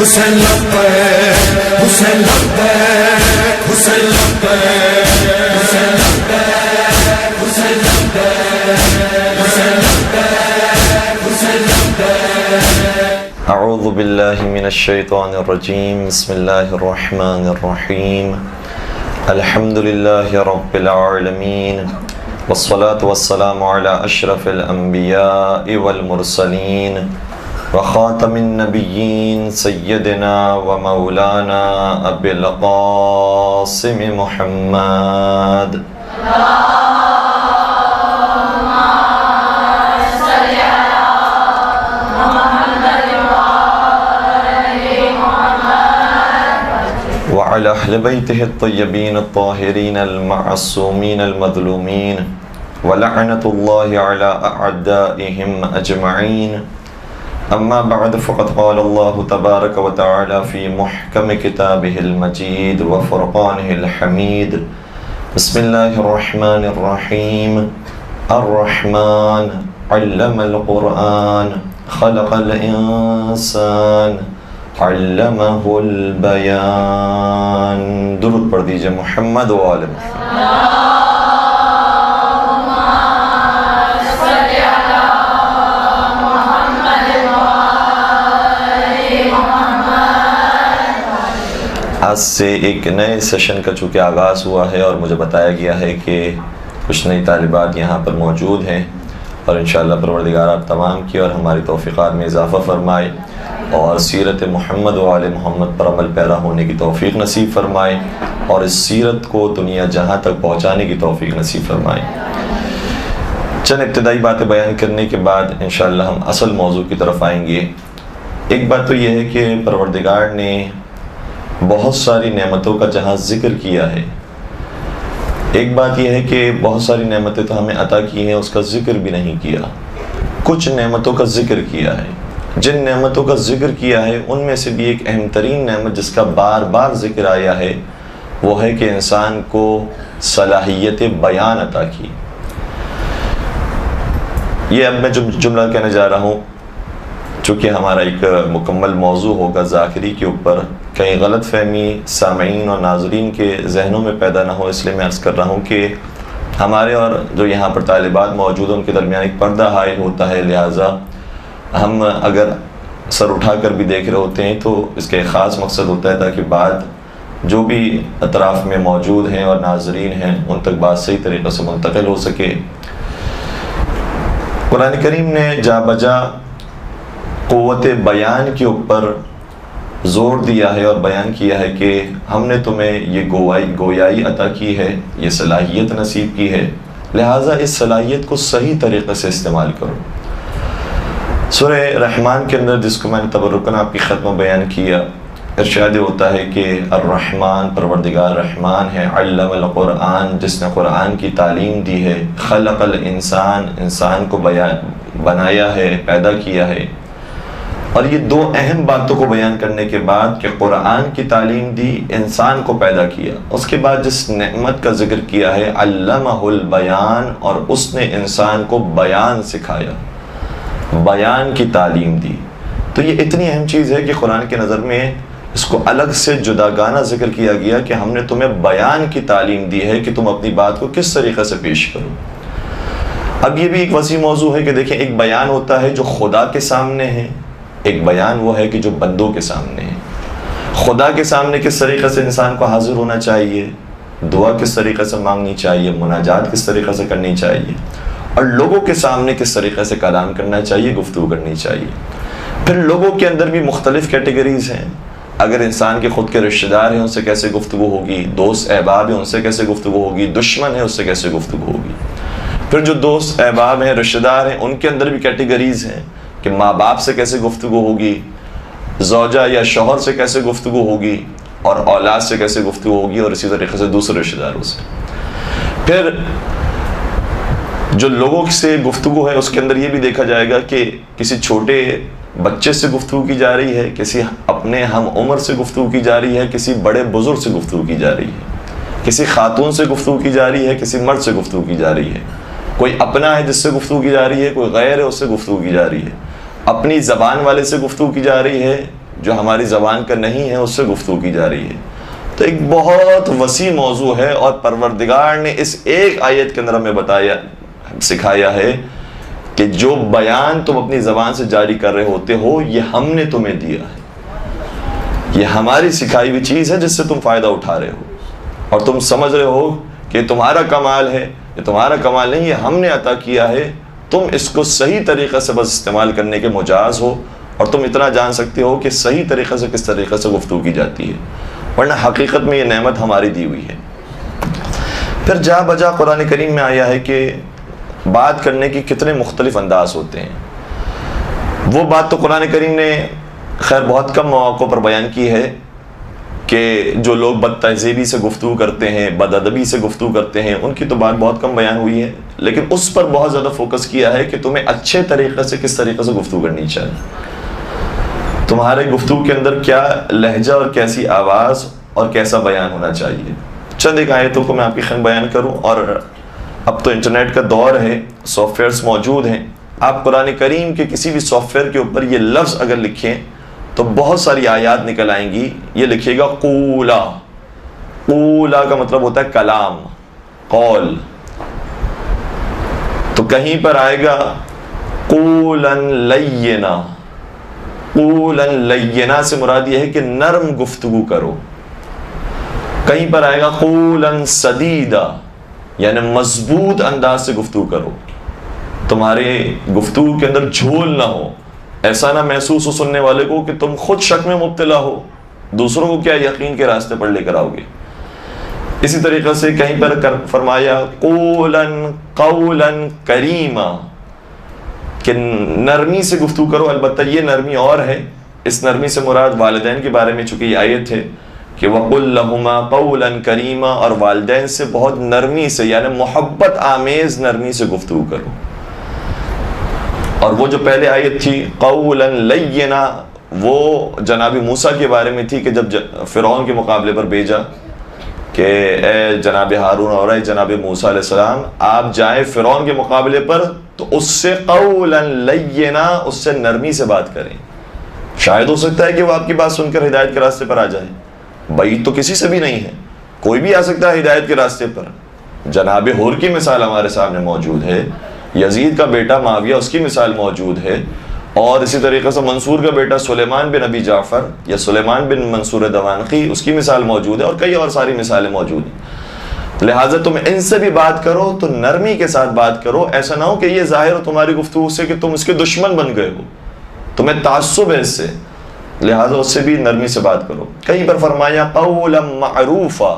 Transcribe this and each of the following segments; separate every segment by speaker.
Speaker 1: حسین لبیک حسین لبیک حسین لبیک حسین لبیک حسین لبیک حسین لبیک حسین لبیک.
Speaker 2: اعوذ باللہ من الشیطان الرجیم. بسم اللہ الرحمن الرحیم. الحمد للہ رب العالمین والصلاة والسلام علی اشرف الانبیاء والمرسلین وخاتم النبیین سیدنا و مولانا ابی القاسم محمد. وعلى أهل بيته الطيبين الطاهرين المعصومين المظلومين ولعنة الله على أعدائهم أجمعين. أما بعد فقد قال الله تبارك وتعالى في محكم كتابه المجيد وفرقانه الحميد. بسم الله الرحمن الرحيم. الرحمن علم القرآن خلق الإنسان علمہ البیان. درود پڑھ دیجئے محمد و آل محمد. آج سے ایک نئے سیشن کا چونکہ آغاز ہوا ہے اور مجھے بتایا گیا ہے کہ کچھ نئی طالبات یہاں پر موجود ہیں اور انشاءاللہ پروردگار آپ تمام کی اور ہماری توفیقات میں اضافہ فرمائے اور سیرت محمد و آل محمد پر عمل پیرا ہونے کی توفیق نصیب فرمائے اور اس سیرت کو دنیا جہاں تک پہنچانے کی توفیق نصیب فرمائے. چند ابتدائی باتیں بیان کرنے کے بعد انشاءاللہ ہم اصل موضوع کی طرف آئیں گے. ایک بات تو یہ ہے کہ پروردگار نے بہت ساری نعمتوں کا جہاں ذکر کیا ہے، ایک بات یہ ہے کہ بہت ساری نعمتیں تو ہمیں عطا کی ہیں، اس کا ذکر بھی نہیں کیا. کچھ نعمتوں کا ذکر کیا ہے. جن نعمتوں کا ذکر کیا ہے ان میں سے بھی ایک اہم ترین نعمت جس کا بار بار ذکر آیا ہے وہ ہے کہ انسان کو صلاحیت بیان عطا کی. یہ اب میں جو جملہ کہنے جا رہا ہوں چونکہ ہمارا ایک مکمل موضوع ہوگا ذاکری کے اوپر، کہیں غلط فہمی سامعین اور ناظرین کے ذہنوں میں پیدا نہ ہو، اس لیے میں عرض کر رہا ہوں کہ ہمارے اور جو یہاں پر طالبات موجود ہیں ان کے درمیان ایک پردہ حائل ہوتا ہے، لہٰذا ہم اگر سر اٹھا کر بھی دیکھ رہے ہوتے ہیں تو اس کا ایک خاص مقصد ہوتا ہے تاکہ بات جو بھی اطراف میں موجود ہیں اور ناظرین ہیں ان تک بات صحیح طریقے سے منتقل ہو سکے. قرآن کریم نے جا بجا قوت بیان کے اوپر زور دیا ہے اور بیان کیا ہے کہ ہم نے تمہیں یہ گویائی عطا کی ہے، یہ صلاحیت نصیب کی ہے، لہٰذا اس صلاحیت کو صحیح طریقے سے استعمال کرو. سورہ رحمان کے اندر جس کو میں نے تبرکاً آپ کی خدمت بیان کیا، ارشاد ہوتا ہے کہ الرحمن پروردگار رحمان ہے، علم القرآن جس نے قرآن کی تعلیم دی ہے، خلق الانسان انسان کو بنایا ہے، پیدا کیا ہے. اور یہ دو اہم باتوں کو بیان کرنے کے بعد کہ قرآن کی تعلیم دی، انسان کو پیدا کیا، اس کے بعد جس نعمت کا ذکر کیا ہے علمہ البیان، اور اس نے انسان کو بیان سکھایا، بیان کی تعلیم دی. تو یہ اتنی اہم چیز ہے کہ قرآن کے نظر میں اس کو الگ سے جداگانہ ذکر کیا گیا کہ ہم نے تمہیں بیان کی تعلیم دی ہے کہ تم اپنی بات کو کس طریقے سے پیش کرو. اب یہ بھی ایک وسیع موضوع ہے کہ دیکھیں ایک بیان ہوتا ہے جو خدا کے سامنے ہے، ایک بیان وہ ہے کہ جو بندوں کے سامنے ہے. خدا کے سامنے کس طریقے سے انسان کو حاضر ہونا چاہیے، دعا کس طریقے سے مانگنی چاہیے، مناجات کس طریقے سے کرنی چاہیے، اور لوگوں کے سامنے کس طریقے سے کلام کرنا چاہیے، گفتگو کرنی چاہیے. پھر لوگوں کے اندر بھی مختلف کیٹیگریز ہیں. اگر انسان کے خود کے رشتہ دار ہیں ان سے کیسے گفتگو ہوگی، دوست احباب ہیں ان سے کیسے گفتگو ہوگی، دشمن ہیں اس سے کیسے گفتگو ہوگی. پھر جو دوست احباب ہیں، رشتہ دار ہیں، ان کے اندر بھی کیٹیگریز ہیں کہ ماں باپ سے کیسے گفتگو ہوگی، زوجہ یا شوہر سے کیسے گفتگو ہوگی، اور اولاد سے کیسے گفتگو ہوگی، اور اسی طریقے سے دوسرے رشتہ داروں سے۔ پھر جو لوگوں سے گفتگو ہے اس کے اندر یہ بھی دیکھا جائے گا کہ کسی چھوٹے بچے سے گفتگو کی جا رہی ہے، کسی اپنے ہم عمر سے گفتگو کی جا رہی ہے، کسی بڑے بزرگ سے گفتگو کی جا رہی ہے، کسی خاتون سے گفتگو کی جا رہی ہے، کسی مرد سے گفتگو کی جا رہی ہے، کوئی اپنا ہے جس سے گفتگو کی جا رہی ہے، کوئی غیر ہے اس سے گفتگو کی جا رہی ہے، اپنی زبان والے سے گفتگو کی جا رہی ہے، جو ہماری زبان کا نہیں ہے اس سے گفتگو کی جا رہی ہے۔ تو ایک بہت وسیع موضوع ہے، اور پروردگار نے اس ایک آیت کے اندر ہمیں بتایا، سکھایا ہے کہ جو بیان تم اپنی زبان سے جاری کر رہے ہوتے ہو یہ ہم نے تمہیں دیا ہے، یہ ہماری سکھائی ہوئی چیز ہے جس سے تم فائدہ اٹھا رہے ہو، اور تم سمجھ رہے ہو کہ تمہارا کمال ہے، یہ تمہارا کمال نہیں، یہ ہم نے عطا کیا ہے، تم اس کو صحیح طریقے سے بس استعمال کرنے کے مجاز ہو، اور تم اتنا جان سکتے ہو کہ صحیح طریقے سے کس طریقے سے گفتگو کی جاتی ہے، ورنہ حقیقت میں یہ نعمت ہماری دی ہوئی ہے۔ پھر جا بجا قرآن کریم میں آیا ہے کہ بات کرنے کی کتنے مختلف انداز ہوتے ہیں۔ وہ بات تو قرآن کریم نے خیر بہت کم مواقع پر بیان کی ہے کہ جو لوگ بد تہذیبی سے گفتگو کرتے ہیں، بد ادبی سے گفتگو کرتے ہیں، ان کی تو بات بہت کم بیان ہوئی ہے، لیکن اس پر بہت زیادہ فوکس کیا ہے کہ تمہیں اچھے طریقے سے کس طریقے سے گفتگو کرنی چاہیے، تمہارے گفتگو کے اندر کیا لہجہ اور کیسی آواز اور کیسا بیان ہونا چاہیے۔ چند ایک آیتوں کو میں آپ کی خدمت بیان کروں، اور اب تو انٹرنیٹ کا دور ہے، سافٹ ویئرس موجود ہیں، آپ قرآن کریم کے کسی بھی سافٹ ویئر کے اوپر یہ لفظ اگر لکھیں تو بہت ساری آیات نکل آئیں گی۔ یہ لکھیے گا قولا، قولا کا مطلب ہوتا ہے کلام، قول، تو کہیں پر آئے گا قولن لینا، قولن لینا سے مراد یہ ہے کہ نرم گفتگو کرو، کہیں پر آئے گا قولن سدیدا، یعنی مضبوط انداز سے گفتگو کرو، تمہارے گفتگو کے اندر جھول نہ ہو، ایسا نہ محسوس ہو سننے والے کو کہ تم خود شک میں مبتلا ہو، دوسروں کو کیا یقین کے راستے پر لے کر آؤ گے۔ اسی طریقے سے کہیں پر فرمایا قولا کریما، کہ نرمی سے گفتگو کرو، البتہ یہ نرمی اور ہے، اس نرمی سے مراد والدین کے بارے میں چونکہ یہ آیت ہے کہ وَقُلْ لَهُمَا قَوْلًا كَرِيمًا، اور والدین سے بہت نرمی سے یعنی محبت آمیز نرمی سے گفتگو کرو۔ اور وہ جو پہلے آیت تھی قَوْلًا لَيِّنًا، وہ جناب موسیٰ کے بارے میں تھی کہ جب فرعون کے مقابلے پر بھیجا کہ اے جناب ہارون اور اے جناب موسیٰ علیہ السلام آپ جائیں فرعون کے مقابلے پر، تو اس سے قَوْلًا لَيِّنًا، اس سے نرمی سے بات کریں، شاید ہو سکتا ہے کہ وہ آپ کی بات سن کر ہدایت کے راستے پر آ جائے۔ بعید تو کسی سے بھی نہیں ہے، کوئی بھی آ سکتا ہے ہدایت کے راستے پر۔ جناب ہور کی مثال ہمارے سامنے موجود ہے، یزید کا بیٹا معاویہ اس کی مثال موجود ہے، اور اسی طریقے سے منصور کا بیٹا سلیمان بن ابی جعفر یا سلیمان بن منصور دوانقی اس کی مثال موجود ہے، اور کئی اور ساری مثالیں موجود ہیں۔ لہٰذا تم ان سے بھی بات کرو تو نرمی کے ساتھ بات کرو، ایسا نہ ہو کہ یہ ظاہر ہو تمہاری گفتگو سے کہ تم اس کے دشمن بن گئے ہو، تمہیں تعصب ہے اس سے، لہٰذا اس سے بھی نرمی سے بات کرو۔ کہیں پر فرمایا قولا معروفا،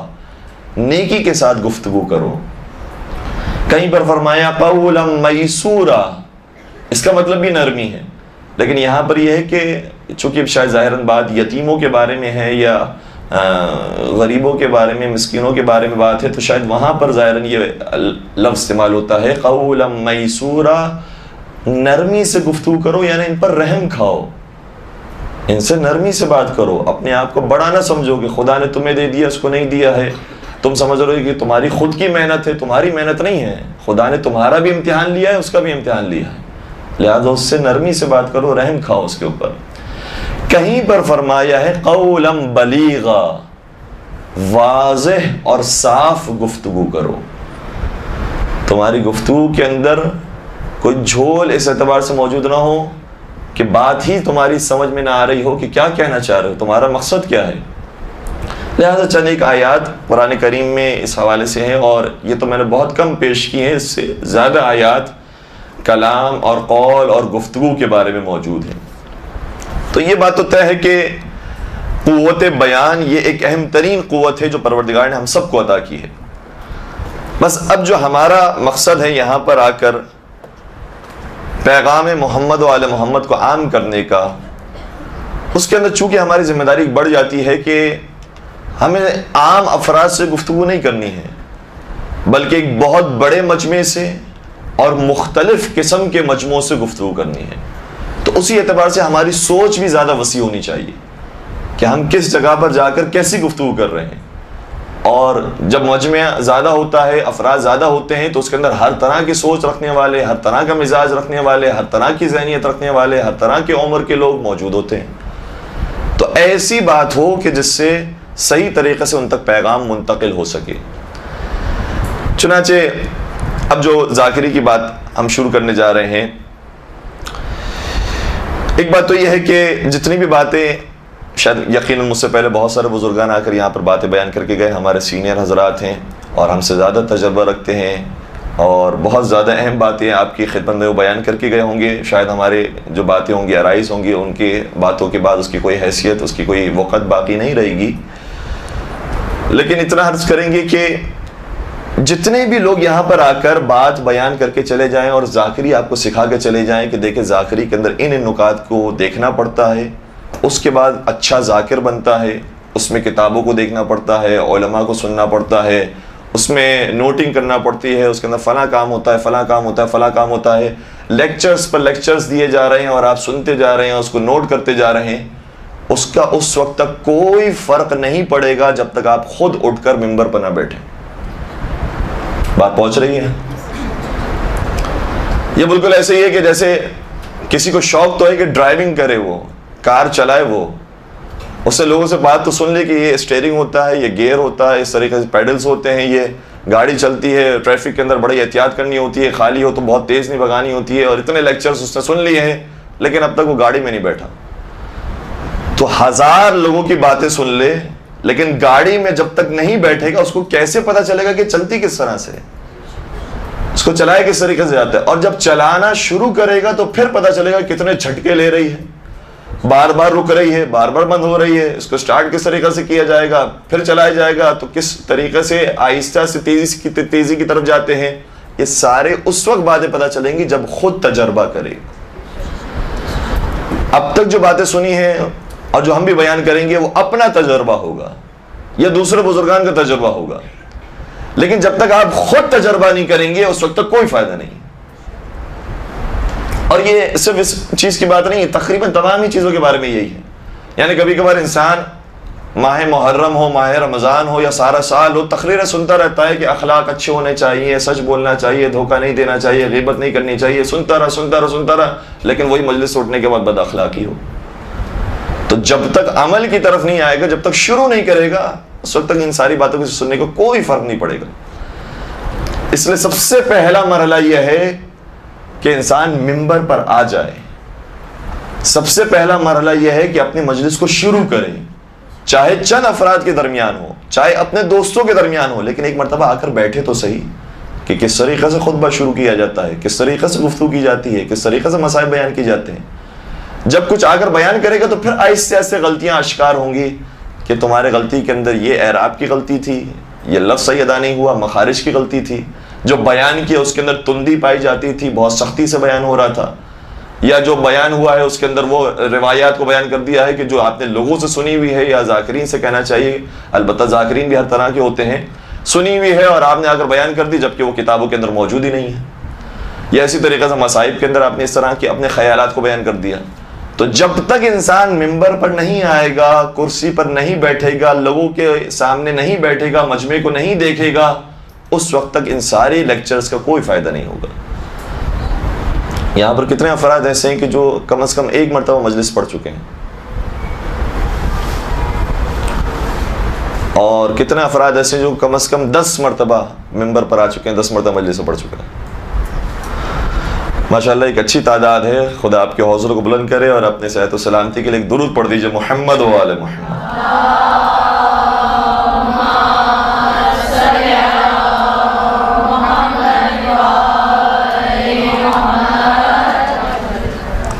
Speaker 2: نیکی کے ساتھ گفتگو کرو۔ کہیں پر فرمایا قولا میسورا، اس کا مطلب بھی نرمی ہے، لیکن یہاں پر یہ ہے کہ چونکہ شاید ظاہراً بات یتیموں کے بارے میں ہے یا غریبوں کے بارے میں، مسکینوں کے بارے میں بات ہے، تو شاید وہاں پر ظاہراً یہ لفظ استعمال ہوتا ہے قولا میسورا، نرمی سے گفتگو کرو، یعنی ان پر رحم کھاؤ، ان سے نرمی سے بات کرو، اپنے آپ کو بڑا نہ سمجھو کہ خدا نے تمہیں دے دیا اس کو نہیں دیا ہے، تم سمجھ رہے ہو کہ تمہاری خود کی محنت ہے، تمہاری محنت نہیں ہے، خدا نے تمہارا بھی امتحان لیا ہے، اس کا بھی امتحان لیا ہے، لہذا اس سے نرمی سے بات کرو، رحم کھاؤ اس کے اوپر۔ کہیں پر فرمایا ہے قولا بلیغا، واضح اور صاف گفتگو کرو، تمہاری گفتگو کے اندر کوئی جھول اس اعتبار سے موجود نہ ہو کہ بات ہی تمہاری سمجھ میں نہ آ رہی ہو کہ کیا کہنا چاہ رہے ہو، تمہارا مقصد کیا ہے۔ لہذا چند ایک آیات قرآن کریم میں اس حوالے سے ہیں، اور یہ تو میں نے بہت کم پیش کی ہیں، اس سے زیادہ آیات کلام اور قول اور گفتگو کے بارے میں موجود ہیں۔ تو یہ بات تو طے ہے کہ قوت بیان یہ ایک اہم ترین قوت ہے جو پروردگار نے ہم سب کو عطا کی ہے۔ بس اب جو ہمارا مقصد ہے یہاں پر آ کر پیغام محمد و آل محمد کو عام کرنے کا، اس کے اندر چونکہ ہماری ذمہ داری بڑھ جاتی ہے کہ ہمیں عام افراد سے گفتگو نہیں کرنی ہے، بلکہ ایک بہت بڑے مجمع سے اور مختلف قسم کے مجموعوں سے گفتگو کرنی ہے۔ تو اسی اعتبار سے ہماری سوچ بھی زیادہ وسیع ہونی چاہیے کہ ہم کس جگہ پر جا کر کیسی گفتگو کر رہے ہیں۔ اور جب مجمع زیادہ ہوتا ہے، افراد زیادہ ہوتے ہیں، تو اس کے اندر ہر طرح کی سوچ رکھنے والے، ہر طرح کا مزاج رکھنے والے، ہر طرح کی ذہنیت رکھنے والے، ہر طرح کی عمر کے لوگ موجود ہوتے ہیں۔ تو ایسی بات ہو کہ جس سے صحیح طریقے سے ان تک پیغام منتقل ہو سکے۔ چنانچہ اب جو ذاکری کی بات ہم شروع کرنے جا رہے ہیں، ایک بات تو یہ ہے کہ جتنی بھی باتیں، شاید یقیناً مجھ سے پہلے بہت سارے بزرگان آ کر یہاں پر باتیں بیان کر کے گئے، ہمارے سینئر حضرات ہیں اور ہم سے زیادہ تجربہ رکھتے ہیں، اور بہت زیادہ اہم باتیں آپ کی خدمت میں وہ بیان کر کے گئے ہوں گے۔ شاید ہمارے جو باتیں ہوں گی، آرائز ہوں گی، ان کی باتوں کے بعد اس کی کوئی حیثیت، اس کی کوئی وقت باقی نہیں رہے گی۔ لیکن اتنا عرض کریں گے کہ جتنے بھی لوگ یہاں پر آ کر بات بیان کر کے چلے جائیں اور ذاکری آپ کو سکھا کے چلے جائیں کہ دیکھیں ذاکری کے اندر ان نکات کو دیکھنا پڑتا ہے، اس کے بعد اچھا ذاکر بنتا ہے، اس میں کتابوں کو دیکھنا پڑتا ہے، علماء کو سننا پڑتا ہے، اس میں نوٹنگ کرنا پڑتی ہے، اس کے اندر فلاں کام ہوتا ہے، فلاں کام ہوتا ہے، فلاں کام ہوتا ہے، لیکچرز پر لیکچرز دیے جا رہے ہیں اور آپ سنتے جا رہے ہیں، اس کو نوٹ کرتے جا رہے ہیں، اس کا اس وقت تک کوئی فرق نہیں پڑے گا جب تک آپ خود اٹھ کر ممبر پر نہ بیٹھیں۔ بات پہنچ رہی ہے؟ یہ بالکل ایسے ہی ہے کہ جیسے کسی کو شوق تو ہے کہ ڈرائیونگ کرے، وہ کار چلائے، وہ اس سے لوگوں سے بات تو سن لے کہ یہ اسٹیئرنگ ہوتا ہے، یہ گیئر ہوتا ہے، اس طریقے سے پیڈلز ہوتے ہیں، یہ گاڑی چلتی ہے، ٹریفک کے اندر بڑی احتیاط کرنی ہوتی ہے، خالی ہو تو بہت تیز نہیں بھگانی ہوتی ہے، اور اتنے لیکچرز اس نے سن لیے ہیں، لیکن اب تک وہ گاڑی میں نہیں بیٹھا۔ تو 1000 لوگوں کی باتیں سن لے، لیکن گاڑی میں جب تک نہیں بیٹھے گا اس کو کیسے پتا چلے گا کہ چلتی کس طرح سے، اس کو چلائے کس طریقے سے جاتا ہے؟ اور جب چلانا شروع کرے گا تو پھر پتا چلے گا کتنے جھٹکے لے رہی ہے، بار بار رک رہی ہے، بار بار بند ہو رہی ہے، اس کو سٹارٹ کس طریقے سے کیا جائے گا، پھر چلایا جائے گا تو کس طریقے سے آہستہ سے تیزی کی طرف جاتے ہیں۔ یہ سارے اس وقت باتیں پتا چلیں گی جب خود تجربہ کرے۔ اب تک جو باتیں سنی ہیں اور جو ہم بھی بیان کریں گے وہ اپنا تجربہ ہوگا یا دوسرے بزرگان کا تجربہ ہوگا، لیکن جب تک آپ خود تجربہ نہیں کریں گے اس وقت تک کوئی فائدہ نہیں۔ اور یہ صرف اس چیز کی بات نہیں ہے، تقریباً تمام ہی چیزوں کے بارے میں یہی ہے۔ یعنی کبھی کبھار انسان ماہ محرم ہو، ماہ رمضان ہو یا سارا سال ہو، تقریریں سنتا رہتا ہے کہ اخلاق اچھے ہونے چاہیے، سچ بولنا چاہیے، دھوکہ نہیں دینا چاہیے، غیبت نہیں کرنی چاہیے، سنتا رہا، لیکن وہی مجلس اٹھنے کے بعد بد اخلاقی ہو۔ تو جب تک عمل کی طرف نہیں آئے گا، جب تک شروع نہیں کرے گا، اس وقت تک ان ساری باتوں کو سننے کو کوئی فرق نہیں پڑے گا۔ اس لیے سب سے پہلا مرحلہ یہ ہے کہ انسان ممبر پر آ جائے۔ سب سے پہلا مرحلہ یہ ہے کہ اپنی مجلس کو شروع کرے، چاہے چند افراد کے درمیان ہو، چاہے اپنے دوستوں کے درمیان ہو، لیکن ایک مرتبہ آ کر بیٹھے تو صحیح کہ کس طریقے سے خطبہ شروع کیا جاتا ہے، کس طریقے سے گفتگو کی جاتی ہے، کس طریقے سے مسائل بیان کیے جاتے ہیں۔ جب کچھ آ کر بیان کرے گا تو پھر آہستہ آہستہ غلطیاں آشکار ہوں گی کہ تمہارے غلطی کے اندر یہ اعراب کی غلطی تھی، یہ لفظ صحیح ادا نہیں ہوا، مخارج کی غلطی تھی، جو بیان کیا اس کے اندر تندی پائی جاتی تھی، بہت سختی سے بیان ہو رہا تھا، یا جو بیان ہوا ہے اس کے اندر وہ روایات کو بیان کر دیا ہے کہ جو آپ نے لوگوں سے سنی ہوئی ہے، یا ذاکرین سے کہنا چاہیے، البتہ ذاکرین بھی ہر طرح کے ہوتے ہیں، سنی ہوئی ہے اور آپ نے آ کر بیان کر دی جبکہ وہ کتابوں کے اندر موجود ہی نہیں ہے، یا اسی طریقے سے مصائب کے اندر آپ نے اس طرح کے اپنے خیالات کو بیان کر دیا۔ تو جب تک انسان ممبر پر نہیں آئے گا، کرسی پر نہیں بیٹھے گا، لوگوں کے سامنے نہیں بیٹھے گا، مجمع کو نہیں دیکھے گا، اس وقت تک ان سارے لیکچرز کا کوئی فائدہ نہیں ہوگا۔ یہاں پر کتنے افراد ایسے ہیں کہ جو کم از کم ایک مرتبہ مجلس پڑھ چکے ہیں، اور کتنے افراد ایسے جو کم از کم 10 مرتبہ ممبر پر آ چکے ہیں، 10 مرتبہ مجلس پڑھ چکے ہیں۔ ماشاءاللہ ایک اچھی تعداد ہے۔ خدا آپ کے حوصلوں کو بلند کرے، اور اپنے صحت و سلامتی کے لیے ایک درود پڑھ دیجئے، محمد و آل محمد۔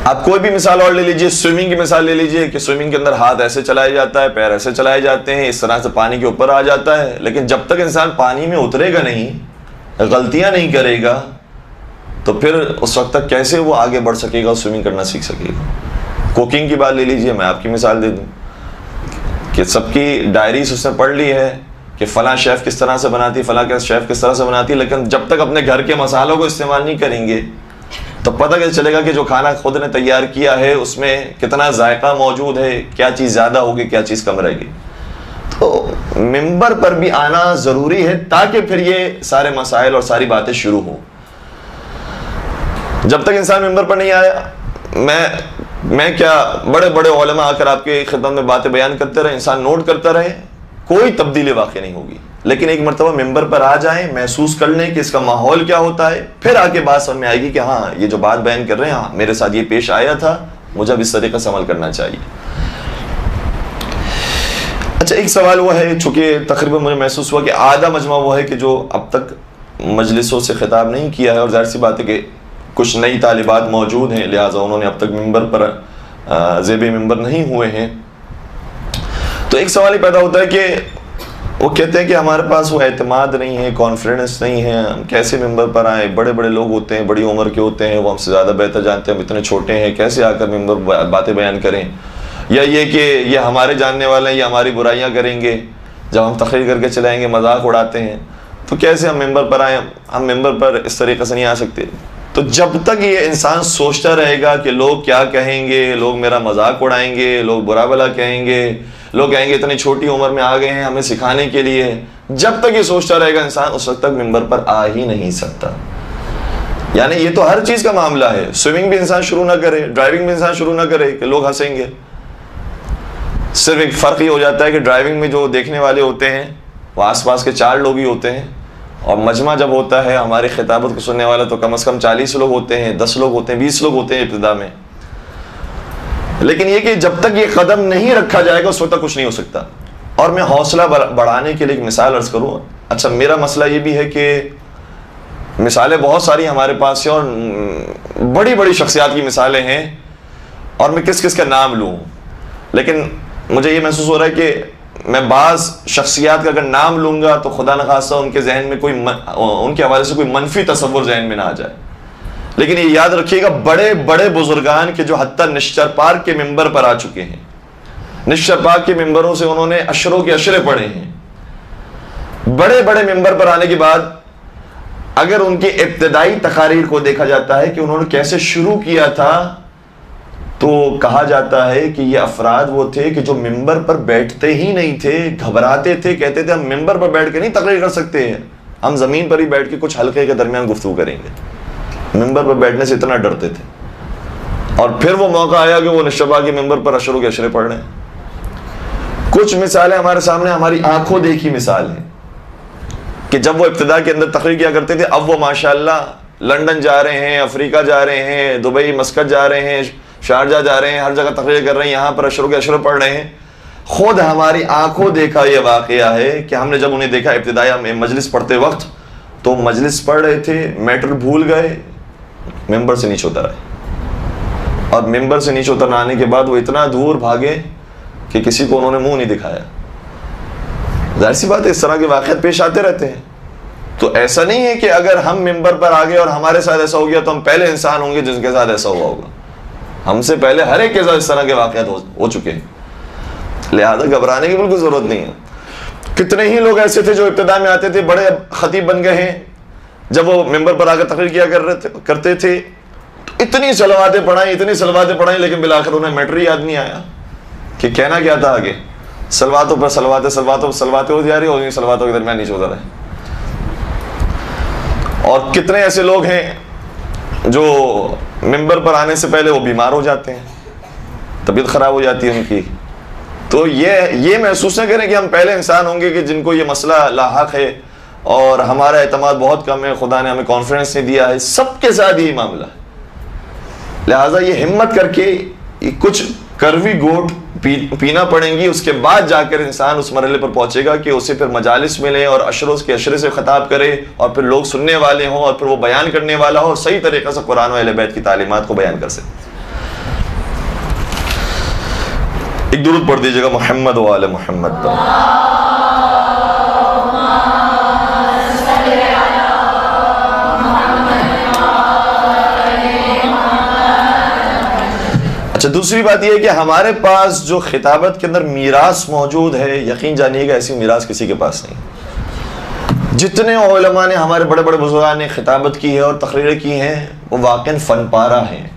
Speaker 2: آپ کوئی بھی مثال اور لے لیجئے، سوئمنگ کی مثال لے لیجئے کہ سوئمنگ کے اندر ہاتھ ایسے چلایا جاتا ہے، پیر ایسے چلائے جاتے ہیں، اس طرح سے پانی کے اوپر آ جاتا ہے، لیکن جب تک انسان پانی میں اترے گا نہیں، غلطیاں نہیں کرے گا، تو پھر اس وقت تک کیسے وہ آگے بڑھ سکے گا، سوئمنگ کرنا سیکھ سکے گا۔ کوکنگ کی بات لے لیجئے، میں آپ کی مثال دے دوں، کہ سب کی ڈائریز اس نے پڑھ لی ہے کہ فلاں شیف کس طرح سے بناتی، فلاں شیف کس طرح سے بناتی، لیکن جب تک اپنے گھر کے مسالوں کو استعمال نہیں کریں گے تو پتہ کیسے چلے گا کہ جو کھانا خود نے تیار کیا ہے اس میں کتنا ذائقہ موجود ہے، کیا چیز زیادہ ہوگی، کیا چیز کم رہے گی. تو ممبر پر بھی آنا ضروری ہے تاکہ پھر یہ سارے مسائل اور ساری باتیں شروع ہوں. جب تک انسان ممبر پر نہیں آیا، میں کیا بڑے بڑے علماء آ کر آپ کے خدمت میں باتیں بیان کرتے رہے، انسان نوٹ کرتا رہے، کوئی تبدیلی واقع نہیں ہوگی. لیکن ایک مرتبہ ممبر پر آ جائیں، محسوس کر لیں کہ اس کا ماحول کیا ہوتا ہے، پھر آ کے بات سمجھ میں آئے گی کہ ہاں یہ جو بات بیان کر رہے ہیں، ہاں میرے ساتھ یہ پیش آیا تھا، مجھے اب اس طریقے سے عمل کرنا چاہیے. اچھا، ایک سوال وہ ہے، چونکہ تقریباً مجھے محسوس ہوا کہ آدھا مجمع وہ ہے کہ جو اب تک مجلسوں سے خطاب نہیں کیا ہے، اور ظاہر سی بات ہے کہ کچھ نئی طالبات موجود ہیں، لہٰذا انہوں نے اب تک ممبر پر زیب ممبر نہیں ہوئے ہیں. تو ایک سوال ہی پیدا ہوتا ہے کہ وہ کہتے ہیں کہ ہمارے پاس وہ اعتماد نہیں ہے، کانفیڈنس نہیں ہے، ہم کیسے ممبر پر آئیں، بڑے بڑے لوگ ہوتے ہیں، بڑی عمر کے ہوتے ہیں، وہ ہم سے زیادہ بہتر جانتے ہیں، ہم اتنے چھوٹے ہیں، کیسے آ کر ممبر باتیں بیان کریں، یا یہ کہ یہ ہمارے جاننے والے ہیں، یہ ہماری برائیاں کریں گے، جب ہم تقریر کر کے چلائیں گے مذاق اڑاتے ہیں، تو کیسے ہم ممبر پر آئیں، ہم ممبر پر اس طریقے سے نہیں آ سکتے. تو جب تک یہ انسان سوچتا رہے گا کہ لوگ کیا کہیں گے، لوگ میرا مذاق اڑائیں گے، لوگ برا بھلا کہیں گے، لوگ کہیں گے اتنی چھوٹی عمر میں آ گئے ہیں ہمیں سکھانے کے لیے، جب تک یہ سوچتا رہے گا انسان اس وقت تک ممبر پر آ ہی نہیں سکتا. یعنی یہ تو ہر چیز کا معاملہ ہے. سوئمنگ بھی انسان شروع نہ کرے، ڈرائیونگ بھی انسان شروع نہ کرے کہ لوگ ہنسیں گے. صرف ایک فرق یہ ہو جاتا ہے کہ ڈرائیونگ میں جو دیکھنے والے ہوتے ہیں وہ آس پاس کے 4 لوگ ہی ہوتے ہیں، اور مجمع جب ہوتا ہے ہماری خطابت کو سننے والا تو کم از کم 40 لوگ ہوتے ہیں، 10 لوگ ہوتے ہیں، 20 لوگ ہوتے ہیں ابتدا میں. لیکن یہ کہ جب تک یہ قدم نہیں رکھا جائے گا اس وقت تک کچھ نہیں ہو سکتا. اور میں حوصلہ بڑھانے کے لیے ایک مثال عرض کروں. اچھا، میرا مسئلہ یہ بھی ہے کہ مثالیں بہت ساری ہمارے پاس ہیں، اور بڑی بڑی شخصیات کی مثالیں ہیں، اور میں کس کس کا نام لوں، لیکن مجھے یہ محسوس ہو رہا ہے کہ میں بعض شخصیات کا اگر نام لوں گا تو خدا نخواستہ ان کے ذہن میں ان کے حوالے سے کوئی منفی تصور ذہن میں نہ آ جائے. لیکن یہ یاد رکھیے گا، بڑے بڑے بزرگان کے جو حتیٰ نشتر پاک کے ممبر پر آ چکے ہیں، نشتر پاک کے ممبروں سے انہوں نے اشروں کے اشرے پڑھے ہیں، بڑے بڑے ممبر پر آنے کے بعد اگر ان کی ابتدائی تقاریر کو دیکھا جاتا ہے کہ انہوں نے کیسے شروع کیا تھا، تو کہا جاتا ہے کہ یہ افراد وہ تھے کہ جو ممبر پر بیٹھتے ہی نہیں تھے، گھبراتے تھے، کہتے تھے ہم ممبر پر بیٹھ کے نہیں تقریر کر سکتے ہیں، ہم زمین پر ہی بیٹھ کے کچھ حلقے کے درمیان گفتگو کریں گے. ممبر پر بیٹھنے سے اتنا ڈرتے تھے. اور پھر وہ موقع آیا کہ وہ نشبہ کے ممبر پر اشروں کے اشرے پڑھ رہے ہیں. کچھ مثالیں ہمارے سامنے ہماری آنکھوں دیکھی مثال ہیں کہ جب وہ ابتدا کے اندر تقریر کیا کرتے تھے، اب وہ ماشاءاللہ لنڈن جا رہے ہیں، افریقہ جا رہے ہیں، دبئی مسقط جا رہے ہیں، شارجہ جا رہے ہیں، ہر جگہ تقریر کر رہے ہیں، یہاں پر اشروں کے اشرے پڑھ رہے ہیں. خود ہماری آنکھوں دیکھا یہ واقعہ ہے کہ ہم نے جب انہیں دیکھا ابتدائی مجلس پڑھتے وقت، تو مجلس پڑھ رہے تھے، میٹر بھول گئے، ممبر سے نیچے اتر آئے، اور ممبر سے نیچے اتر آنے کے بعد وہ اتنا دور بھاگے کہ کسی کو انہوں نے منہ نہیں دکھایا. ظاہر سی بات ہے اس طرح کے واقعات پیش آتے رہتے ہیں. تو ایسا نہیں ہے کہ اگر ہم ممبر پر آ گئے اور ہمارے ساتھ ایسا ہو گیا تو ہم پہلے انسان ہوں گے جن کے ساتھ ایسا ہوا ہوگا. ہم سے پہلے ہر ایک کے ساتھ اس طرح کے واقعات ہو چکے ہیں، لہذا گھبرانے کی بالکل ضرورت نہیں ہے. کتنے ہی لوگ ایسے تھے جو ابتدا میں آتے تھے، بڑے خطیب بن گئے ہیں، جب وہ ممبر پر آ کر تقریر کیا کرتے تھے تو اتنی صلواتیں پڑھائیں لیکن بالآخر انہیں میٹر ہی یاد نہیں آیا کہ کہنا کیا تھا آگے. صلواتوں پر صلواتیں ہو جا رہی، اور صلواتوں کے درمیان نیچے اتر رہے. اور کتنے ایسے لوگ ہیں جو ممبر پر آنے سے پہلے وہ بیمار ہو جاتے ہیں، طبیعت خراب ہو جاتی ہے ان کی. تو یہ محسوس نہ کریں کہ ہم پہلے انسان ہوں گے کہ جن کو یہ مسئلہ لاحق ہے اور ہمارا اعتماد بہت کم ہے، خدا نے ہمیں کانفیڈنس نہیں دیا ہے. سب کے ساتھ یہی معاملہ ہے. لہٰذا یہ ہمت کر کے کچھ کروی گھونٹ پینا پڑیں گی، اس کے بعد جا کر انسان اس مرحلے پر پہنچے گا کہ اسے پھر مجالس ملے اور اشروں کے اشرے سے خطاب کرے، اور پھر لوگ سننے والے ہوں، اور پھر وہ بیان کرنے والا ہو، اور صحیح طریقے سے قرآن و اہل بیت کی تعلیمات کو بیان کر سکے. ایک درود پڑھ دیجیے گا محمد و آل محمد پر. اچھا، دوسری بات یہ ہے کہ ہمارے پاس جو خطابت کے اندر میراث موجود ہے، یقین جانیے گا ایسی میراث کسی کے پاس نہیں۔ جتنے علماء نے، ہمارے بڑے بڑے بزرگان نے خطابت کی ہے اور تقریریں کی ہیں، وہ واقعاً فن پارہ ہیں۔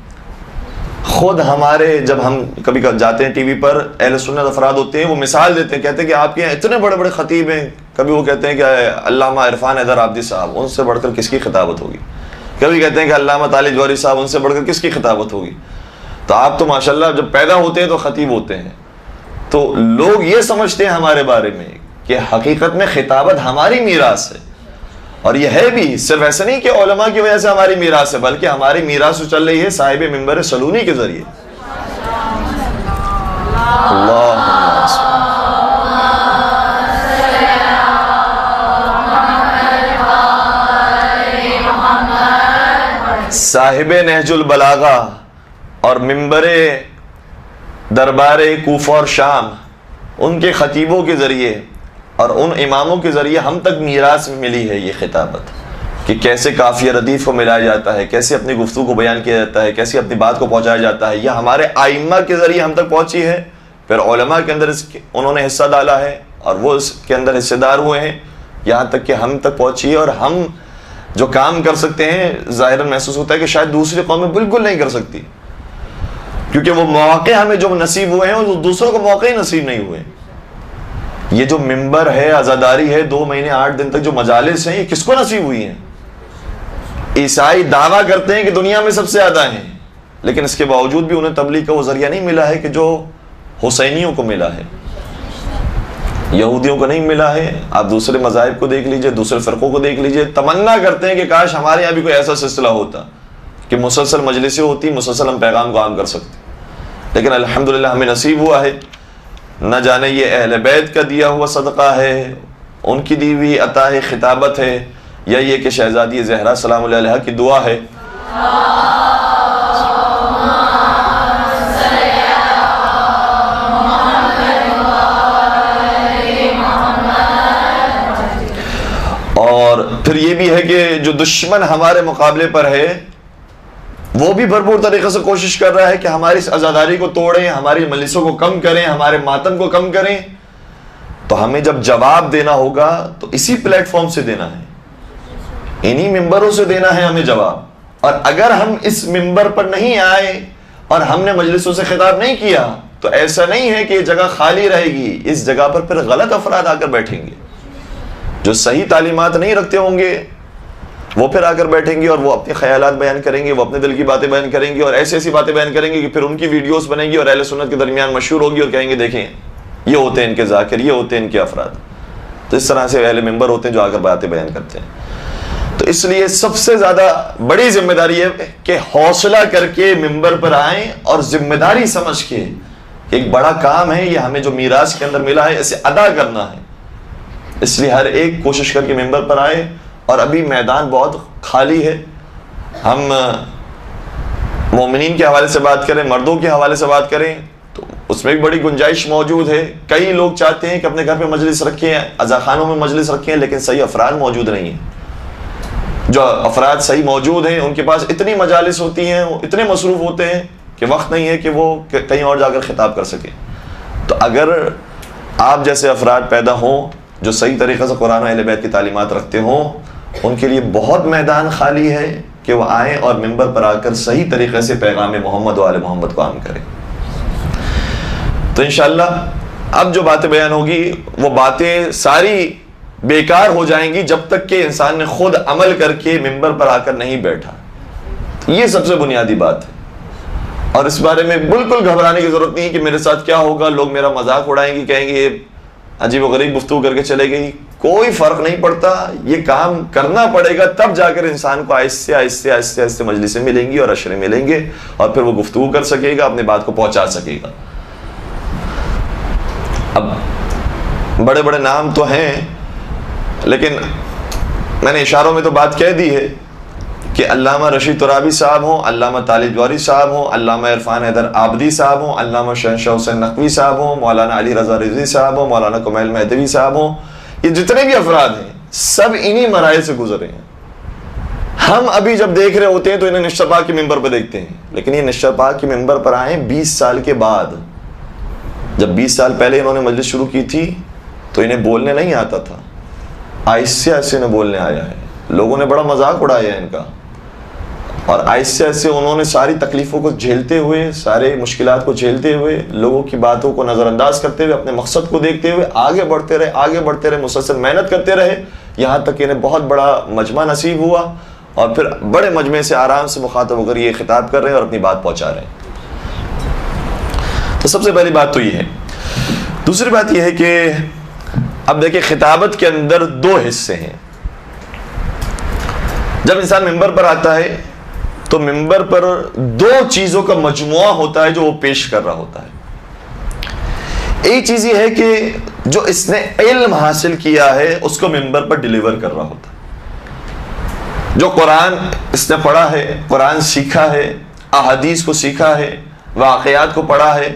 Speaker 2: خود ہمارے جب ہم کبھی جاتے ہیں ٹی وی پر، اہل سنت افراد ہوتے ہیں، وہ مثال دیتے ہیں، کہتے ہیں کہ آپ کے یہاں اتنے بڑے بڑے خطیب ہیں، کبھی وہ کہتے ہیں کہ علامہ عرفان حیدر عابدی صاحب، ان سے بڑھ کر کس کی خطابت ہوگی؟ کبھی کہتے ہیں کہ علامہ طالب جوہری صاحب، ان سے بڑھ کر کس کی خطابت ہوگی؟ تو آپ تو ماشاءاللہ جب پیدا ہوتے ہیں تو خطیب ہوتے ہیں۔ تو لوگ یہ سمجھتے ہیں ہمارے بارے میں کہ حقیقت میں خطابت ہماری میراث ہے، اور یہ ہے بھی، صرف ایسا نہیں کہ علماء کی وجہ سے ہماری میراث ہے، بلکہ ہماری میراث چل رہی ہے صاحب منبر سلونی کے ذریعے۔ صاحب نہج البلاغہ اور منبر دربار کوفہ اور شام، ان کے خطیبوں کے ذریعے اور ان اماموں کے ذریعے ہم تک میراث میں ملی ہے یہ خطابت، کہ کیسے قافیہ ردیف کو ملایا جاتا ہے، کیسے اپنی گفتگو کو بیان کیا جاتا ہے، کیسے اپنی بات کو پہنچایا جاتا ہے۔ یہ ہمارے ائمہ کے ذریعے ہم تک پہنچی ہے، پھر علماء کے اندر انہوں نے حصہ ڈالا ہے اور وہ اس کے اندر حصے دار ہوئے ہیں، یہاں تک کہ ہم تک پہنچی ہے۔ اور ہم جو کام کر سکتے ہیں، ظاہراً محسوس ہوتا ہے کہ شاید دوسری قومیں بالکل نہیں کر سکتی، کیونکہ وہ مواقع ہمیں جو نصیب ہوئے ہیں وہ دوسروں کو موقع ہی نصیب نہیں ہوئے۔ یہ جو منبر ہے، عزاداری ہے، 2 مہینے 8 دن تک جو مجالس ہیں، یہ کس کو نصیب ہوئی ہیں؟ عیسائی دعویٰ کرتے ہیں کہ دنیا میں سب سے زیادہ ہیں، لیکن اس کے باوجود بھی انہیں تبلیغ کا وہ ذریعہ نہیں ملا ہے کہ جو حسینیوں کو ملا ہے، یہودیوں کو نہیں ملا ہے۔ آپ دوسرے مذاہب کو دیکھ لیجئے، دوسرے فرقوں کو دیکھ لیجئے، تمنا کرتے ہیں کہ کاش ہمارے یہاں بھی کوئی ایسا سلسلہ ہوتا کہ مسلسل مجلسیں ہوتی، مسلسل ہم پیغام کو عام کر سکتے، لیکن الحمدللہ ہمیں نصیب ہوا ہے۔ نہ جانے یہ اہل بیت کا دیا ہوا صدقہ ہے، ان کی دی ہوئی عطا ہے، خطابت ہے، یا یہ کہ شہزادی زہرا سلام اللہ علیہا کی دعا ہے۔ اور پھر یہ بھی ہے کہ جو دشمن ہمارے مقابلے پر ہے، وہ بھی بھرپور طریقے سے کوشش کر رہا ہے کہ ہماری اس عزاداری کو توڑیں، ہماری مجلسوں کو کم کریں، ہمارے ماتم کو کم کریں۔ تو ہمیں جب جواب دینا ہوگا تو اسی پلیٹ فارم سے دینا ہے، انہی ممبروں سے دینا ہے ہمیں جواب۔ اور اگر ہم اس ممبر پر نہیں آئے اور ہم نے مجلسوں سے خطاب نہیں کیا تو ایسا نہیں ہے کہ یہ جگہ خالی رہے گی، اس جگہ پر پھر غلط افراد آ کر بیٹھیں گے، جو صحیح تعلیمات نہیں رکھتے ہوں گے، وہ پھر آ کر بیٹھیں گے اور وہ اپنے خیالات بیان کریں گے، وہ اپنے دل کی باتیں بیان کریں گے، اور ایسی باتیں بیان کریں گے کہ پھر ان کی ویڈیوز بنیں گی اور اہل سنت کے درمیان مشہور ہوگی، اور کہیں گے دیکھیں یہ ہوتے ہیں ان کے ذاکر، یہ ہوتے ہیں ان کے افراد۔ تو اس طرح سے اہل منبر ہوتے ہیں جو آ کر باتیں بیان کرتے ہیں۔ تو اس لیے سب سے زیادہ بڑی ذمہ داری ہے کہ حوصلہ کر کے منبر پر آئیں اور ذمہ داری سمجھ کے کہ ایک بڑا کام ہے، یہ ہمیں جو میراث کے اندر ملا ہے اسے ادا کرنا ہے۔ اس لیے ہر ایک کوشش کر کے منبر پر آئے، اور ابھی میدان بہت خالی ہے۔ ہم مومنین کے حوالے سے بات کریں، مردوں کے حوالے سے بات کریں تو اس میں ایک بڑی گنجائش موجود ہے۔ کئی لوگ چاہتے ہیں کہ اپنے گھر پہ مجلس رکھیں، عزاخانوں میں مجلس رکھیں، لیکن صحیح افراد موجود نہیں ہیں۔ جو افراد صحیح موجود ہیں ان کے پاس اتنی مجالس ہوتی ہیں، وہ اتنے مصروف ہوتے ہیں کہ وقت نہیں ہے کہ وہ کہیں اور جا کر خطاب کر سکیں۔ تو اگر آپ جیسے افراد پیدا ہوں جو صحیح طریقے سے قرآن و اہل بیت کی تعلیمات رکھتے ہوں، ان کے لیے بہت میدان خالی ہے کہ وہ آئیں اور منبر پر آ کر صحیح طریقے سے پیغام محمد و آل محمد کو عام کریں۔ تو انشاءاللہ اب جو باتیں بیان ہوگی وہ باتیں ساری بیکار ہو جائیں گی جب تک کہ انسان نے خود عمل کر کے منبر پر آ کر نہیں بیٹھا۔ یہ سب سے بنیادی بات ہے، اور اس بارے میں بالکل گھبرانے کی ضرورت نہیں کہ میرے ساتھ کیا ہوگا، لوگ میرا مذاق اڑائیں گے، کہیں گے یہ عجیب و غریب گفتگو کر کے چلے گئی۔ کوئی فرق نہیں پڑتا، یہ کام کرنا پڑے گا، تب جا کر انسان کو آہستہ آہستہ آہستہ آہستہ مجلسیں ملیں گی اور اشرے ملیں گے، اور پھر وہ گفتگو کر سکے گا، اپنی بات کو پہنچا سکے گا۔ اب بڑے بڑے نام تو ہیں، لیکن میں نے اشاروں میں تو بات کہہ دی ہے کہ علامہ رشید ترابی صاحب ہوں، علامہ طالب جوہری صاحب ہوں، علامہ عرفان حیدر عابدی صاحب ہوں، علامہ شہنشاہ حسین نقوی صاحب ہوں، مولانا علی رضا رضوی صاحب ہوں، مولانا کمیل مہدوی صاحب ہوں، یہ جتنے بھی افراد ہیں سب انہی مراحل سے گزرے ہیں۔ ہم ابھی جب دیکھ رہے ہوتے ہیں تو انہیں نشر پاک کے ممبر پر دیکھتے ہیں، لیکن یہ نشر پاک کے ممبر پر آئے 20 سال کے بعد۔ جب 20 سال پہلے انہوں نے مجلس شروع کی تھی تو انہیں بولنے نہیں آتا تھا، آہستہ آہستہ انہیں بولنے آیا ہے، لوگوں نے بڑا مذاق اڑایا ہے ان کا، اور آہستہ آہستہ انہوں نے ساری تکلیفوں کو جھیلتے ہوئے، سارے مشکلات کو جھیلتے ہوئے، لوگوں کی باتوں کو نظر انداز کرتے ہوئے، اپنے مقصد کو دیکھتے ہوئے آگے بڑھتے رہے، مسلسل محنت کرتے رہے، یہاں تک کہ انہیں بہت بڑا مجمع نصیب ہوا، اور پھر بڑے مجمع سے آرام سے مخاطب ہو کر یہ خطاب کر رہے ہیں اور اپنی بات پہنچا رہے ہیں۔ تو سب سے پہلی بات تو یہ ہے۔ دوسری بات یہ ہے کہ اب دیکھیں خطابت کے اندر 2 حصے ہیں۔ جب انسان ممبر پر آتا ہے تو ممبر پر 2 چیزوں کا مجموعہ ہوتا ہے جو وہ پیش کر رہا ہوتا ہے۔ ایک چیز یہ ہے کہ جو اس نے علم حاصل کیا ہے اس کو ممبر پر ڈیلیور کر رہا ہوتا ہے۔ جو قرآن اس نے پڑھا ہے، قرآن سیکھا ہے، احادیث کو سیکھا ہے، واقعات کو پڑھا ہے،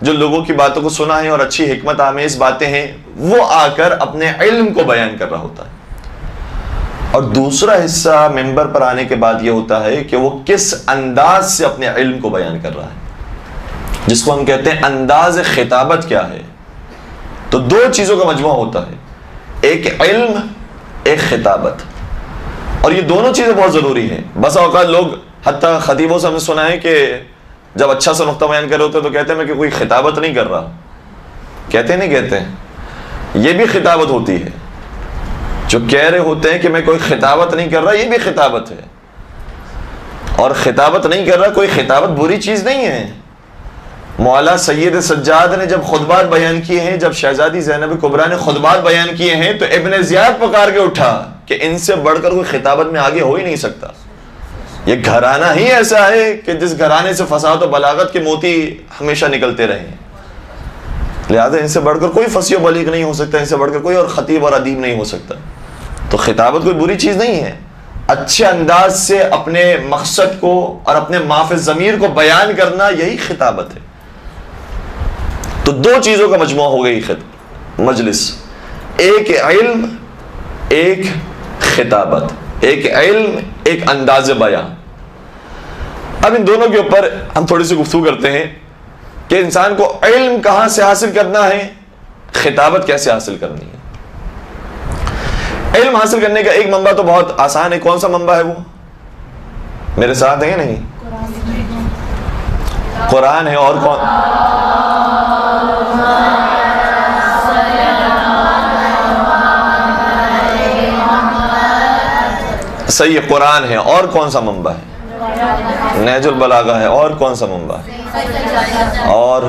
Speaker 2: جو لوگوں کی باتوں کو سنا ہے اور اچھی حکمت آمیز باتیں ہیں، وہ آ کر اپنے علم کو بیان کر رہا ہوتا ہے۔ اور دوسرا حصہ ممبر پر آنے کے بعد یہ ہوتا ہے کہ وہ کس انداز سے اپنے علم کو بیان کر رہا ہے، جس کو ہم کہتے ہیں انداز خطابت کیا ہے۔ تو 2 چیزوں کا مجموعہ ہوتا ہے، ایک علم، ایک خطابت، اور یہ دونوں چیزیں بہت ضروری ہیں۔ بس اوقات لوگ حتیٰ خطیبوں سے ہم نے سنا ہے کہ جب اچھا سا نقطہ بیان کر رہے ہوتے ہیں تو کہتے ہیں میں کہ کوئی خطابت نہیں کر رہا، کہتے نہیں کہتے ہیں، یہ بھی خطابت ہوتی ہے۔ جو کہہ رہے ہوتے ہیں کہ میں کوئی خطابت نہیں کر رہا، یہ بھی خطابت ہے، اور خطابت نہیں کر رہا، کوئی خطابت بری چیز نہیں ہے۔ مولا سید سجاد نے جب خطبات بیان کیے ہیں، جب شہزادی زینب کبریٰ نے خطبات بیان کیے ہیں، تو ابن زیاد پکار کے اٹھا کہ ان سے بڑھ کر کوئی خطابت میں آگے ہو ہی نہیں سکتا۔ یہ گھرانہ ہی ایسا ہے کہ جس گھرانے سے فصاحت و بلاغت کے موتی ہمیشہ نکلتے رہے ہیں، لہذا ان سے بڑھ کر کوئی فصیح و بلیغ نہیں ہو سکتا، ان سے بڑھ کر کوئی اور خطیب اور ادیب نہیں ہو سکتا۔ تو خطابت کوئی بری چیز نہیں ہے، اچھے انداز سے اپنے مقصد کو اور اپنے معاف ضمیر کو بیان کرنا، یہی خطابت ہے۔ تو 2 چیزوں کا مجموعہ ہو گئی مجلس، ایک علم، ایک خطابت، ایک علم، ایک انداز بیان۔ اب ان دونوں کے اوپر ہم تھوڑی سی گفتگو کرتے ہیں کہ انسان کو علم کہاں سے حاصل کرنا ہے، خطابت کیسے حاصل کرنی ہے۔ علم حاصل کرنے کا ایک منبع تو بہت آسان ہے، کون سا منبع ہے وہ؟ میرے ساتھ ہے نہیں؟ قرآن ہے، اور کون؟ صحیح، قرآن ہے، اور کون سا منبع ہے؟ نہج البلاغہ ہے، اور کون سا منبع ہے؟ اور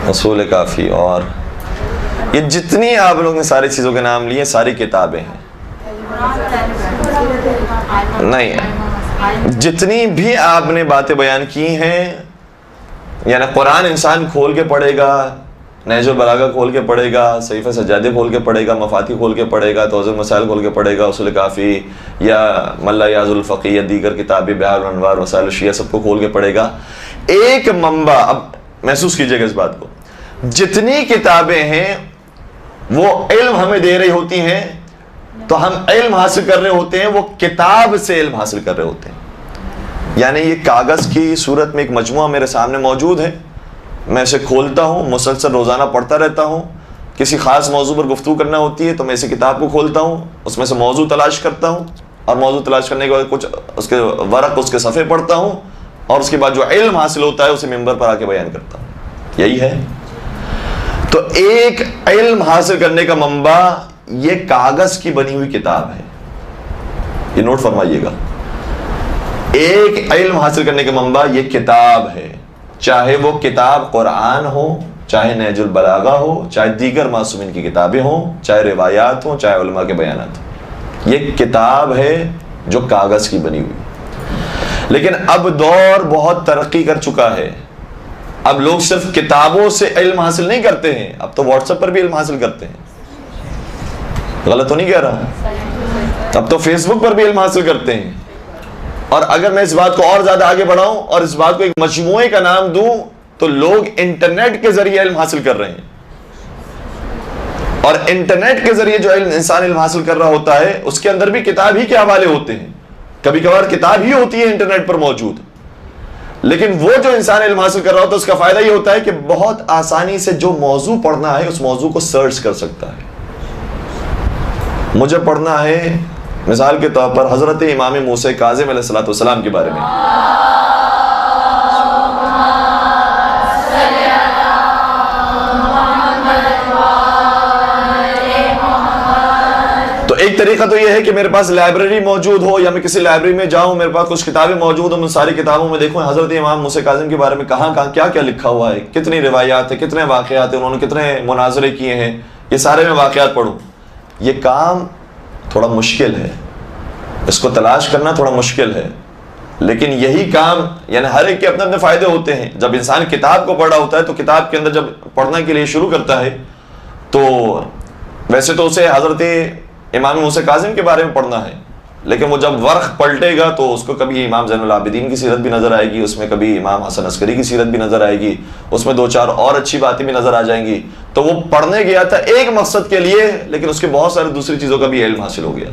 Speaker 2: اصول کافی، اور یہ جتنی آپ لوگوں نے ساری چیزوں کے نام لیے، ساری کتابیں ہیں۔ نہیں، جتنی بھی آپ نے باتیں بیان کی ہیں، یعنی قرآن انسان کھول کے پڑھے گا، نہج البلاغہ کھول کے پڑھے گا، صحیفہ سجادہ کھول کے پڑھے گا، مفاتیح کھول کے پڑھے گا، توضیح المسائل کھول کے پڑھے گا، اصول کافی یا ملا یاز الفقی یا دیگر کتابیں، بحار الانوار، وسائل الشیعہ، سب کو کھول کے پڑھے گا۔ ایک منبع، اب محسوس کیجئے گا اس بات کو، جتنی کتابیں ہیں وہ علم ہمیں دے رہی ہوتی ہیں، تو ہم علم حاصل کر رہے ہوتے ہیں، وہ کتاب سے علم حاصل کر رہے ہوتے ہیں۔ یعنی یہ کاغذ کی صورت میں ایک مجموعہ میرے سامنے موجود ہے، میں اسے کھولتا ہوں، مسلسل روزانہ پڑھتا رہتا ہوں۔ کسی خاص موضوع پر گفتگو کرنا ہوتی ہے تو میں اسی کتاب کو کھولتا ہوں، اس میں سے موضوع تلاش کرتا ہوں، اور موضوع تلاش کرنے کے بعد کچھ اس کے ورق، اس کے صفحے پڑھتا ہوں، اور اس کے بعد جو علم حاصل ہوتا ہے اسے ممبر پر آ کے بیان کرتا ہوں۔ یہی ہے۔ تو ایک علم حاصل کرنے کا منبع یہ کاغذ کی بنی ہوئی کتاب ہے، یہ نوٹ فرمائیے گا۔ ایک علم حاصل کرنے کا منبع یہ کتاب ہے، چاہے وہ کتاب قرآن ہو، چاہے نہج البلاغہ ہو، چاہے دیگر معصومین کی کتابیں ہوں، چاہے روایات ہوں، چاہے علماء کے بیانات ہوں، یہ کتاب ہے جو کاغذ کی بنی ہوئی۔ لیکن اب دور بہت ترقی کر چکا ہے، اب لوگ صرف کتابوں سے علم حاصل نہیں کرتے ہیں، اب تو واٹس ایپ پر بھی علم حاصل کرتے ہیں۔ غلط تو نہیں کہہ رہا؟ اب تو فیس بک پر بھی علم حاصل کرتے ہیں۔ اور اگر میں اس بات کو اور زیادہ آگے بڑھاؤں اور اس بات کو ایک مجموعے کا نام دوں تو لوگ انٹرنیٹ کے ذریعے علم حاصل کر رہے ہیں۔ اور انٹرنیٹ کے ذریعے جو انسان علم حاصل کر رہا ہوتا ہے اس کے اندر بھی کتاب ہی کے حوالے ہوتے ہیں، کبھی کبھار کتاب ہی ہوتی ہے انٹرنیٹ پر موجود، لیکن وہ جو انسان علم حاصل کر رہا ہوتا ہے اس کا فائدہ یہ ہوتا ہے کہ بہت آسانی سے جو موضوع پڑھنا ہے اس موضوع کو سرچ کر سکتا ہے۔ مجھے پڑھنا ہے مثال کے طور پر حضرت امام موسیٰ کاظم علیہ السلام کے بارے میں، تو ایک طریقہ تو یہ ہے کہ میرے پاس لائبریری موجود ہو یا میں کسی لائبریری میں جاؤں، میرے پاس کچھ کتابیں موجود ہوں، میں ساری کتابوں میں دیکھوں حضرت امام موسیٰ کاظم کے بارے میں کہاں کیا کیا لکھا ہوا ہے، کتنی روایات ہیں، کتنے واقعات ہیں، انہوں نے کتنے مناظرے کیے ہیں، یہ سارے میں واقعات پڑھوں۔ یہ کام تھوڑا مشکل ہے، اس کو تلاش کرنا تھوڑا مشکل ہے، لیکن یہی کام یعنی ہر ایک کے اپنے اپنے فائدے ہوتے ہیں۔ جب انسان کتاب کو پڑھ رہا ہوتا ہے تو کتاب کے اندر جب پڑھنے کے لیے شروع کرتا ہے تو ویسے تو اسے حضرت امام موسیٰ کاظم کے بارے میں پڑھنا ہے، لیکن وہ جب ورق پلٹے گا تو اس کو کبھی امام زین العابدین کی سیرت بھی نظر آئے گی، اس میں کبھی امام حسن عسکری کی سیرت بھی نظر آئے گی، اس میں 2-4 اور اچھی باتیں بھی نظر آ جائیں گی۔ تو وہ پڑھنے گیا تھا ایک مقصد کے لیے، لیکن اس کے بہت سارے دوسری چیزوں کا بھی علم حاصل ہو گیا۔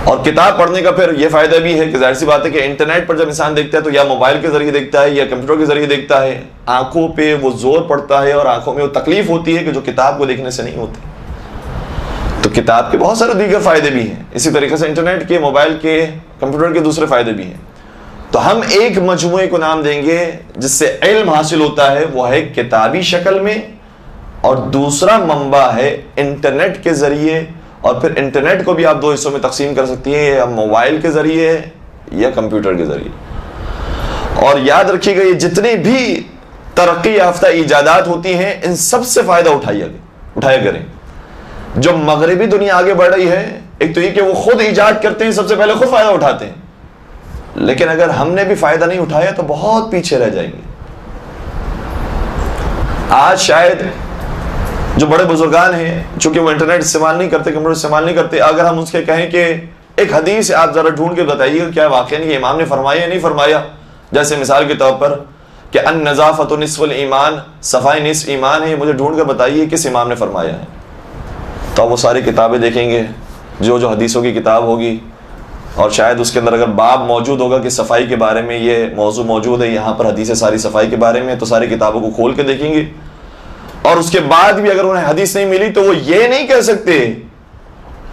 Speaker 2: اور کتاب پڑھنے کا پھر یہ فائدہ بھی ہے کہ ظاہر سی بات ہے کہ انٹرنیٹ پر جب انسان دیکھتا ہے تو یا موبائل کے ذریعے دیکھتا ہے یا کمپیوٹر کے ذریعے دیکھتا ہے، آنکھوں پہ وہ زور پڑتا ہے اور آنکھوں میں وہ تکلیف ہوتی ہے کہ جو کتاب کو دیکھنے سے نہیں ہوتی۔ تو کتاب کے بہت سارے دیگر فائدے بھی ہیں، اسی طریقے سے انٹرنیٹ کے، موبائل کے، کمپیوٹر کے دوسرے فائدے بھی ہیں۔ تو ہم ایک مجموعے کو نام دیں گے جس سے علم حاصل ہوتا ہے، وہ ہے کتابی شکل میں، اور دوسرا منبع ہے انٹرنیٹ کے ذریعے، اور پھر انٹرنیٹ کو بھی آپ 2 حصوں میں تقسیم کر سکتی ہیں، یا موبائل کے ذریعے یا کمپیوٹر کے ذریعے۔ اور یاد رکھیے گا یہ جتنی بھی ترقی یافتہ ایجادات ہوتی ہیں ان سب سے فائدہ اٹھایا کریں۔ جو مغربی دنیا آگے بڑھ رہی ہے، ایک تو یہ کہ وہ خود ایجاد کرتے ہیں، سب سے پہلے خود فائدہ اٹھاتے ہیں، لیکن اگر ہم نے بھی فائدہ نہیں اٹھایا تو بہت پیچھے رہ جائیں گے۔ آج شاید جو بڑے بزرگان ہیں چونکہ وہ انٹرنیٹ استعمال نہیں کرتے، کمپیوٹر استعمال نہیں کرتے، اگر ہم اس کے کہیں کہ ایک حدیث آپ ذرا ڈھونڈ کے بتائیے کیا واقعہ نہیں امام نے فرمایا یا نہیں فرمایا، جیسے مثال کے طور پر کہ النظافۃ نصف الایمان، صفائی نصف ایمان ہے، مجھے ڈھونڈ کر بتائیے کس امام نے فرمایا ہے۔ تو وہ ساری کتابیں دیکھیں گے، جو حدیثوں کی کتاب ہوگی، اور شاید اس کے اندر اگر باب موجود ہوگا کہ صفائی کے بارے میں یہ موضوع موجود ہے، یہاں پر حدیث ساری صفائی کے بارے میں، تو ساری کتابوں کو کھول کے دیکھیں گے، اور اس کے بعد بھی اگر انہیں حدیث نہیں ملی تو وہ یہ نہیں کہہ سکتے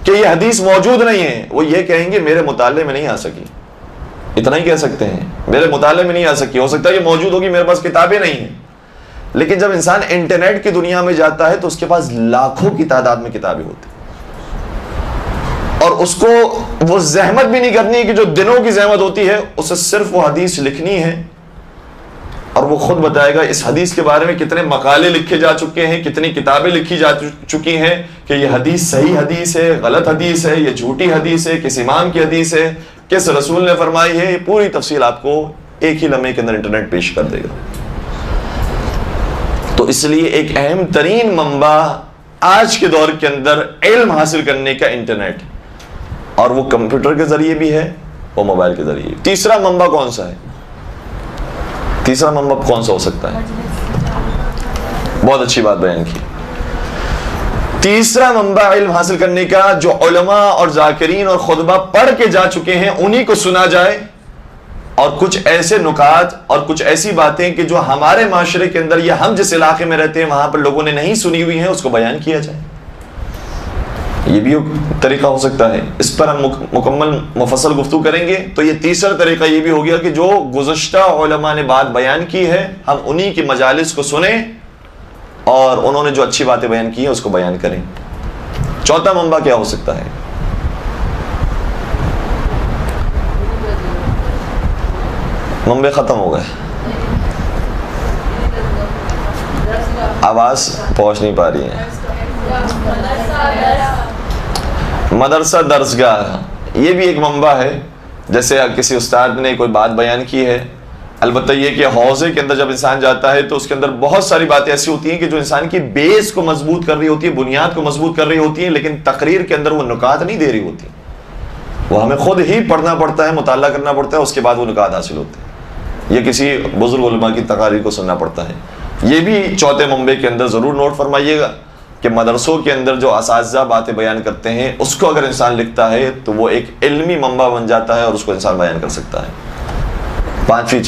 Speaker 2: کہ یہ حدیث موجود نہیں ہے، وہ یہ کہیں گے میرے مطالعے میں نہیں آ سکی، اتنا ہی کہہ سکتے ہیں، میرے مطالعے میں نہیں آ سکی، ہو سکتا ہے یہ موجود ہوگی، میرے پاس کتابیں نہیں ہیں۔ لیکن جب انسان انٹرنیٹ کی دنیا میں جاتا ہے تو اس کے پاس لاکھوں کی تعداد میں کتابیں ہوتی ہیں، اور اس کو وہ زحمت بھی نہیں کرنی کہ جو دنوں کی زحمت ہوتی ہے، اسے صرف وہ حدیث لکھنی ہے، اور وہ خود بتائے گا اس حدیث کے بارے میں کتنے مقالے لکھے جا چکے ہیں، کتنی کتابیں لکھی جا چکی ہیں کہ یہ حدیث صحیح حدیث ہے، غلط حدیث ہے، یہ جھوٹی حدیث ہے، کس امام کی حدیث ہے، کس رسول نے فرمائی ہے، یہ پوری تفصیل آپ کو ایک ہی لمحے کے اندر انٹرنیٹ پیش کر دے گا۔ تو اس لیے ایک اہم ترین منبع آج کے دور کے اندر علم حاصل کرنے کا انٹرنیٹ، اور وہ کمپیوٹر کے ذریعے بھی ہے، وہ موبائل کے ذریعے۔ تیسرا منبع کون سا ہے؟ تیسرا منبع کون سا ہو سکتا ہے؟ بہت اچھی بات بیان کی۔ تیسرا منبع علم حاصل کرنے کا جو علماء اور ذاکرین اور خطبہ پڑھ کے جا چکے ہیں انہی کو سنا جائے، اور کچھ ایسے نکات اور کچھ ایسی باتیں کہ جو ہمارے معاشرے کے اندر یا ہم جس علاقے میں رہتے ہیں وہاں پر لوگوں نے نہیں سنی ہوئی ہیں اس کو بیان کیا جائے، یہ بھی ایک طریقہ ہو سکتا ہے۔ اس پر ہم مکمل مفصل گفتگو کریں گے۔ تو یہ تیسرا طریقہ یہ بھی ہو گیا کہ جو گزشتہ علماء نے بات بیان کی ہے ہم انہی کی مجالس کو سنیں اور انہوں نے جو اچھی باتیں بیان کی ہیں اس کو بیان کریں۔ چوتھا منبع کیا ہو سکتا ہے؟ منبع ختم ہو گئے، آواز پہنچ نہیں پا رہی ہے۔ مدرسہ درسگاہ یہ بھی ایک منبع ہے، جیسے کسی استاد نے کوئی بات بیان کی ہے، البتہ یہ کہ حوضے کے اندر جب انسان جاتا ہے تو اس کے اندر بہت ساری باتیں ایسی ہوتی ہیں کہ جو انسان کی بیس کو مضبوط کر رہی ہوتی ہے، بنیاد کو مضبوط کر رہی ہوتی ہیں، لیکن تقریر کے اندر وہ نکات نہیں دے رہی ہوتی، وہ ہمیں خود ہی پڑھنا پڑتا ہے، مطالعہ کرنا پڑتا ہے، اس کے بعد وہ نکات حاصل ہوتے ہیں، یہ کسی بزرگ علماء کی تقاریر کو سننا پڑتا ہے۔ یہ بھی چوتھے منبع کے اندر ضرور نوٹ فرمائیے گا۔ کہ مدرسوں کے اندر جو اساتذہ باتیں بیان کرتے ہیں اس کو اگر انسان لکھتا ہے تو وہ ایک علمی منبع بن جاتا ہے اور اس کو انسان بیان کر سکتا ہے۔ پانچویں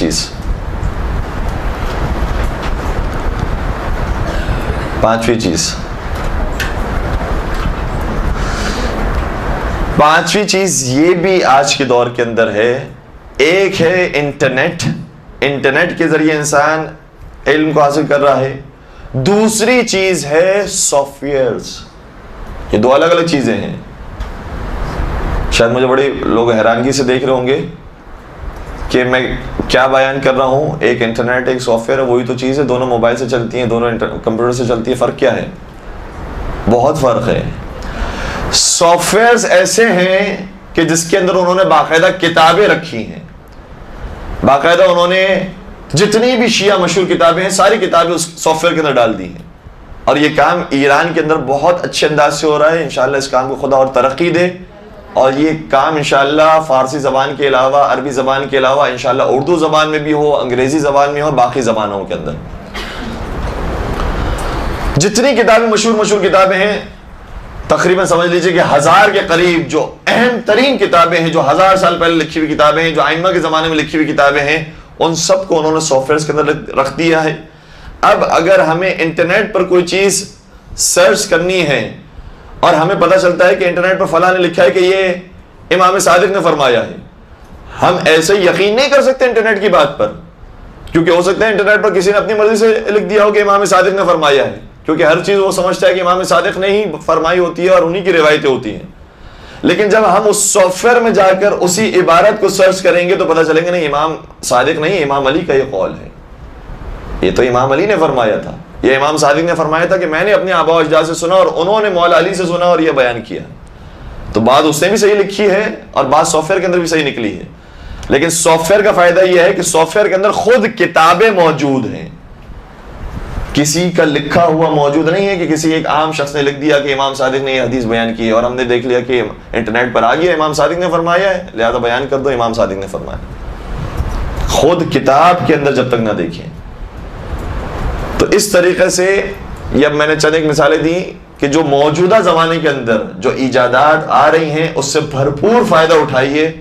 Speaker 2: چیز یہ بھی آج کے دور کے اندر ہے۔ ایک ہے انٹرنیٹ کے ذریعے انسان علم کو حاصل کر رہا ہے، دوسری چیز ہے سافٹ ویئرز۔ یہ دو الگ الگ چیزیں ہیں۔ شاید مجھے بڑے لوگ حیرانگی سے دیکھ رہے ہوں گے کہ میں کیا بیان کر رہا ہوں، ایک انٹرنیٹ ایک سافٹ ویئر ہے، وہی تو چیز ہے، دونوں موبائل سے چلتی ہیں، دونوں کمپیوٹر سے چلتی ہیں، فرق کیا ہے؟ بہت فرق ہے۔ سافٹ ویئرز ایسے ہیں کہ جس کے اندر انہوں نے باقاعدہ کتابیں رکھی ہیں، باقاعدہ انہوں نے جتنی بھی شیعہ مشہور کتابیں ہیں ساری کتابیں اس سافٹ ویئر کے اندر ڈال دی ہیں، اور یہ کام ایران کے اندر بہت اچھے انداز سے ہو رہا ہے۔ انشاءاللہ اس کام کو خدا اور ترقی دے، اور یہ کام انشاءاللہ فارسی زبان کے علاوہ، عربی زبان کے علاوہ انشاءاللہ اردو زبان میں بھی ہو، انگریزی زبان میں ہو، باقی زبانوں کے اندر جتنی کتابیں مشہور کتابیں ہیں، تقریباً سمجھ لیجئے کہ 1000 کے قریب جو اہم ترین کتابیں ہیں، جو 1000 سال پہلے لکھی ہوئی کتابیں ہیں، جو ائمہ کے زمانے میں لکھی ہوئی کتابیں ہیں، ان سب کو انہوں نے سافٹ ویئرز کے اندر رکھ دیا ہے۔ اب اگر ہمیں انٹرنیٹ پر کوئی چیز سرچ کرنی ہے اور ہمیں پتہ چلتا ہے کہ انٹرنیٹ پر فلاں نے لکھا ہے کہ یہ امام صادق نے فرمایا ہے، ہم ایسے یقین نہیں کر سکتے انٹرنیٹ کی بات پر، کیونکہ ہو سکتا ہے انٹرنیٹ پر کسی نے اپنی مرضی سے لکھ دیا ہو کہ امام صادق نے فرمایا ہے، کیونکہ ہر چیز وہ سمجھتا ہے کہ امام صادق نے ہی فرمائی ہوتی ہے اور انہی کی روایتیں ہوتی ہیں۔ لیکن جب ہم اس سافٹ ویئر میں جا کر اسی عبارت کو سرچ کریں گے تو پتہ چلیں گے نہیں، امام صادق نہیں، امام علی کا یہ قول ہے، یہ تو امام علی نے فرمایا تھا، یہ امام صادق نے فرمایا تھا کہ میں نے اپنے آبا و اجداد سے سنا اور انہوں نے مولا علی سے سنا اور یہ بیان کیا۔ تو بات اس نے بھی صحیح لکھی ہے اور بات سافٹ ویئر کے اندر بھی صحیح نکلی ہے، لیکن سافٹ ویئر کا فائدہ یہ ہے کہ سافٹ ویئر کے اندر خود کتابیں موجود ہیں، کسی کا لکھا ہوا موجود نہیں ہے کہ کسی ایک عام شخص نے لکھ دیا کہ امام صادق نے یہ حدیث بیان کی ہے اور ہم نے دیکھ لیا کہ انٹرنیٹ پر آ گیا امام صادق نے فرمایا ہے لہذا بیان کر دو امام صادق نے فرمایا۔ خود کتاب کے اندر جب تک نہ دیکھیں تو اس طریقے سے یہ میں نے چند ایک مثالیں دی کہ جو موجودہ زمانے کے اندر جو ایجادات آ رہی ہیں اس سے بھرپور فائدہ اٹھائیے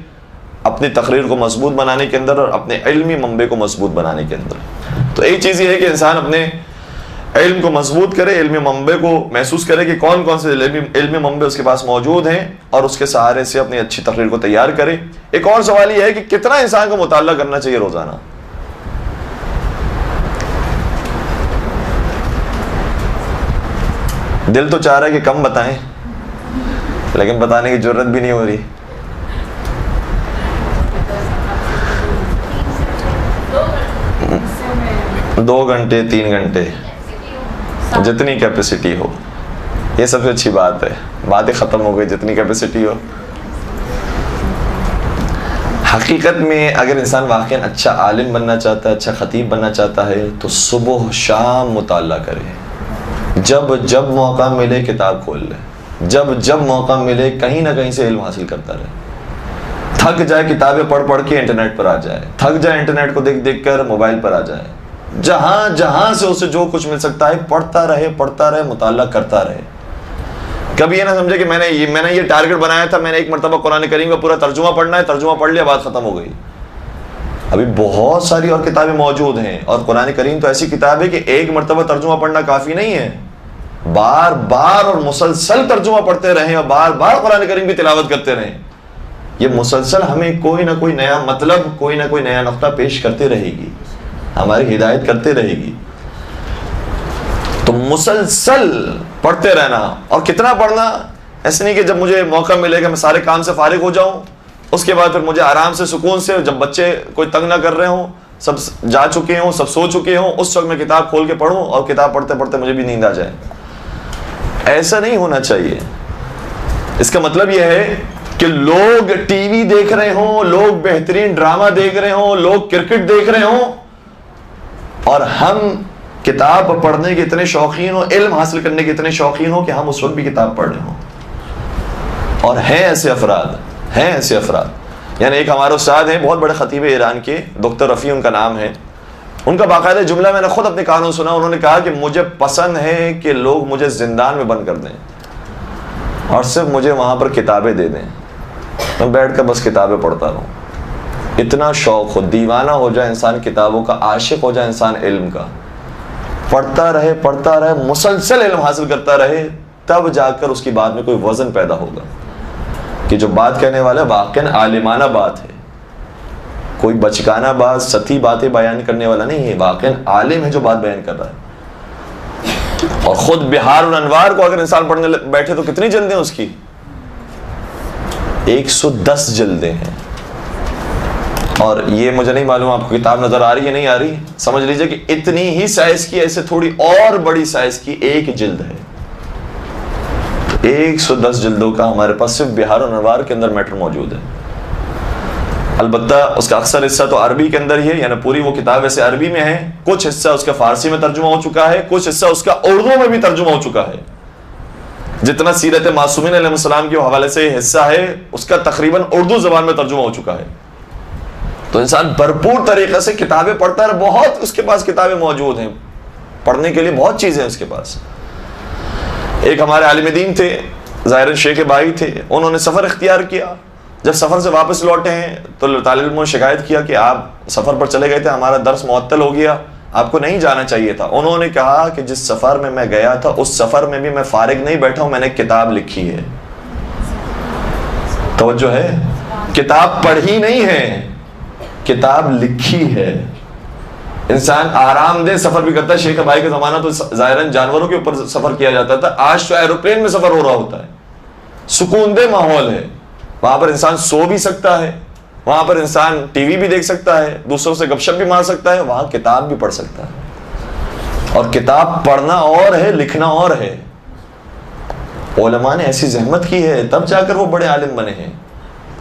Speaker 2: اپنی تقریر کو مضبوط بنانے کے اندر اور اپنے علمی منبع کو مضبوط بنانے کے اندر۔ تو ایک چیز یہ ہے کہ انسان اپنے علم کو مضبوط کرے، علمی منبع کو محسوس کرے کہ کون کون سے علمی منبع اس کے پاس موجود ہیں اور اس کے سہارے سے اپنی اچھی تقریر کو تیار کرے۔ ایک اور سوال یہ ہے کہ کتنا انسان کو مطالعہ کرنا چاہیے روزانہ؟ دل تو چاہ رہا ہے کہ کم بتائیں لیکن بتانے کی جرت بھی نہیں ہو رہی۔ دو گھنٹے 3 گھنٹے جتنی کیپیسٹی ہو، یہ سب سے اچھی بات ہے، باتیں ختم ہو گئی، جتنی کیپیسٹی ہو۔ حقیقت میں اگر انسان واقعا اچھا عالم بننا چاہتا ہے، اچھا خطیب بننا چاہتا ہے تو صبح شام مطالعہ کرے، جب موقع ملے کتاب کھول لے، جب موقع ملے کہیں نہ کہیں سے علم حاصل کرتا رہے، تھک جائے کتابیں پڑھ کے انٹرنیٹ پر آ جائے، تھک جائے انٹرنیٹ کو دیکھ کر موبائل پر آ جائے، جہاں سے اسے جو کچھ مل سکتا ہے پڑھتا رہے، مطالعہ کرتا رہے۔ کبھی یہ نہ سمجھے کہ میں نے یہ ٹارگٹ بنایا تھا، میں نے ایک مرتبہ قرآن کریم کا پورا ترجمہ پڑھنا ہے، ترجمہ پڑھ لیا بات ختم ہو گئی۔ ابھی بہت ساری اور کتابیں موجود ہیں، اور قرآن کریم تو ایسی کتاب ہے کہ ایک مرتبہ ترجمہ پڑھنا کافی نہیں ہے، بار بار اور مسلسل ترجمہ پڑھتے رہیں اور بار بار قرآن کریم کی تلاوت کرتے رہیں۔ یہ مسلسل ہمیں کوئی نہ کوئی نیا مطلب، کوئی نہ کوئی نیا نقطہ پیش کرتے رہے گی، ہماری ہدایت کرتے رہے گی۔ تو مسلسل پڑھتے رہنا، اور کتنا پڑھنا ایسے نہیں کہ جب مجھے موقع ملے گا میں سارے کام سے فارغ ہو جاؤں، اس کے بعد پھر مجھے آرام سے سکون سے جب بچے کوئی تنگ نہ کر رہے ہوں، سب جا چکے ہوں، سب سو چکے ہوں، اس وقت میں کتاب کھول کے پڑھوں اور کتاب پڑھتے پڑھتے مجھے بھی نیند آ جائے۔ ایسا نہیں ہونا چاہیے۔ اس کا مطلب یہ ہے کہ لوگ ٹی وی دیکھ رہے ہوں، لوگ بہترین ڈرامہ دیکھ رہے ہوں، لوگ کرکٹ دیکھ رہے ہوں، اور ہم کتاب پڑھنے کے اتنے شوقین ہوں، علم حاصل کرنے کے اتنے شوقین ہوں کہ ہم اس وقت بھی کتاب پڑھ رہے ہوں۔ اور ہیں ایسے افراد، یعنی ایک ہمارے استاد ہیں بہت بڑے خطیب ایران کے، ڈاکٹر رفیع ان کا نام ہے، ان کا باقاعدہ جملہ میں نے خود اپنے کانوں سنا، انہوں نے کہا کہ مجھے پسند ہے کہ لوگ مجھے زندان میں بند کر دیں اور صرف مجھے وہاں پر کتابیں دے دیں، میں بیٹھ کر بس کتابیں پڑھتا رہوں. اتنا شوق ہو، دیوانہ ہو جائے انسان کتابوں کا، عاشق ہو جائے انسان علم کا، پڑھتا رہے مسلسل علم حاصل کرتا رہے، تب جا کر اس کی بات میں کوئی وزن پیدا ہوگا کہ جو بات کہنے والا واقعاً عالمانہ بات ہے، کوئی بچکانہ بات سطحی باتیں بیان کرنے والا نہیں ہے، واقعاً عالم ہے جو بات بیان کر رہا ہے. اور خود بہار الانوار کو اگر انسان پڑھنے بیٹھے تو کتنی جلدیں اس کی 110 جلدیں ہیں. اور یہ مجھے نہیں معلوم آپ کو کتاب نظر آ رہی ہے نہیں آ رہی، سمجھ لیجئے کہ اتنی ہی سائز کی، ایسے تھوڑی اور بڑی سائز کی ایک جلد ہے. 110 جلدوں کا ہمارے پاس صرف بہار الانوار کے اندر میٹر موجود ہے. البتہ اس کا اکثر حصہ تو عربی کے اندر ہی ہے، یعنی پوری وہ کتاب ویسے عربی میں ہے، کچھ حصہ اس کا فارسی میں ترجمہ ہو چکا ہے، کچھ حصہ اس کا اردو میں بھی ترجمہ ہو چکا ہے. جتنا سیرت معصومین علیہ السلام کے حوالے سے حصہ ہے اس کا تقریباً اردو زبان میں ترجمہ ہو چکا ہے. تو انسان بھرپور طریقے سے کتابیں پڑھتا ہے، بہت اس کے پاس کتابیں موجود ہیں، پڑھنے کے لیے بہت چیزیں اس کے پاس. ایک ہمارے عالم دین تھے، ظاہر شیخ بھائی تھے، انہوں نے سفر اختیار کیا. جب سفر سے واپس لوٹے ہیں تو طالب علموں نے شکایت کیا کہ آپ سفر پر چلے گئے تھے، ہمارا درس معطل ہو گیا، آپ کو نہیں جانا چاہیے تھا. انہوں نے کہا کہ جس سفر میں گیا تھا اس سفر میں بھی میں فارغ نہیں بیٹھا ہوں، میں نے کتاب لکھی ہے. توجہ ہے، کتاب پڑھی نہیں ہے، کتاب لکھی ہے. انسان آرام دہ سفر بھی کرتا ہے. شیخ بھائی کا زمانہ تو ظاہراً جانوروں کے اوپر سفر کیا جاتا تھا، آج تو ایروپلین میں سفر ہو رہا ہوتا ہے. سکون دہ ماحول ہے، وہاں پر انسان سو بھی سکتا ہے، وہاں پر انسان ٹی وی بھی دیکھ سکتا ہے، دوسروں سے گپ شپ بھی مار سکتا ہے، وہاں کتاب بھی پڑھ سکتا ہے. اور کتاب پڑھنا اور ہے، لکھنا اور ہے. علماء نے ایسی زحمت کی ہے تب جا کر وہ بڑے عالم بنے ہیں.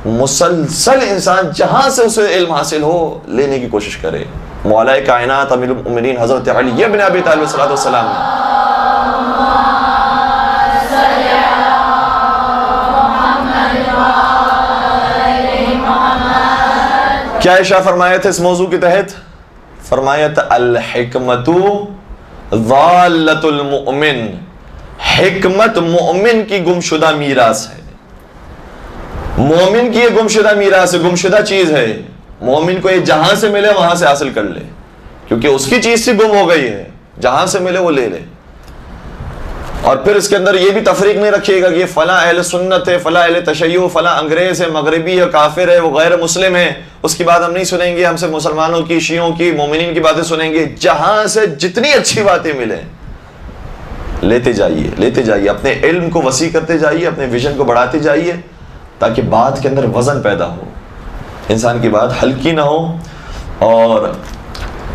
Speaker 2: مسلسل انسان جہاں سے اسے علم حاصل ہو لینے کی کوشش کرے. مولا کائنات امیر المؤمنین حضرت علی بن ابی طالب صلی اللہ علیہ وسلم نے کیا ارشاد فرمایا تھا اس موضوع کے تحت؟ فرمایا تھا الحکمت ضالۃ المؤمن، حکمت مومن کی گمشدہ میراث ہے. مومن کی یہ گمشدہ میراث ہے، گمشدہ چیز ہے. مومن کو یہ جہاں سے ملے وہاں سے حاصل کر لے، کیونکہ اس کی چیز سے گم ہو گئی ہے، جہاں سے ملے وہ لے لے. اور پھر اس کے اندر یہ بھی تفریق نہیں رکھیے گا کہ یہ فلاں اہل سنت ہے، فلاں اہل تشیع، فلاں انگریز ہے، مغربی ہے، کافر ہے، وہ غیر مسلم ہے، اس کی بات ہم نہیں سنیں گے، ہم سے مسلمانوں کی، شیعوں کی، مومنین کی باتیں سنیں گے. جہاں سے جتنی اچھی باتیں ملیں لیتے جائیے، لیتے جائیے، اپنے علم کو وسیع کرتے جائیے، اپنے ویژن کو بڑھاتے جائیے، تاکہ بات کے اندر وزن پیدا ہو، انسان کی بات ہلکی نہ ہو. اور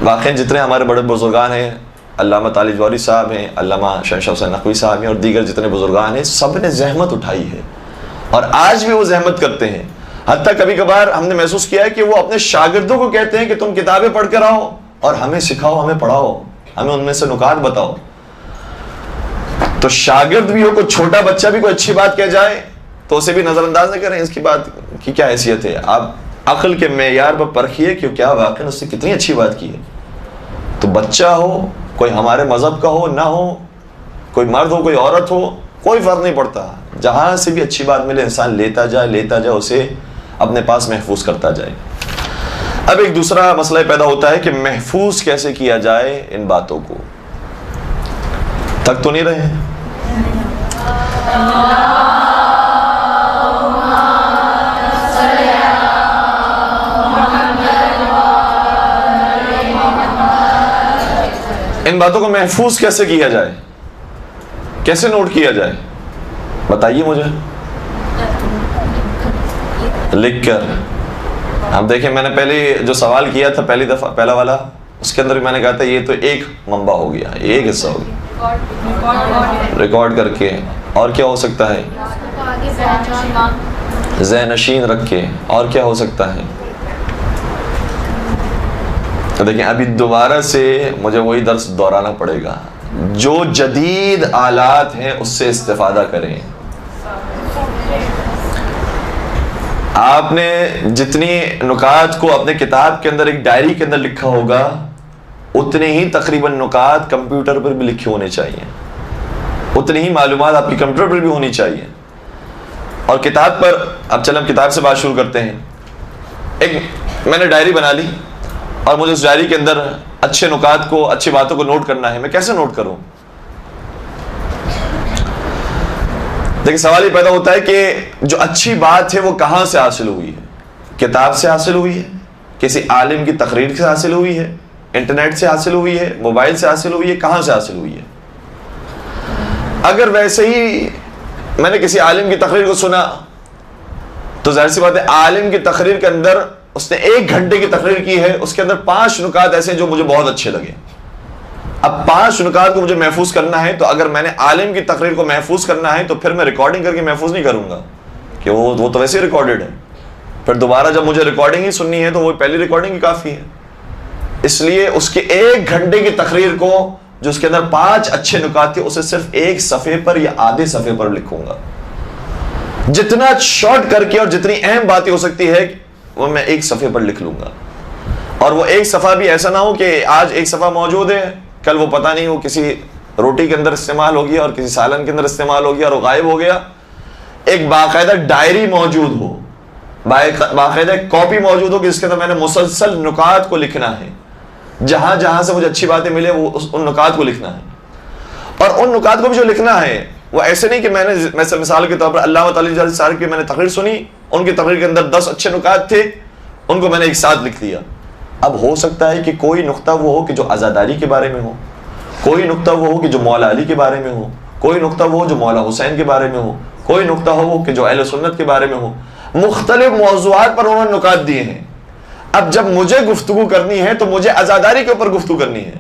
Speaker 2: واقعی جتنے ہمارے بڑے بزرگان ہیں، علامہ طالب جوہری صاحب ہیں، علامہ شہنشاہ حسین نقوی صاحب ہیں، اور دیگر جتنے بزرگان ہیں، سب نے زحمت اٹھائی ہے اور آج بھی وہ زحمت کرتے ہیں. حتیٰ کبھی کبھار ہم نے محسوس کیا ہے کہ وہ اپنے شاگردوں کو کہتے ہیں کہ تم کتابیں پڑھ کر آؤ اور ہمیں سکھاؤ، ہمیں پڑھاؤ، ہمیں ان میں سے نکات بتاؤ. تو شاگرد بھی ہو، کوئی چھوٹا بچہ بھی کوئی اچھی بات کہہ جائے تو اسے بھی نظر انداز نہ کریں، اس کی بات کی کیا حیثیت ہے. آپ عقل کے معیار پر پرکھیے کہ کیا واقعی اس نے کتنی اچھی بات کی ہے. تو بچہ ہو، کوئی ہمارے مذہب کا ہو نہ ہو، کوئی مرد ہو کوئی عورت ہو، کوئی فرق نہیں پڑتا، جہاں سے بھی اچھی بات ملے انسان لیتا جائے، اسے اپنے پاس محفوظ کرتا جائے. اب ایک دوسرا مسئلہ پیدا ہوتا ہے کہ محفوظ کیسے کیا جائے ان باتوں کو. تک تو نہیں رہے؟ ان باتوں کو محفوظ کیسے کیا جائے، کیسے نوٹ کیا جائے، بتائیے مجھے. لکھ کر. اب دیکھیں میں نے پہلے جو سوال کیا تھا پہلی دفعہ، پہلا والا، اس کے اندر بھی میں نے کہا تھا یہ تو ایک منبع ہو گیا، ایک حصہ ہو گیا. ریکارڈ کر کے. اور کیا ہو سکتا ہے؟ ذہن نشین رکھ کے. اور کیا ہو سکتا ہے؟ دیکھیں ابھی دوبارہ سے مجھے وہی درس دہرانا پڑے گا. جو جدید آلات ہیں اس سے استفادہ کریں. آپ نے جتنی نکات کو اپنے کتاب کے اندر ایک ڈائری کے اندر لکھا ہوگا اتنے ہی تقریباً نکات کمپیوٹر پر بھی لکھے ہونے چاہیے، اتنی ہی معلومات آپ کی کمپیوٹر پر بھی ہونی چاہیے۔ اور کتاب پر، اب چلیں ہم کتاب سے بات شروع کرتے ہیں۔ ایک میں نے ڈائری بنا لی اور مجھے اس ڈائری کے اندر اچھے نکات کو، اچھی باتوں کو نوٹ کرنا ہے۔ میں کیسے نوٹ کروں؟ دیکھیں سوال یہ پیدا ہوتا ہے کہ جو اچھی بات ہے وہ کہاں سے حاصل ہوئی ہے؟ کتاب سے حاصل ہوئی ہے، کسی عالم کی تقریر سے حاصل ہوئی ہے، انٹرنیٹ سے حاصل ہوئی ہے، موبائل سے حاصل ہوئی ہے، کہاں سے حاصل ہوئی ہے؟ اگر ویسے ہی میں نے کسی عالم کی تقریر کو سنا تو ظاہر سی بات ہے عالم کی تقریر کے اندر اس نے 1 گھنٹے کی تقریر کی ہے، اس کے اندر 5 نکات ایسے ہیں جو مجھے بہت اچھے لگے۔ اب 5 نکات کو مجھے محفوظ کرنا ہے، تو اگر میں نے عالم کی تقریر کو محفوظ کرنا ہے تو پھر میں ریکارڈنگ کر کے محفوظ نہیں کروں گا کہ وہ تو ویسے ہی ریکارڈڈ ہے، پھر دوبارہ جب مجھے ریکارڈنگ ہی سننی ہے تو وہ پہلی ریکارڈنگ ہی کافی ہے۔ اس لیے اس کے 1 گھنٹے کی تقریر کو جو اس کے اندر 5 اچھے نکات تھے اسے صرف 1 صفحے پر یا آدھے صفحے پر لکھوں گا، جتنا شارٹ کر کے اور جتنی اہم باتیں ہو سکتی ہے وہ میں 1 صفحے پر لکھ لوں گا۔ اور وہ 1 صفحہ بھی ایسا نہ ہو کہ آج 1 صفحہ موجود ہے، کل وہ پتہ نہیں وہ کسی روٹی کے اندر استعمال ہو گیا اور کسی سالن کے اندر استعمال ہو گیا اور وہ غائب ہو گیا۔ ایک باقاعدہ ڈائری موجود ہو، باقاعدہ کاپی موجود ہو کہ جس کے اندر میں نے مسلسل نکات کو لکھنا ہے، جہاں جہاں سے مجھے اچھی باتیں ملے وہ ان نکات کو لکھنا ہے۔ اور ان نکات کو بھی جو لکھنا ہے وہ ایسے نہیں کہ میں نے مثال کے طور پر علامہ تعالی جلال صاحب کی میں نے تقریر سنی، ان کی تقریر کے اندر 10 اچھے نکات تھے، ان کو میں نے ایک ساتھ لکھ دیا۔ اب ہو سکتا ہے کہ کوئی نقطہ وہ ہو کہ جو عزاداری کے بارے میں ہو، کوئی نقطہ وہ ہو کہ جو مولا علی کے بارے میں ہو، کوئی نقطہ وہ ہو جو مولا حسین کے بارے میں ہو، کوئی نقطہ ہو کہ جو اہل سنت کے بارے میں ہو۔ مختلف موضوعات پر انہوں نے نکات دیے ہیں۔ اب جب مجھے گفتگو کرنی ہے تو مجھے عزاداری کے اوپر گفتگو کرنی ہے۔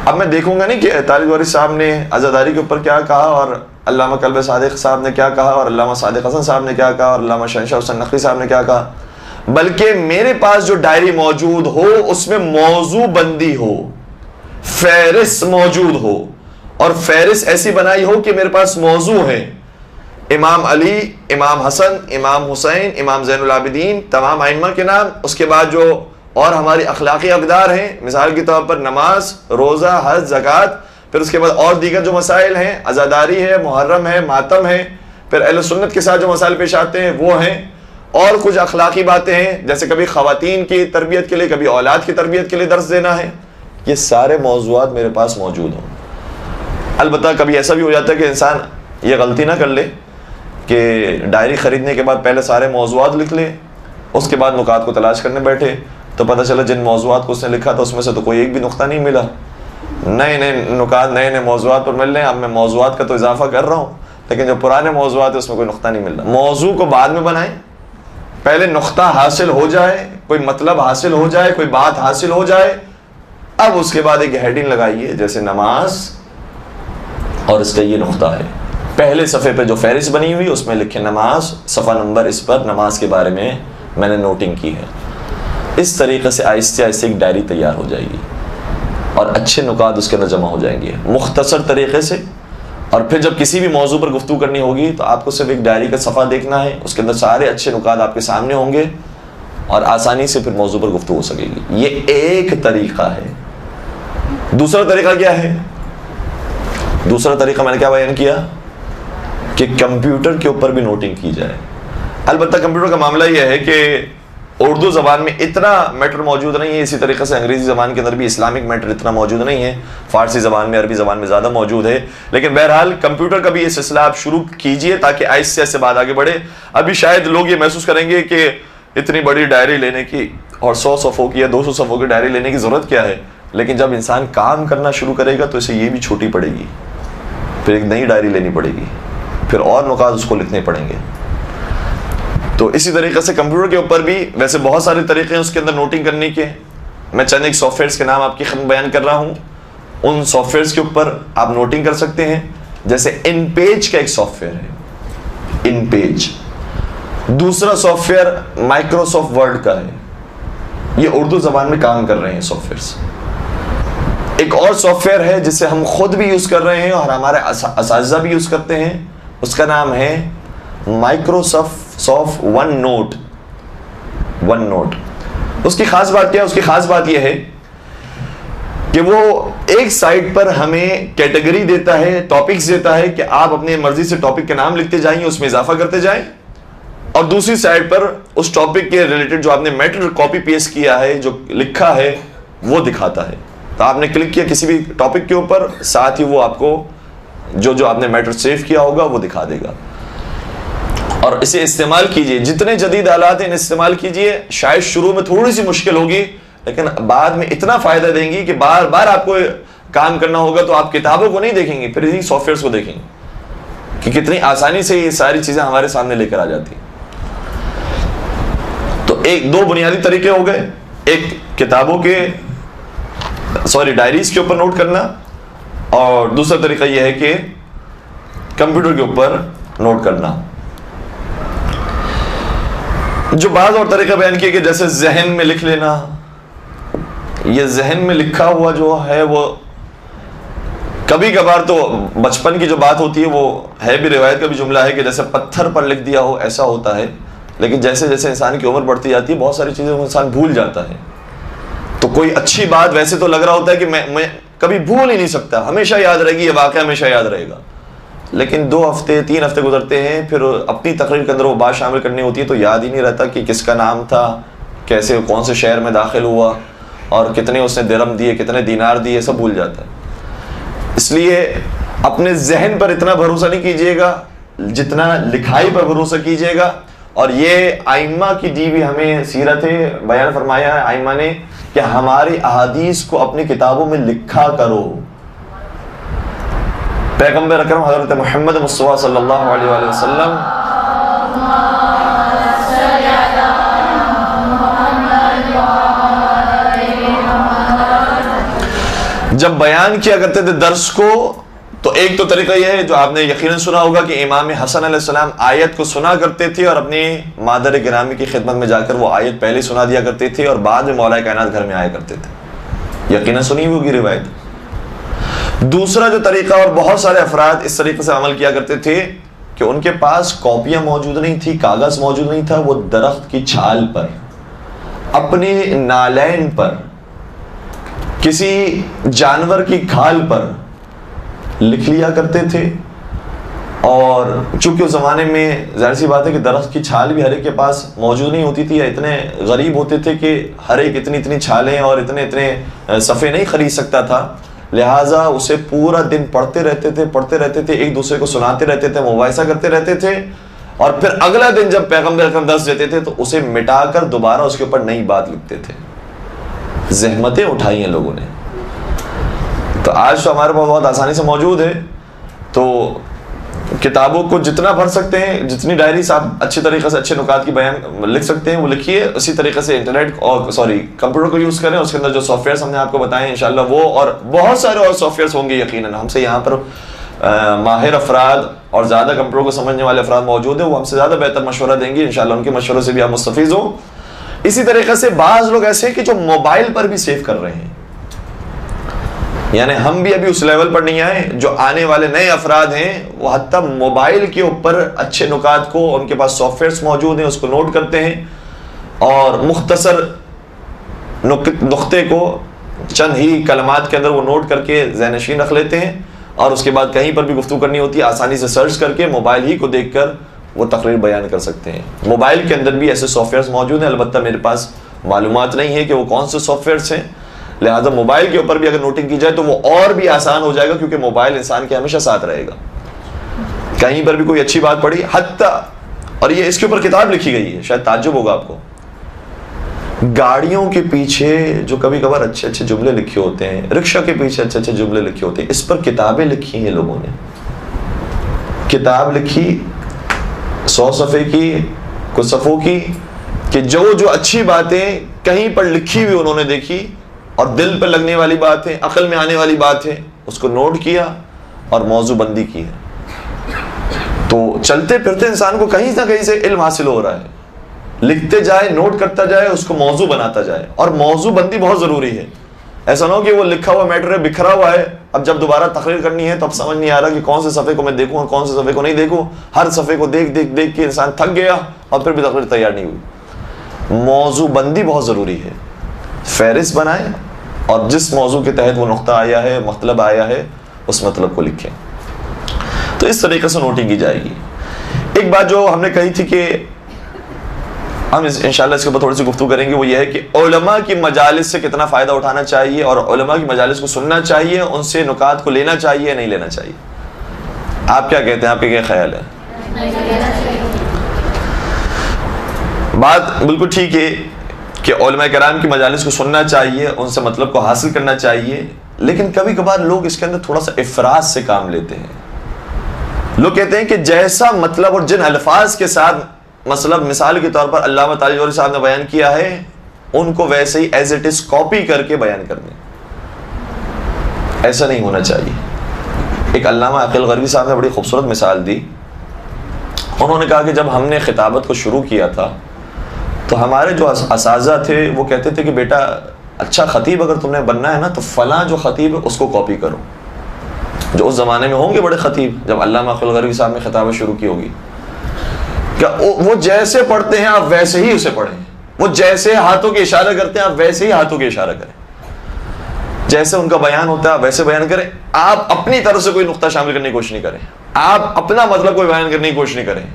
Speaker 2: اب میں دیکھوں گا نہیں کہ طالب وارث صاحب نے عزاداری کے اوپر کیا کہا اور علامہ قلب صادق صاحب نے کیا کہا اور علامہ صادق حسن صاحب نے کیا کہا اور علامہ شہنشاہ حسین نقوی صاحب نے کیا کہا، بلکہ میرے پاس جو ڈائری موجود ہو اس میں موضوع بندی ہو، فہرست موجود ہو، اور فہرست ایسی بنائی ہو کہ میرے پاس موضوع ہے، امام علی، امام حسن، امام حسین، امام زین العابدین، تمام ائمہ کے نام، اس کے بعد جو اور ہماری اخلاقی اقدار ہیں، مثال کے طور پر نماز، روزہ، حج، زکوٰۃ، پھر اس کے بعد اور دیگر جو مسائل ہیں، عزاداری ہے، محرم ہے، ماتم ہے، پھر اہل سنت کے ساتھ جو مسائل پیش آتے ہیں وہ ہیں، اور کچھ اخلاقی باتیں ہیں جیسے کبھی خواتین کی تربیت کے لیے، کبھی اولاد کی تربیت کے لیے درس دینا ہے۔ یہ سارے موضوعات میرے پاس موجود ہوں۔ البتہ کبھی ایسا بھی ہو جاتا ہے کہ انسان یہ غلطی نہ کر لے کہ ڈائری خریدنے کے بعد پہلے سارے موضوعات لکھ لے، اس کے بعد نکات کو تلاش کرنے بیٹھے تو پتہ چلا جن موضوعات کو اس نے لکھا تھا اس میں سے تو کوئی ایک بھی نقطہ نہیں ملا، نئے نئے نکات نئے نئے موضوعات پر مل رہے ہیں۔ اب میں موضوعات کا تو اضافہ کر رہا ہوں لیکن جو پرانے موضوعات ہیں اس میں کوئی نقطہ نہیں مل رہا۔ موضوع کو بعد میں بنائیں، پہلے نقطہ حاصل ہو جائے، کوئی مطلب حاصل ہو جائے، کوئی بات حاصل ہو جائے، اب اس کے بعد ایک ہیڈنگ لگائیے جیسے نماز، اور اس کا یہ نقطہ ہے، پہلے صفحے پہ جو فہرست بنی ہوئی اس میں لکھیں نماز، صفحہ نمبر اس پر نماز کے بارے میں نے نوٹنگ کی ہے۔ اس طریقے سے آہستہ آہستہ ایک ڈائری تیار ہو جائے گی اور اچھے نکات اس کے اندر جمع ہو جائیں گے مختصر طریقے سے۔ اور پھر جب کسی بھی موضوع پر گفتگو کرنی ہوگی تو آپ کو صرف ایک ڈائری کا صفحہ دیکھنا ہے، اس کے اندر سارے اچھے نکات آپ کے سامنے ہوں گے اور آسانی سے پھر موضوع پر گفتگو ہو سکے گی۔ یہ ایک طریقہ ہے۔ دوسرا طریقہ کیا ہے؟ دوسرا طریقہ میں نے کیا بیان کیا کہ کمپیوٹر کے اوپر بھی نوٹنگ کی جائے۔ البتہ کمپیوٹر کا معاملہ یہ ہے کہ اردو زبان میں اتنا میٹر موجود نہیں ہے، اسی طریقے سے انگریزی زبان کے اندر بھی اسلامک میٹر اتنا موجود نہیں ہے، فارسی زبان میں، عربی زبان میں زیادہ موجود ہے، لیکن بہرحال کمپیوٹر کا بھی یہ سلسلہ آپ شروع کیجئے تاکہ آہستہ آہستہ بات آگے بڑھے۔ ابھی شاید لوگ یہ محسوس کریں گے کہ اتنی بڑی ڈائری لینے کی اور 100 صفحوں کی یا 200 صفحوں کی ڈائری لینے کی ضرورت کیا ہے، لیکن جب انسان کام کرنا شروع کرے گا تو اسے یہ بھی چھوٹی پڑے گی، پھر ایک نئی ڈائری لینی پڑے گی، پھر اور نکات اس کو لکھنے پڑیں گے۔ تو اسی طریقے سے کمپیوٹر کے اوپر بھی ویسے بہت سارے طریقے ہیں اس کے اندر نوٹنگ کرنے کے۔ میں چند ایک سافٹ ویئرس کے نام آپ کی خدمت بیان کر رہا ہوں، ان سافٹ ویئرس کے اوپر آپ نوٹنگ کر سکتے ہیں۔ جیسے ان پیج کا ایک سافٹ ویئر ہے، ان پیج۔ دوسرا سافٹ ویئر مائکروسافٹ ورڈ کا ہے، یہ اردو زبان میں کام کر رہے ہیں سافٹ ویئرس۔ ایک اور سافٹ ویئر ہے جسے ہم خود بھی یوز کر رہے ہیں اور ہمارے اساتذہ بھی یوز کرتے ہیں، اس کا نام ہے Microsoft OneNote. OneNote اس کی خاص بات کیا ہے؟ اس کی خاص بات یہ ہے کہ وہ ایک سائٹ پر ہمیں کیٹیگری دیتا ہے، ٹاپکس دیتا ہے کہ آپ اپنی مرضی سے ٹاپک کے نام لکھتے جائیں، اس میں اضافہ کرتے جائیں، اور دوسری سائٹ پر اس ٹاپک کے ریلیٹڈ جو آپ نے میٹر کاپی پیسٹ کیا ہے، جو لکھا ہے، وہ دکھاتا ہے. تو آپ نے کلک کیا کسی بھی ٹاپک کے اوپر، ساتھ ہی وہ آپ کو جو آپ نے میٹر سیو کیا ہوگا وہ دکھا دے گا. اور اسے استعمال کیجئے، جتنے جدید آلات ہیں استعمال کیجئے. شاید شروع میں تھوڑی سی مشکل ہوگی لیکن بعد میں اتنا فائدہ دیں گی کہ بار بار آپ کو کام کرنا ہوگا تو آپ کتابوں کو نہیں دیکھیں گے، پھر اسی سافٹ ویئرس کو دیکھیں گے کہ کتنی آسانی سے یہ ساری چیزیں ہمارے سامنے لے کر آ جاتی ہیں. تو دو بنیادی طریقے ہو گئے، ایک کتابوں کے ڈائریز کے اوپر نوٹ کرنا، اور دوسرا طریقہ یہ ہے کہ کمپیوٹر کے اوپر نوٹ کرنا. جو بعض اور طریقہ بیان کیے کہ جیسے ذہن میں لکھ لینا، یہ ذہن میں لکھا ہوا جو ہے وہ کبھی کبھار تو بچپن کی جو بات ہوتی ہے وہ ہے بھی، روایت کا بھی جملہ ہے کہ جیسے پتھر پر لکھ دیا ہو ایسا ہوتا ہے. لیکن جیسے جیسے انسان کی عمر بڑھتی جاتی ہے بہت ساری چیزیں وہ انسان بھول جاتا ہے. تو کوئی اچھی بات ویسے تو لگ رہا ہوتا ہے کہ میں کبھی بھول ہی نہیں سکتا، ہمیشہ یاد رہے گی، یہ واقعہ ہمیشہ یاد رہے گا. لیکن 2 ہفتے 3 ہفتے گزرتے ہیں، پھر اپنی تقریر کے اندر وہ بات شامل کرنی ہوتی ہے تو یاد ہی نہیں رہتا کہ کس کا نام تھا، کیسے کون سے شہر میں داخل ہوا، اور کتنے اس نے درہم دیے، کتنے دینار دیے، سب بھول جاتا ہے. اس لیے اپنے ذہن پر اتنا بھروسہ نہیں کیجیے گا جتنا لکھائی پر بھروسہ کیجیے گا. اور یہ ائمہ کی دی بھی ہمیں سیرت بیان فرمایا ہے ائمہ نے کہ ہماری احادیث کو اپنی کتابوں میں لکھا کرو. پیغمبر اکرم حضرت محمد مصطفیٰ صلی اللہ علیہ وآلہ وسلم جب بیان کیا کرتے تھے درس کو، تو ایک تو طریقہ یہ ہے جو آپ نے یقیناً سنا ہوگا کہ امام حسن علیہ السلام آیت کو سنا کرتے تھے اور اپنی مادر گرامی کی خدمت میں جا کر وہ آیت پہلے سنا دیا کرتے تھے اور بعد میں مولا کائنات گھر میں آیا کرتے تھے. یقیناً سنی ہوگی روایت. دوسرا جو طریقہ، اور بہت سارے افراد اس طریقے سے عمل کیا کرتے تھے کہ ان کے پاس کاپیاں موجود نہیں تھی، کاغذ موجود نہیں تھا، وہ درخت کی چھال پر، اپنے نالین پر، کسی جانور کی کھال پر لکھ لیا کرتے تھے. اور چونکہ اس زمانے میں ظاہر سی بات ہے کہ درخت کی چھال بھی ہر ایک کے پاس موجود نہیں ہوتی تھی، یا اتنے غریب ہوتے تھے کہ ہر ایک اتنی چھالیں اور اتنے صفحے نہیں خرید سکتا تھا. لہٰذا اسے پورا دن پڑھتے رہتے تھے، ایک دوسرے کو سناتے رہتے تھے، مباحثہ کرتے رہتے تھے، اور پھر اگلا دن جب پیغمبر اکرم درس دیتے تھے تو اسے مٹا کر دوبارہ اس کے اوپر نئی بات لکھتے تھے. زحمتیں اٹھائی ہیں لوگوں نے. تو آج تو ہمارے پاس بہت آسانی سے موجود ہے، تو کتابوں کو جتنا پڑھ سکتے ہیں، جتنی ڈائریز آپ اچھے طریقے سے اچھے نکات کی بیان لکھ سکتے ہیں وہ لکھیے. اسی طریقے سے انٹرنیٹ اور کمپیوٹر کو یوز کریں، اس کے اندر جو سافٹ ویئرس ہم نے آپ کو بتائے ہیں انشاءاللہ وہ اور بہت سارے اور سافٹ ویئرس ہوں گے. یقیناً ہم سے یہاں پر ماہر افراد اور زیادہ کمپیوٹر کو سمجھنے والے افراد موجود ہیں، وہ ہم سے زیادہ بہتر مشورہ دیں گے انشاءاللہ. ان کے مشورے سے بھی آپ مستفیض ہوں. اسی طریقے سے بعض لوگ ایسے ہیں کہ جو موبائل پر بھی سیو کر رہے ہیں، یعنی ہم بھی ابھی اس لیول پر نہیں آئے. جو آنے والے نئے افراد ہیں وہ حتیٰ موبائل کے اوپر اچھے نکات کو، ان کے پاس سافٹ ویئرس موجود ہیں، اس کو نوٹ کرتے ہیں اور مختصر نقطے کو چند ہی کلمات کے اندر وہ نوٹ کر کے ذہن نشین رکھ لیتے ہیں، اور اس کے بعد کہیں پر بھی گفتگو کرنی ہوتی ہے آسانی سے سرچ کر کے موبائل ہی کو دیکھ کر وہ تقریر بیان کر سکتے ہیں. موبائل کے اندر بھی ایسے سافٹ ویئرس موجود ہیں، البتہ میرے پاس معلومات نہیں ہے کہ وہ کون سے سافٹ ویئرس ہیں. لہٰذا موبائل کے اوپر بھی اگر نوٹنگ کی جائے تو وہ اور بھی آسان ہو جائے گا، کیونکہ موبائل انسان کے ہمیشہ ساتھ رہے گا. کہیں پر بھی کوئی اچھی بات پڑھی، حتیٰ اور یہ اس کے اوپر کتاب لکھی گئی ہے، شاید تعجب ہوگا آپ کو، گاڑیوں کے پیچھے جو کبھی کبھار اچھے اچھے جملے لکھے ہوتے ہیں، رکشہ کے پیچھے اچھے اچھے جملے لکھے ہوتے ہیں، اس پر کتابیں لکھی ہیں لوگوں نے. کتاب لکھی 100 صفحے کی، کچھ صفحوں کی، کہ جو اچھی باتیں کہیں پر لکھی ہوئی انہوں نے دیکھی اور دل پہ لگنے والی بات ہے، عقل میں آنے والی بات ہے، اس کو نوٹ کیا اور موضوع بندی کی ہے. تو چلتے پھرتے انسان کو کہیں نہ کہیں سے علم حاصل ہو رہا ہے. لکھتے جائے، نوٹ کرتا جائے، اس کو موضوع بناتا جائے. اور موضوع بندی بہت ضروری ہے. ایسا نہ ہو کہ وہ لکھا ہوا میٹر ہے، بکھرا ہوا ہے، اب جب دوبارہ تقریر کرنی ہے تو اب سمجھ نہیں آ رہا کہ کون سے صفحے کو میں دیکھوں اور کون سے صفحے کو نہیں دیکھوں. ہر صفحے کو دیکھ کے انسان تھک گیا اور پھر بھی تقریر تیار نہیں ہوئی. موضوع بندی بہت ضروری ہے. فہرست بنائیں، اور جس موضوع کے تحت وہ نقطہ آیا ہے، مطلب آیا ہے، اس مطلب کو لکھیں. تو اس طریقے سے نوٹنگ کی جائے گی. ایک بات جو ہم نے کہی تھی کہ ہم انشاءاللہ اس کے اوپر تھوڑی سی گفتگو کریں گے، وہ یہ ہے کہ علماء کی مجالس سے کتنا فائدہ اٹھانا چاہیے، اور علماء کی مجالس کو سننا چاہیے، ان سے نکات کو لینا چاہیے، نہیں لینا چاہیے. آپ کیا کہتے ہیں؟ آپ کے کیا خیال ہے؟ بات بالکل ٹھیک ہے کہ علماء کرام کی مجالس کو سننا چاہیے، ان سے مطلب کو حاصل کرنا چاہیے، لیکن کبھی کبھار لوگ اس کے اندر تھوڑا سا افراط سے کام لیتے ہیں. لوگ کہتے ہیں کہ جیسا مطلب اور جن الفاظ کے ساتھ مطلب مثال کے طور پر علامہ طالب جوہری صاحب نے بیان کیا ہے، ان کو ویسے ہی ایز اٹ از کاپی کر کے بیان کر دیں. ایسا نہیں ہونا چاہیے. ایک علامہ عقیل غربی صاحب نے بڑی خوبصورت مثال دی. انہوں نے کہا کہ جب ہم نے خطابت کو شروع کیا تھا تو ہمارے جو اساتذہ تھے وہ کہتے تھے کہ بیٹا اچھا خطیب اگر تم نے بننا ہے نا تو فلاں جو خطیب ہے اس کو کاپی کرو. جو اس زمانے میں ہوں گے بڑے خطیب، جب علامہ عقیل غربی صاحب نے خطابت شروع کی ہوگی، کہ وہ جیسے پڑھتے ہیں آپ ویسے ہی اسے پڑھیں، وہ جیسے ہاتھوں کے اشارہ کرتے ہیں آپ ویسے ہی ہاتھوں کے اشارہ کریں، جیسے ان کا بیان ہوتا ہے آپ ویسے بیان کریں. آپ اپنی طرف سے کوئی نقطہ شامل کرنے کی کوشش نہیں کریں، آپ اپنا مطلب کوئی بیان کرنے کی کوشش نہیں کریں.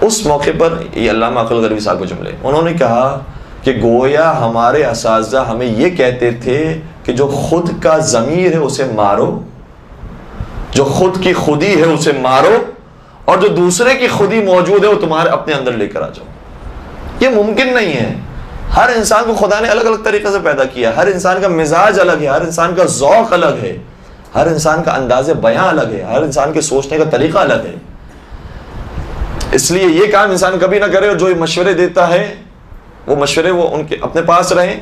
Speaker 2: اس موقع پر یہ علامہ عقیل غربی صاحب کے جملے، انہوں نے کہا کہ گویا ہمارے اساتذہ ہمیں یہ کہتے تھے کہ جو خود کا ضمیر ہے اسے مارو، جو خود کی خودی ہے اسے مارو، اور جو دوسرے کی خودی موجود ہے وہ تمہارے اپنے اندر لے کر آ جاؤ. یہ ممکن نہیں ہے. ہر انسان کو خدا نے الگ الگ طریقے سے پیدا کیا. ہر انسان کا مزاج الگ ہے، ہر انسان کا ذوق الگ ہے، ہر انسان کا انداز بیان الگ ہے، ہر انسان کے سوچنے کا طریقہ الگ ہے. اس لیے یہ کام انسان کبھی نہ کرے، اور جو مشورے دیتا ہے وہ مشورے وہ ان کے اپنے پاس رہیں،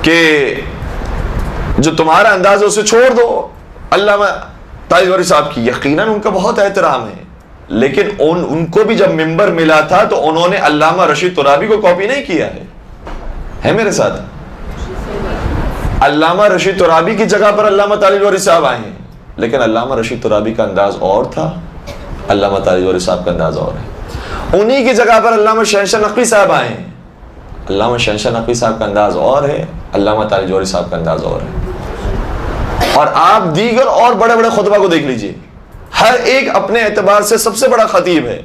Speaker 2: کہ جو تمہارا انداز ہے اسے چھوڑ دو. علامہ طالب جوہری صاحب کی یقیناً ان کا بہت احترام ہے، لیکن ان کو بھی جب ممبر ملا تھا تو انہوں نے علامہ رشید ترابی کو کاپی نہیں کیا ہے میرے ساتھ. علامہ رشید ترابی کی جگہ پر علامہ طالب جوہری صاحب آئے ہیں، لیکن علامہ رشید ترابی کا انداز اور تھا، علامہ طالب جوہری صاحب کا انداز اور ہے. انہی کی جگہ پر علامہ شہنشاہ نقوی صاحب آئے ہیں، علامہ شہنشاہ نقوی صاحب کا انداز اور ہے، علامہ طالب جوہری صاحب کا انداز اور ہے. اور آپ دیگر اور بڑے بڑے خطبہ کو دیکھ لیجئے، ہر ایک اپنے اعتبار سے سب سے بڑا خطیب ہے.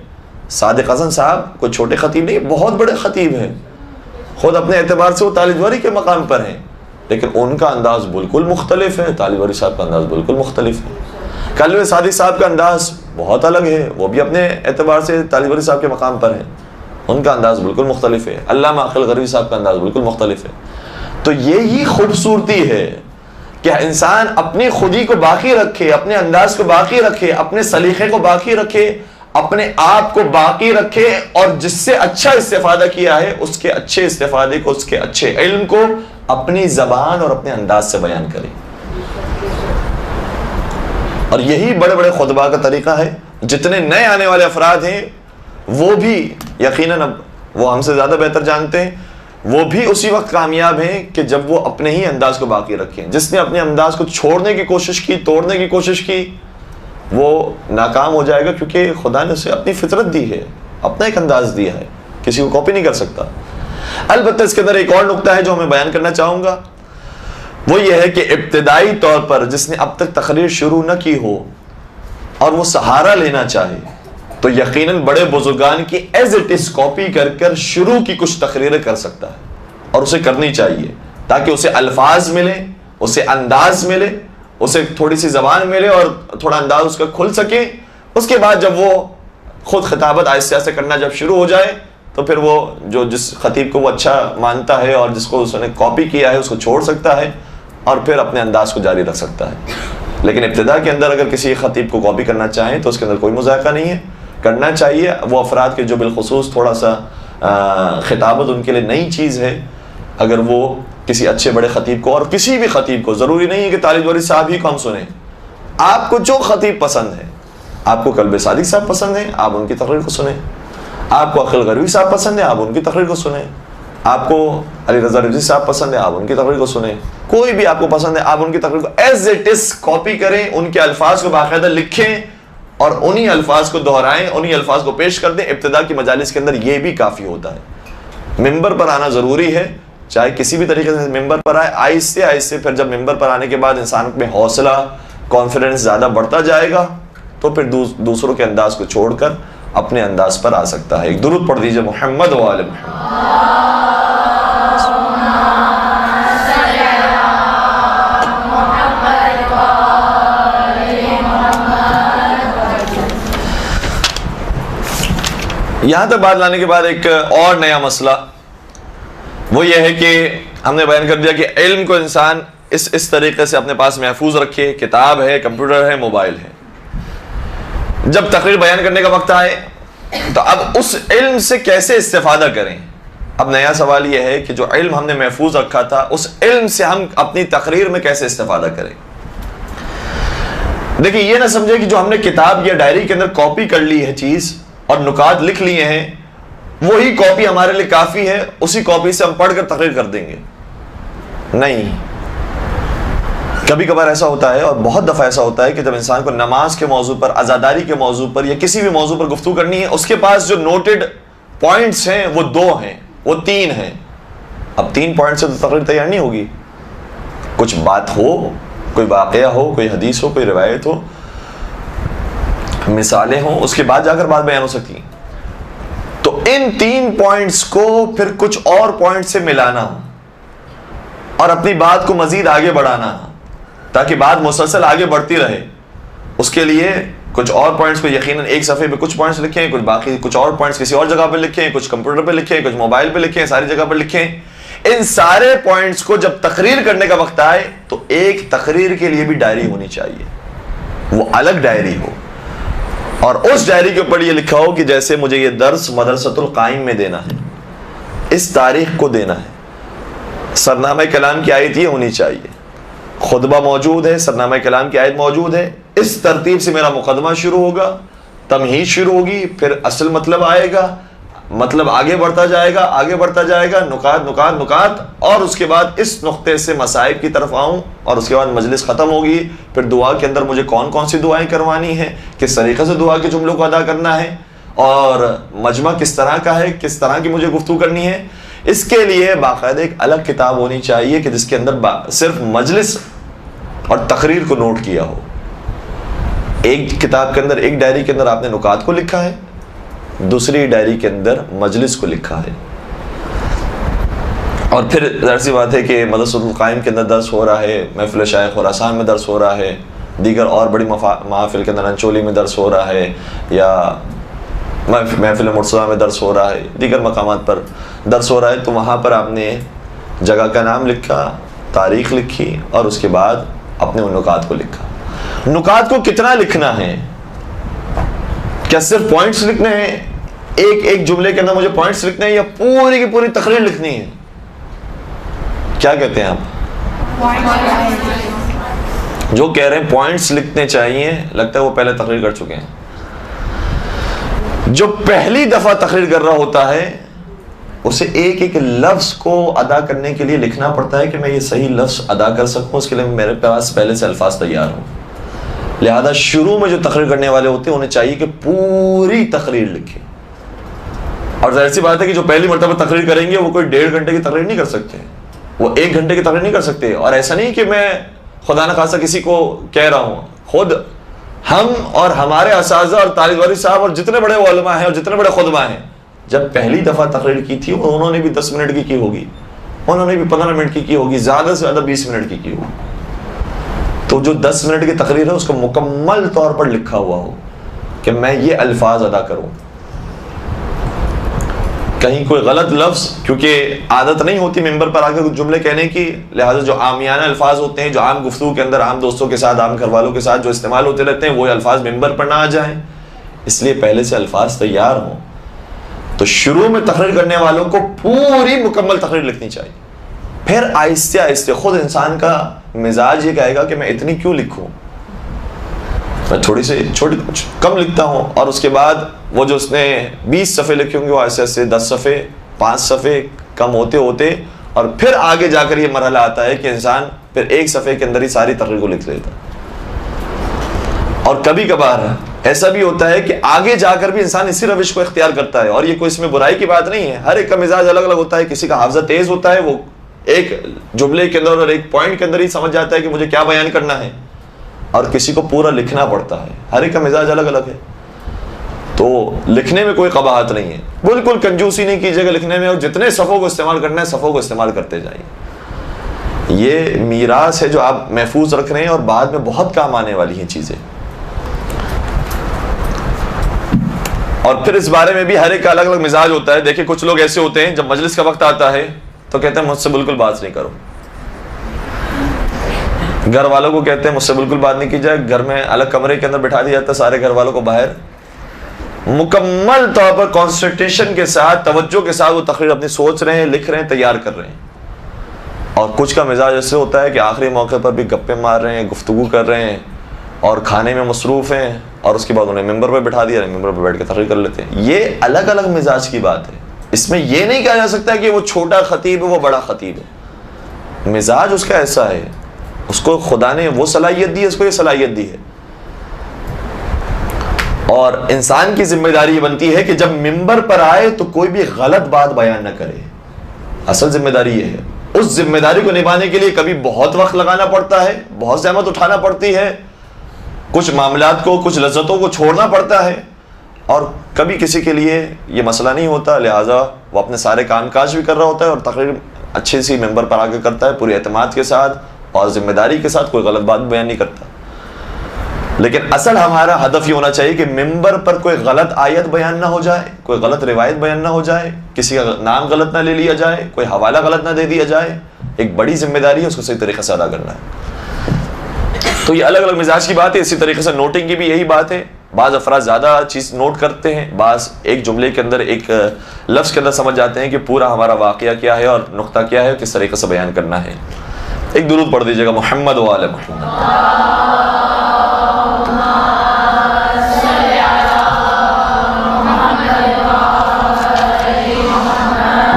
Speaker 2: صادق حسن صاحب کوئی چھوٹے خطیب نہیں، بہت بڑے خطیب ہیں، خود اپنے اعتبار سے وہ طالب جوہری کے مقام پر ہیں، لیکن ان کا انداز بالکل مختلف ہے، طالب جوہری صاحب کا انداز بالکل مختلف ہے. کلوِ صادق صاحب کا انداز بہت الگ ہے، وہ بھی اپنے اعتبار سے طالب جوہری صاحب کے مقام پر ہیں، ان کا انداز بالکل مختلف ہے. علامہ عقیل غربی صاحب کا انداز بالکل مختلف ہے. تو یہی خوبصورتی ہے کہ انسان اپنی خودی کو باقی رکھے، اپنے انداز کو باقی رکھے، اپنے سلیقے کو باقی رکھے، اپنے آپ کو باقی رکھے، اور جس سے اچھا استفادہ کیا ہے اس کے اچھے استفادے کو، اس کے اچھے علم کو اپنی زبان اور اپنے انداز سے بیان کرے. اور یہی بڑے بڑے خطبہ کا طریقہ ہے. جتنے نئے آنے والے افراد ہیں وہ بھی یقیناً اب وہ ہم سے زیادہ بہتر جانتے ہیں، وہ بھی اسی وقت کامیاب ہیں کہ جب وہ اپنے ہی انداز کو باقی رکھیں. جس نے اپنے انداز کو چھوڑنے کی کوشش کی، توڑنے کی کوشش کی، وہ ناکام ہو جائے گا، کیونکہ خدا نے اسے اپنی فطرت دی ہے، اپنا ایک انداز دیا ہے، کسی کو کاپی نہیں کر سکتا. البتہ اس کے اندر ایک اور نقطہ ہے جو میں بیان کرنا چاہوں گا، وہ یہ ہے کہ ابتدائی طور پر جس نے اب تک تقریر شروع نہ کی ہو اور وہ سہارا لینا چاہے تو یقیناً بڑے بزرگان کی ایز اٹ از کاپی کر کر شروع کی کچھ تقریریں کر سکتا ہے، اور اسے کرنی چاہیے، تاکہ اسے الفاظ ملے، اسے انداز ملے، اسے تھوڑی سی زبان ملے اور تھوڑا انداز اس کا کھل سکے. اس کے بعد جب وہ خود خطابت آہستہ آہستہ کرنا جب شروع ہو جائے تو پھر وہ جو جس خطیب کو وہ اچھا مانتا ہے اور جس کو اس نے کاپی کیا ہے اس کو چھوڑ سکتا ہے اور پھر اپنے انداز کو جاری رکھ سکتا ہے. لیکن ابتدا کے اندر اگر کسی خطیب کو کاپی کرنا چاہیں تو اس کے اندر کوئی مذائقہ نہیں ہے، کرنا چاہیے. وہ افراد کے جو بالخصوص تھوڑا سا خطابت ان کے لیے نئی چیز ہے، اگر وہ کسی اچھے بڑے خطیب کو، اور کسی بھی خطیب کو، ضروری نہیں ہے کہ طالب جوہری صاحب ہی کو ہم سنیں، آپ کو جو خطیب پسند ہے، آپ کو کلب صادق صاحب پسند ہے آپ ان کی تقریر کو سنیں، آپ کو عقیل غربی صاحب پسند ہے آپ ان کی تقریر کو سنیں، آپ کو علی رضا رضوی صاحب پسند ہے آپ ان کی تقریر کو سنیں، کوئی بھی آپ کو پسند ہے آپ ان کی تقریر کو ایز اٹ از کاپی کریں، ان کے الفاظ کو باقاعدہ لکھیں اور انہی الفاظ کو دہرائیں، انہی الفاظ کو پیش کر دیں. ابتدا کی مجالس کے اندر یہ بھی کافی ہوتا ہے. ممبر پر آنا ضروری ہے چاہے کسی بھی طریقے سے ممبر پر آئے، آہستہ آہستہ پھر جب ممبر پر آنے کے بعد انسان میں حوصلہ، کانفیڈنس زیادہ بڑھتا جائے گا تو پھر دوسروں کے انداز کو چھوڑ کر اپنے انداز پر آ سکتا ہے۔ ایک درود پڑھ دیجئے محمد و آل محمد۔ یہاں تک بات لانے کے بعد ایک اور نیا مسئلہ وہ یہ ہے کہ ہم نے بیان کر دیا کہ علم کو انسان اس طریقے سے اپنے پاس محفوظ رکھے، کتاب ہے، کمپیوٹر ہے، موبائل ہے۔ جب تقریر بیان کرنے کا وقت آئے تو اب اس علم سے کیسے استفادہ کریں؟ اب نیا سوال یہ ہے کہ جو علم ہم نے محفوظ رکھا تھا اس علم سے ہم اپنی تقریر میں کیسے استفادہ کریں؟ دیکھیں، یہ نہ سمجھے کہ جو ہم نے کتاب یا ڈائری کے اندر کاپی کر لی ہے چیز اور نکات لکھ لیے ہیں وہی کاپی ہمارے لیے کافی ہے، اسی کاپی سے ہم پڑھ کر تقریر کر دیں گے۔ نہیں، کبھی کبھار ایسا ہوتا ہے اور بہت دفعہ ایسا ہوتا ہے کہ جب انسان کو نماز کے موضوع پر، عزاداری کے موضوع پر یا کسی بھی موضوع پر گفتگو کرنی ہے، اس کے پاس جو نوٹڈ پوائنٹس ہیں وہ 2 ہیں، وہ 3 ہیں۔ اب 3 پوائنٹ سے تو تقریر تیار نہیں ہوگی، کچھ بات ہو، کوئی واقعہ ہو، کوئی حدیث ہو، کوئی روایت ہو، مثالیں ہوں، اس کے بعد جا کر بات بیان ہو سکتی ہیں۔ تو ان 3 پوائنٹس کو پھر کچھ اور پوائنٹ سے ملانا اور اپنی بات کو مزید آگے بڑھانا تاکہ بات مسلسل آگے بڑھتی رہے، اس کے لیے کچھ اور پوائنٹس کو یقیناً ایک صفحے پہ کچھ پوائنٹس لکھیں، کچھ اور پوائنٹس کسی اور جگہ پہ لکھیں، کچھ کمپیوٹر پہ لکھیں، کچھ موبائل پہ لکھیں، ساری جگہ پہ لکھیں۔ ان سارے پوائنٹس کو جب تقریر کرنے کا وقت آئے تو ایک تقریر کے لیے بھی ڈائری ہونی چاہیے، وہ الگ ڈائری ہو، اور اس ڈائری کے اوپر یہ لکھا ہو کہ جیسے مجھے یہ درس مدرسۃ القائم میں دینا ہے، اس تاریخ کو دینا ہے، سرنامہ کلام کی آیت یہ ہونی چاہیے، خطبہ موجود ہے، سرنامہ کلام کی آیت موجود ہے، اس ترتیب سے میرا مقدمہ شروع ہوگا، تمہید شروع ہوگی، پھر اصل مطلب آئے گا، مطلب آگے بڑھتا جائے گا، آگے بڑھتا جائے گا، نکات، اور اس کے بعد اس نقطے سے مصائب کی طرف آؤں، اور اس کے بعد مجلس ختم ہوگی۔ پھر دعا کے اندر مجھے کون کون سی دعائیں کروانی ہیں، کس طریقے سے دعا کے جملوں کو ادا کرنا ہے، اور مجمع کس طرح کا ہے، کس طرح کی مجھے گفتگو کرنی ہے، اس کے لیے باقاعدہ ایک الگ کتاب ہونی چاہیے کہ جس کے اندر صرف مجلس اور تقریر کو نوٹ کیا ہو۔ ایک کتاب کے اندر، ایک ڈائری کے اندر آپ نے نکات کو لکھا ہے، دوسری ڈائری کے اندر مجلس کو لکھا ہے، اور پھر ظاہر سی بات ہے کہ مدرسۃ القائم کے اندر درس ہو رہا ہے، محفل شیخ خراسان میں درس ہو رہا ہے، دیگر اور بڑی محافل کے اندر انچولی میں درس ہو رہا ہے، یا محفل مرتضیٰ میں درس ہو رہا ہے، دیگر مقامات پر درس ہو رہا ہے، تو وہاں پر آپ نے جگہ کا نام لکھا، تاریخ لکھی، اور اس کے بعد اپنے ان نکات کو لکھا۔ نکات کو کتنا لکھنا ہے؟ کیا صرف پوائنٹس لکھنے ہیں، ایک جملے کے اندر مجھے پوائنٹس لکھنے ہیں، یا پوری کی پوری تقریر لکھنی ہے؟ کیا کہتے ہیں آپ؟ جو کہہ رہے ہیں پوائنٹس لکھنے چاہیے، لگتا ہے وہ پہلے تقریر کر چکے ہیں۔ جو پہلی دفعہ تقریر کر رہا ہوتا ہے اسے ایک ایک لفظ کو ادا کرنے کے لیے لکھنا پڑتا ہے کہ میں یہ صحیح لفظ ادا کر سکوں، اس کے لیے میرے پاس پہلے سے الفاظ تیار ہوں۔ لہذا شروع میں جو تقریر کرنے والے ہوتے ہیں انہیں چاہیے کہ پوری تقریر لکھیں، اور ظاہر سی بات ہے کہ جو پہلی مرتبہ تقریر کریں گے وہ کوئی 1.5 گھنٹے کی تقریر نہیں کر سکتے، وہ 1 گھنٹے کی تقریر نہیں کر سکتے۔ اور ایسا نہیں کہ میں خدا نخواستہ کسی کو کہہ رہا ہوں، خود ہم اور ہمارے اساتذہ اور طالب علم صاحب اور جتنے بڑے علماء ہیں اور جتنے بڑے خطبہ ہیں، جب پہلی دفعہ تقریر کی تھی انہوں نے بھی 10 منٹ کی ہوگی، انہوں نے بھی 15 منٹ کی ہوگی، زیادہ سے زیادہ 20 منٹ کی ہوگی۔ تو جو 10 منٹ کی تقریر ہے اس کو مکمل طور پر لکھا ہوا ہو کہ میں یہ الفاظ ادا کروں، کہیں کوئی غلط لفظ، کیونکہ عادت نہیں ہوتی ممبر پر آ کے جملے کہنے کی، لہٰذا جو عامیانہ الفاظ ہوتے ہیں، جو عام گفتگو کے اندر عام دوستوں کے ساتھ، عام گھر والوں کے ساتھ جو استعمال ہوتے رہتے ہیں، وہ الفاظ ممبر پر نہ آ جائیں، اس لیے پہلے سے الفاظ تیار ہوں۔ تو شروع میں تقریر کرنے والوں کو پوری مکمل تقریر لکھنی چاہیے، پھر آہستہ آہستہ خود انسان کا مزاج یہ کہے گا کہ میں اتنی کیوں لکھوں، میں تھوڑی سی چھوٹی کم لکھتا ہوں، اور اس کے بعد وہ جو اس نے 20 صفحے لکھے ہوں گے وہ ایسے ایسے 10 صفحے 5 صفحے کم ہوتے ہوتے، اور پھر آگے جا کر یہ مرحلہ آتا ہے کہ انسان پھر 1 صفحے کے اندر ہی ساری تقریر کو لکھ لیتا ہے۔ اور کبھی کبھار ایسا بھی ہوتا ہے کہ آگے جا کر بھی انسان اسی روش کو اختیار کرتا ہے، اور یہ کوئی اس میں برائی کی بات نہیں ہے، ہر ایک کا مزاج الگ الگ ہوتا ہے، کسی کا حافظہ تیز ہوتا ہے وہ ایک جملے کے اندر اور ایک پوائنٹ کے اندر ہی سمجھ جاتا ہے کہ مجھے کیا بیان کرنا ہے، اور کسی کو پورا لکھنا پڑتا ہے. ہر ایک کا مزاج الگ الگ ہے. تو لکھنے میں کوئی قباحت نہیں ہے، بالکل کنجوسی نہیں کیجیے گا لکھنے میں، اور جتنے صفوں کو استعمال کرنا ہے صفوں کو استعمال کرتے جائیے. یہ میراث ہے جو آپ محفوظ رکھ رہے ہیں اور بعد میں بہت کام آنے والی ہیں چیزیں. اور پھر اس بارے میں بھی ہر ایک کا الگ الگ مزاج ہوتا ہے. دیکھیں کچھ لوگ ایسے ہوتے ہیں جب مجلس کا وقت آتا ہے تو کہتے ہیں مجھ سے بالکل بات نہیں کرو. گھر والوں کو کہتے ہیں مجھ سے بالکل بات نہیں کی جائے. گھر میں الگ کمرے کے اندر بٹھا دیا جاتا ہے سارے گھر والوں کو باہر. مکمل طور پر کانسنٹریشن کے ساتھ، توجہ کے ساتھ وہ تقریر اپنی سوچ رہے ہیں، لکھ رہے ہیں، تیار کر رہے ہیں. اور کچھ کا مزاج ایسے ہوتا ہے کہ آخری موقع پر بھی گپے مار رہے ہیں، گفتگو کر رہے ہیں اور کھانے میں مصروف ہیں، اور اس کے بعد انہیں ممبر پہ بٹھا دیا، ممبر پہ بیٹھ کے تقریر کر لیتے ہیں. یہ الگ الگ مزاج کی بات ہے. اس میں یہ نہیں کہا جا سکتا کہ وہ چھوٹا خطیب ہے وہ بڑا خطیب ہے. مزاج اس کا ایسا ہے، اس کو خدا نے وہ صلاحیت دی ہے، اس کو یہ صلاحیت دی ہے. اور انسان کی ذمہ داری یہ بنتی ہے کہ جب ممبر پر آئے تو کوئی بھی غلط بات بیان نہ کرے. اصل ذمہ داری یہ ہے. اس ذمہ داری کو نبھانے کے لیے کبھی بہت وقت لگانا پڑتا ہے، بہت زحمت اٹھانا پڑتی ہے، کچھ معاملات کو، کچھ لذتوں کو چھوڑنا پڑتا ہے، اور کبھی کسی کے لیے یہ مسئلہ نہیں ہوتا، لہٰذا وہ اپنے سارے کام کاج بھی کر رہا ہوتا ہے اور تقریر اچھے سی ممبر پر آ کے کرتا ہے پورے اعتماد کے ساتھ اور ذمہ داری کے ساتھ، کوئی غلط بات بیان نہیں کرتا. لیکن اصل ہمارا ہدف یہ ہونا چاہیے کہ ممبر پر کوئی غلط آیت بیان نہ ہو جائے، کوئی غلط روایت بیان نہ ہو جائے، کسی کا نام غلط نہ لے لیا جائے، کوئی حوالہ غلط نہ دے دیا جائے. ایک بڑی ذمہ داری ہے، اس کو صحیح طریقے سے ادا کرنا ہے. تو یہ الگ الگ مزاج کی بات ہے. اسی طریقے سے نوٹنگ کی بھی یہی بات ہے. بعض افراد زیادہ چیز نوٹ کرتے ہیں، بعض ایک جملے کے اندر، ایک لفظ کے اندر سمجھ جاتے ہیں کہ پورا ہمارا واقعہ کیا ہے اور نقطہ کیا ہے، کس طریقے سے بیان کرنا ہے. ایک درود پڑھ دیجیے گا محمد و آل محمد.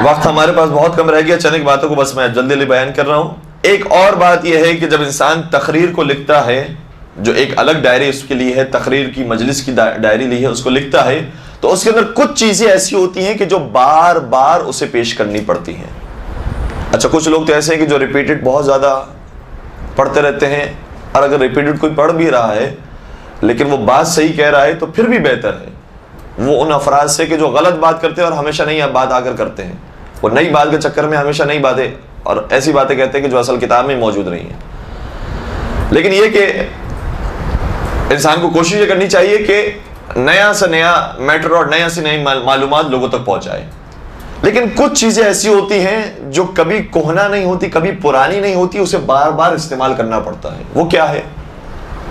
Speaker 2: وقت ہمارے پاس بہت کم رہ گیا، چند ایک باتوں کو بس میں جلدی جلدی بیان کر رہا ہوں. ایک اور بات یہ ہے کہ جب انسان تقریر کو لکھتا ہے، جو ایک الگ ڈائری اس کے لیے ہے، تقریر کی مجلس کی ڈائری لی ہے، اس کو لکھتا ہے، تو اس کے اندر کچھ چیزیں ایسی ہوتی ہیں کہ جو بار بار اسے پیش کرنی پڑتی ہیں. اچھا کچھ لوگ تو ایسے ہیں کہ جو ریپیٹڈ بہت زیادہ پڑھتے رہتے ہیں، اور اگر ریپیٹڈ کوئی پڑھ بھی رہا ہے لیکن وہ بات صحیح کہہ رہا ہے تو پھر بھی بہتر ہے وہ ان افراد سے کہ جو غلط بات کرتے ہیں اور ہمیشہ نئی بات آ کر کرتے ہیں. وہ نئی بات کے چکر میں ہمیشہ نئی باتیں اور ایسی باتیں کہتے ہیں کہ جو اصل کتاب میں موجود نہیں ہیں. لیکن یہ کہ انسان کو کوشش یہ کرنی چاہیے کہ نیا سے نیا میٹر اور نیا سے نئی معلومات لوگوں تک پہنچائے. لیکن کچھ چیزیں ایسی ہوتی ہیں جو کبھی کہنا نہیں ہوتی، کبھی پرانی نہیں ہوتی، اسے بار بار استعمال کرنا پڑتا ہے. وہ کیا ہے؟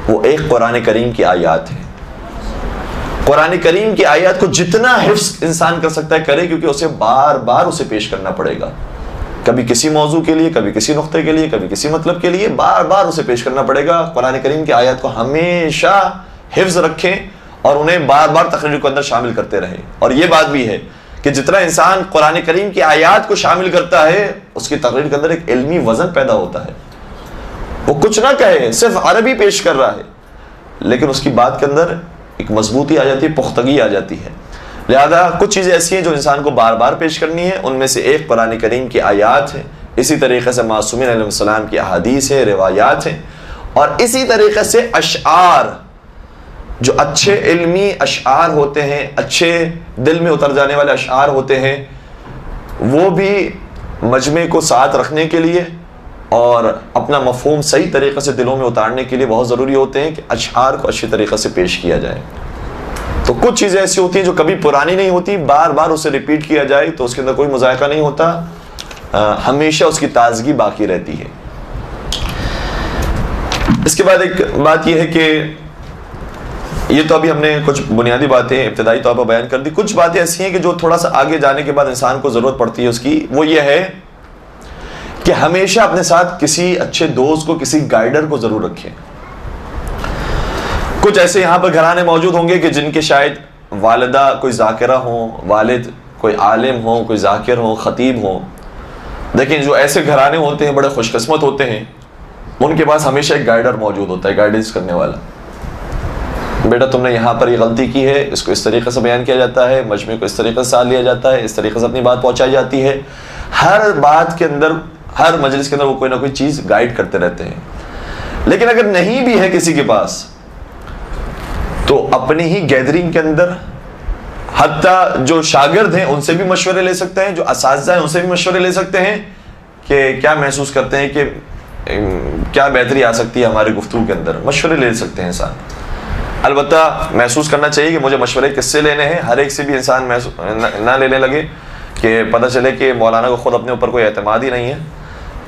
Speaker 2: وہ ایک قرآن کریم کی آیات ہے. قرآن کریم کی آیات کو جتنا حفظ انسان کر سکتا ہے کرے، کیونکہ اسے بار بار اسے پیش کرنا پڑے گا. کبھی کسی موضوع کے لیے، کبھی کسی نقطے کے لیے، کبھی کسی مطلب کے لیے، بار بار اسے پیش کرنا پڑے گا. قرآن کریم کی آیات کو ہمیشہ حفظ رکھیں اور انہیں بار بار تقریر کو اندر شامل کرتے رہیں. اور یہ بات بھی ہے کہ جتنا انسان قرآن کریم کی آیات کو شامل کرتا ہے، اس کی تقریر کے اندر ایک علمی وزن پیدا ہوتا ہے. وہ کچھ نہ کہے، صرف عربی پیش کر رہا ہے، لیکن اس کی بات کے اندر ایک مضبوطی آ جاتی ہے، پختگی آ جاتی ہے. لہذا کچھ چیزیں ایسی ہیں جو انسان کو بار بار پیش کرنی ہے. ان میں سے ایک قرآن کریم کی آیات ہے، اسی طریقے سے معصومین علیہ السلام کی احادیث ہیں، روایات ہیں، اور اسی طریقے سے اشعار، جو اچھے علمی اشعار ہوتے ہیں، اچھے دل میں اتر جانے والے اشعار ہوتے ہیں، وہ بھی مجمع کو ساتھ رکھنے کے لیے اور اپنا مفہوم صحیح طریقے سے دلوں میں اتارنے کے لیے بہت ضروری ہوتے ہیں کہ اشعار کو اچھی طریقے سے پیش کیا جائے. تو کچھ چیزیں ایسی ہوتی ہیں جو کبھی پرانی نہیں ہوتی، بار بار اسے ریپیٹ کیا جائے تو اس کے اندر کوئی مذائقہ نہیں ہوتا، ہمیشہ اس کی تازگی باقی رہتی ہے. اس کے بعد ایک بات یہ ہے کہ یہ تو ابھی ہم نے کچھ بنیادی باتیں ابتدائی طور پر بیان کر دی. کچھ باتیں ایسی ہیں کہ جو تھوڑا سا آگے جانے کے بعد انسان کو ضرورت پڑتی ہے اس کی. وہ یہ ہے کہ ہمیشہ اپنے ساتھ کسی اچھے دوست کو، کسی گائیڈر کو ضرور رکھیں. کچھ ایسے یہاں پر گھرانے موجود ہوں گے کہ جن کے شاید والدہ کوئی ذاکرہ ہوں، والد کوئی عالم ہوں، کوئی ذاکر ہوں، خطیب ہوں. لیکن جو ایسے گھرانے ہوتے ہیں بڑے خوش قسمت ہوتے ہیں، ان کے پاس ہمیشہ ایک گائیڈر موجود ہوتا ہے، گائیڈنس کرنے والا. بیٹا تم نے یہاں پر یہ غلطی کی ہے، اس کو اس طریقے سے بیان کیا جاتا ہے، مجمع کو اس طریقے سے ساتھ لیا جاتا ہے، اس طریقے سے اپنی بات پہنچائی جاتی ہے. ہر بات کے اندر ہر مجلس کے اندر وہ کوئی نہ کوئی چیز گائیڈ کرتے رہتے ہیں. لیکن اگر نہیں بھی ہے کسی کے پاس تو اپنی ہی گیدرنگ کے اندر حتیٰ جو شاگرد ہیں ان سے بھی مشورے لے سکتے ہیں, جو اساتذہ ہیں ان سے بھی مشورے لے سکتے ہیں کہ کیا محسوس کرتے ہیں کہ کیا بہتری آ سکتی ہے ہماری گفتگو کے اندر. مشورے لے سکتے ہیں انسان. البتہ محسوس کرنا چاہیے کہ مجھے مشورے کس سے لینے ہیں. ہر ایک سے بھی انسان نہ لینے لگے کہ پتہ چلے کہ مولانا کو خود اپنے اوپر کوئی اعتماد ہی نہیں ہے,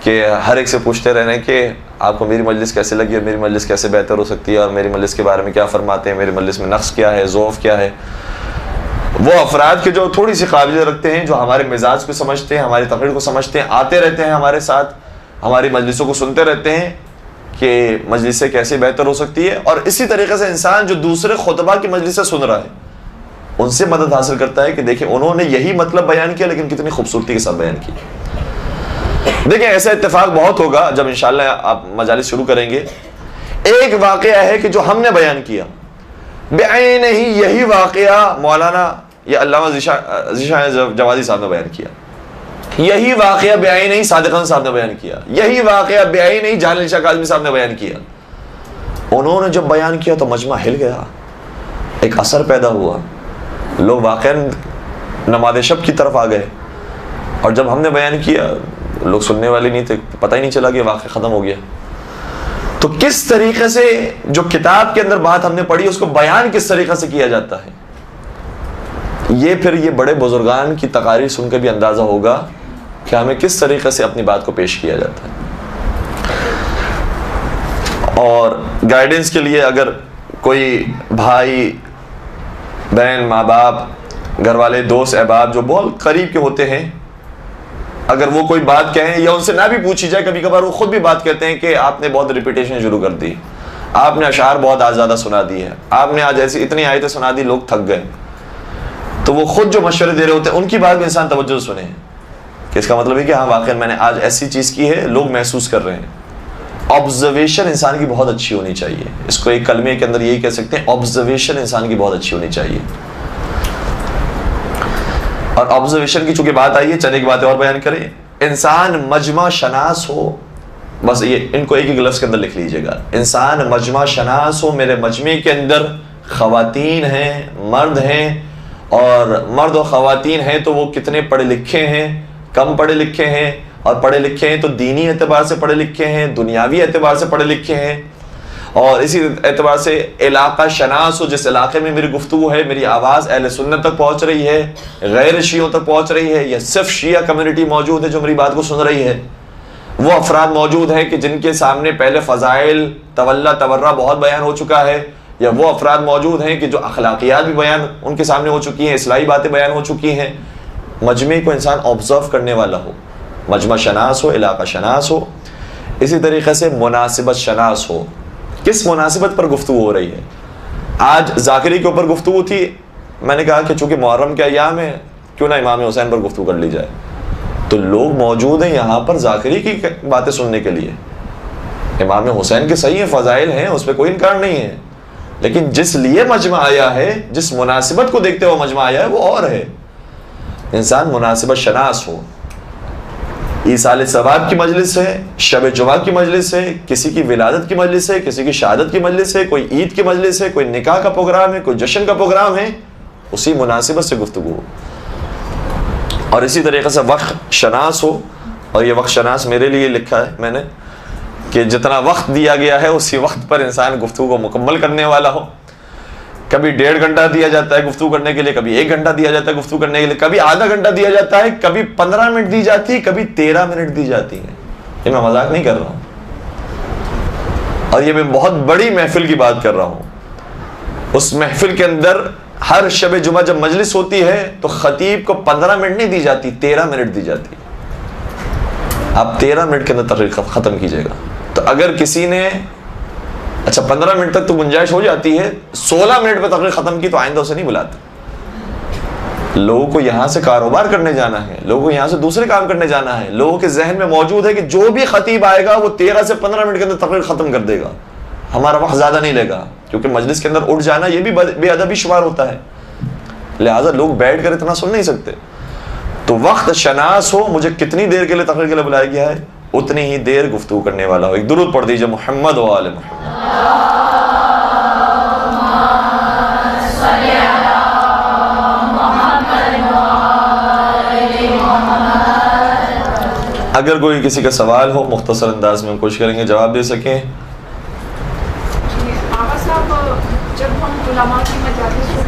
Speaker 2: کہ ہر ایک سے پوچھتے رہنے کہ آپ کو میری مجلس کیسے لگی اور میری مجلس کیسے بہتر ہو سکتی ہے, اور میری مجلس کے بارے میں کیا فرماتے ہیں, میری مجلس میں نقص کیا ہے, ضعف کیا ہے. وہ افراد کے جو تھوڑی سی قابلیت رکھتے ہیں, جو ہمارے مزاج کو سمجھتے ہیں, ہماری تقریر کو سمجھتے ہیں, آتے رہتے ہیں ہمارے ساتھ, ہماری مجلسوں کو سنتے رہتے ہیں کہ مجلسیں کیسے بہتر ہو سکتی ہے. اور اسی طریقے سے انسان جو دوسرے خطبہ کی مجلسیں سن رہا ہے ان سے مدد حاصل کرتا ہے کہ دیکھیں انہوں نے یہی مطلب بیان کیا لیکن کتنی خوبصورتی کے ساتھ بیان کیا. دیکھیں ایسا اتفاق بہت ہوگا جب انشاءاللہ آپ مجالس شروع کریں گے. ایک واقعہ ہے کہ جو ہم نے بیان کیا بعین ہی یہی واقعہ مولانا یا علامہ ذیشان جوادی صاحب نے بیان کیا, یہی واقعہ بعین ہی صادق حسن صاحب نے بیان کیا, یہی واقعہ بعین ہی جہان علی شاہ کاظمی صاحب نے بیان کیا. انہوں نے جب بیان کیا تو مجمع ہل گیا, ایک اثر پیدا ہوا, لوگ واقعا نماز شب کی طرف آ گئے. اور جب ہم نے بیان کیا لوگ سننے والے نہیں تھے, پتہ ہی نہیں چلا کہ واقعہ ختم ہو گیا. تو کس طریقے سے جو کتاب کے اندر بات ہم نے پڑھی اس کو بیان کس طریقے سے کیا جاتا ہے, یہ پھر یہ بڑے بزرگان کی تقاریر سن کے بھی اندازہ ہوگا کہ ہمیں کس طریقے سے اپنی بات کو پیش کیا جاتا ہے. اور گائیڈنس کے لیے اگر کوئی بھائی بہن, ماں باپ, گھر والے, دوست, احباب جو بہت قریب کے ہوتے ہیں, اگر وہ کوئی بات کہیں یا ان سے نہ بھی پوچھی جائے, کبھی کبھار وہ خود بھی بات کہتے ہیں کہ آپ نے بہت ریپیٹیشن شروع کر دی, آپ نے اشعار بہت آج زیادہ سنا دی ہے, آپ نے آج ایسی اتنی آیتیں سنا دی, لوگ تھک گئے. تو وہ خود جو مشورے دے رہے ہوتے ہیں ان کی بات بھی انسان توجہ سے سنے کہ اس کا مطلب ہے کہ ہاں واقعا میں نے آج ایسی چیز کی ہے, لوگ محسوس کر رہے ہیں. آبزرویشن انسان کی بہت اچھی ہونی چاہیے. اس کو ایک کلمے کے اندر یہی کہہ سکتے ہیں, آبزرویشن انسان کی بہت اچھی ہونی چاہیے. اور آبزرویشن کی چونکہ بات آئی ہے, چند ایک باتیں اور بیان کریں. انسان مجمع شناس ہو, بس یہ ان کو ایک ایک لفظ کے اندر لکھ لیجئے گا. انسان مجمع شناس ہو, میرے مجمع کے اندر خواتین ہیں, مرد ہیں, اور مرد و خواتین ہیں تو وہ کتنے پڑھے لکھے ہیں, کم پڑھے لکھے ہیں, اور پڑھے لکھے ہیں تو دینی اعتبار سے پڑھے لکھے ہیں, دنیاوی اعتبار سے پڑھے لکھے ہیں, اور اسی اعتبار سے علاقہ شناس ہو, جس علاقے میں میری گفتگو ہے, میری آواز اہل سنت تک پہنچ رہی ہے, غیر شیعوں تک پہنچ رہی ہے, یا صرف شیعہ کمیونٹی موجود ہے جو میری بات کو سن رہی ہے. وہ افراد موجود ہیں کہ جن کے سامنے پہلے فضائل تولا تورا بہت بیان ہو چکا ہے, یا وہ افراد موجود ہیں کہ جو اخلاقیات بھی بیان ان کے سامنے ہو چکی ہیں, اصلاحی باتیں بیان ہو چکی ہیں. مجمع کو انسان آبزرو کرنے والا ہو, مجمع شناس ہو, علاقہ شناس ہو. اسی طریقے سے مناسبت شناس ہو, کس مناسبت پر گفتگو ہو رہی ہے. آج ذاکری کے اوپر گفتگو تھی, میں نے کہا کہ چونکہ محرم کے ایام ہے کیوں نہ امام حسین پر گفتگو کر لی جائے. تو لوگ موجود ہیں یہاں پر ذاکری کی باتیں سننے کے لیے. امام حسین کے صحیح فضائل ہیں, اس پہ کوئی انکار نہیں ہے, لیکن جس لیے مجمع آیا ہے, جس مناسبت کو دیکھتے ہوئے مجمع آیا ہے وہ اور ہے. انسان مناسبت شناس ہو. ایصال ثواب کی مجلس ہے, شب جمعہ کی مجلس ہے, کسی کی ولادت کی مجلس ہے, کسی کی شہادت کی مجلس ہے, کوئی عید کی مجلس ہے, کوئی نکاح کا پروگرام ہے, کوئی جشن کا پروگرام ہے, اسی مناسبت سے گفتگو ہو. اور اسی طریقے سے وقت شناس ہو. اور یہ وقت شناس میرے لیے لکھا ہے میں نے کہ جتنا وقت دیا گیا ہے اسی وقت پر انسان گفتگو کو مکمل کرنے والا ہو. کبھی 1.5 گھنٹہ دیا جاتا ہے گفتگو کرنے کے لیے, کبھی 1 گھنٹہ دیا جاتا ہے گفتگو کرنے کے لیے, کبھی آدھا گھنٹہ دیا جاتا ہے, کبھی 15 منٹ دی جاتی ہے, کبھی 13 منٹ دی جاتی ہے. یہ میں مذاق نہیں کر رہا ہوں, اور یہ میں بہت بڑی محفل کی بات کر رہا ہوں. اس محفل کے اندر ہر شب جمعہ جب مجلس ہوتی ہے تو خطیب کو 15 منٹ نہیں دی جاتی, 13 منٹ دی جاتی. آپ 13 منٹ کے اندر تقریر ختم کیجیے گا. تو اگر کسی نے اچھا 15 منٹ تک تو گنجائش ہو جاتی ہے, 16 منٹ پہ تقریر ختم کی تو آئندہ اسے نہیں بلاتے. لوگوں کو یہاں سے کاروبار کرنے جانا ہے, لوگوں کو یہاں سے دوسرے کام کرنے جانا ہے. لوگوں کے ذہن میں موجود ہے کہ جو بھی خطیب آئے گا وہ 13 سے 15 منٹ کے اندر تقریر ختم کر دے گا, ہمارا وقت زیادہ نہیں لے گا. کیونکہ مجلس کے اندر اٹھ جانا یہ بھی بے ادبی شمار ہوتا ہے, لہٰذا لوگ بیٹھ کر اتنا سن نہیں سکتے. تو وقت شناس ہو، مجھے کتنی دیر کے لیے تقریر کے لیے بلایا گیا ہے اتنی ہی دیر گفتگو کرنے والا ہو۔ ایک درود پڑھ دیجئے محمد و آل محمد۔ اگر کوئی کسی کا سوال ہو مختصر انداز میں ہم کوشش کریں گے جواب دے سکیں۔
Speaker 3: آغا صاحب، جب ہم علماء کی مجالس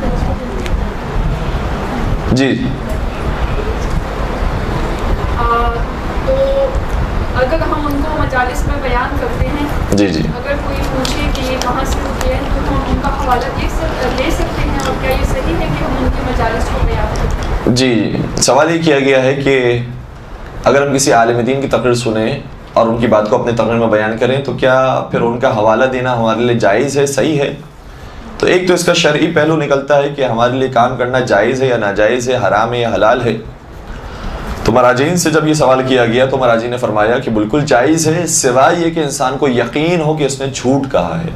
Speaker 2: جی
Speaker 3: تو اگر ہم ان کو مجالس میں بیان کرتے ہیں،
Speaker 2: جی جی
Speaker 3: اگر کوئی پوچھے کہ یہ کہاں سے ہوتے ہیں تو ہم ان کا حوالہ لے سکتے ہیں، اور کیا یہ صحیح ہے کہ ہم ان کی مجالس کو بیان کرتے ہیں؟
Speaker 2: جی، سوال یہ کیا گیا ہے کہ اگر ہم کسی عالم دین کی تقریر سنیں اور ان کی بات کو اپنے تقریر میں بیان کریں تو کیا پھر ان کا حوالہ دینا ہمارے لیے جائز ہے، صحیح ہے؟ تو ایک تو اس کا شرعی پہلو نکلتا ہے کہ ہمارے لیے کام کرنا جائز ہے یا ناجائز ہے، حرام ہے یا حلال ہے۔ تو مراجعین سے جب یہ سوال کیا گیا تو مراجعین نے فرمایا کہ بالکل جائز ہے، سوائے یہ کہ انسان کو یقین ہو کہ اس نے جھوٹ کہا ہے،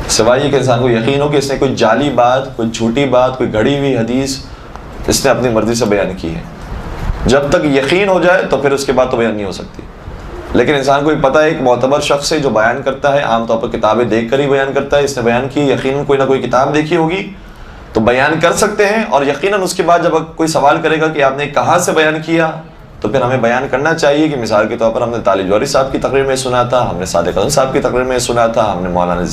Speaker 2: سوائے یہ کہ انسان کو یقین ہو کہ اس نے کوئی جعلی بات، کوئی جھوٹی بات، کوئی گھڑی ہوئی حدیث اس نے اپنی مرضی سے بیان کی ہے۔ جب تک یقین ہو جائے تو پھر اس کے بعد تو بیان نہیں ہو سکتی۔ لیکن انسان کو پتہ ہے ایک معتبر شخص ہے جو بیان کرتا ہے، عام طور پر کتابیں دیکھ کر ہی بیان کرتا ہے، اس نے بیان کی، یقیناً کوئی نہ کوئی کتاب دیکھی ہوگی تو بیان کر سکتے ہیں، اور یقیناً اس کے بعد جب کوئی سوال کرے گا کہ آپ نے کہاں سے بیان کیا تو پھر ہمیں بیان کرنا چاہیے کہ مثال کے طور پر ہم نے طالب جوہری صاحب کی تقریر میں سنا تھا، ہم نے صادق حسن صاحب کی تقریر میں سنا تھا، ہم نے مولانا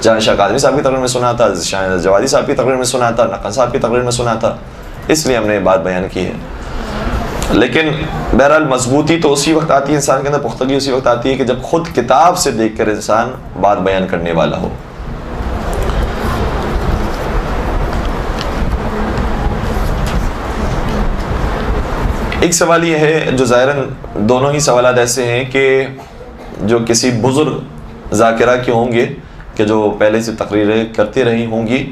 Speaker 2: جان شاہ قادری صاحب کی تقریر میں سنا تھا، شاہ جوادی صاحب کی تقریر میں سنا تھا، نقن صاحب کی تقریر میں سنا تھا، اس لیے ہم نے یہ بات بیان کی ہے۔ لیکن بہرحال مضبوطی تو اسی وقت آتی ہے انسان کے اندر، پختگی اسی وقت آتی ہے کہ جب خود کتاب سے دیکھ کر انسان بات بیان کرنے والا ہو۔ ایک سوال یہ ہے جو ظاہراً دونوں ہی سوالات ایسے ہیں کہ جو کسی بزرگ ذاکرہ کے ہوں گے کہ جو پہلے سے تقریریں کرتی رہی ہوں گی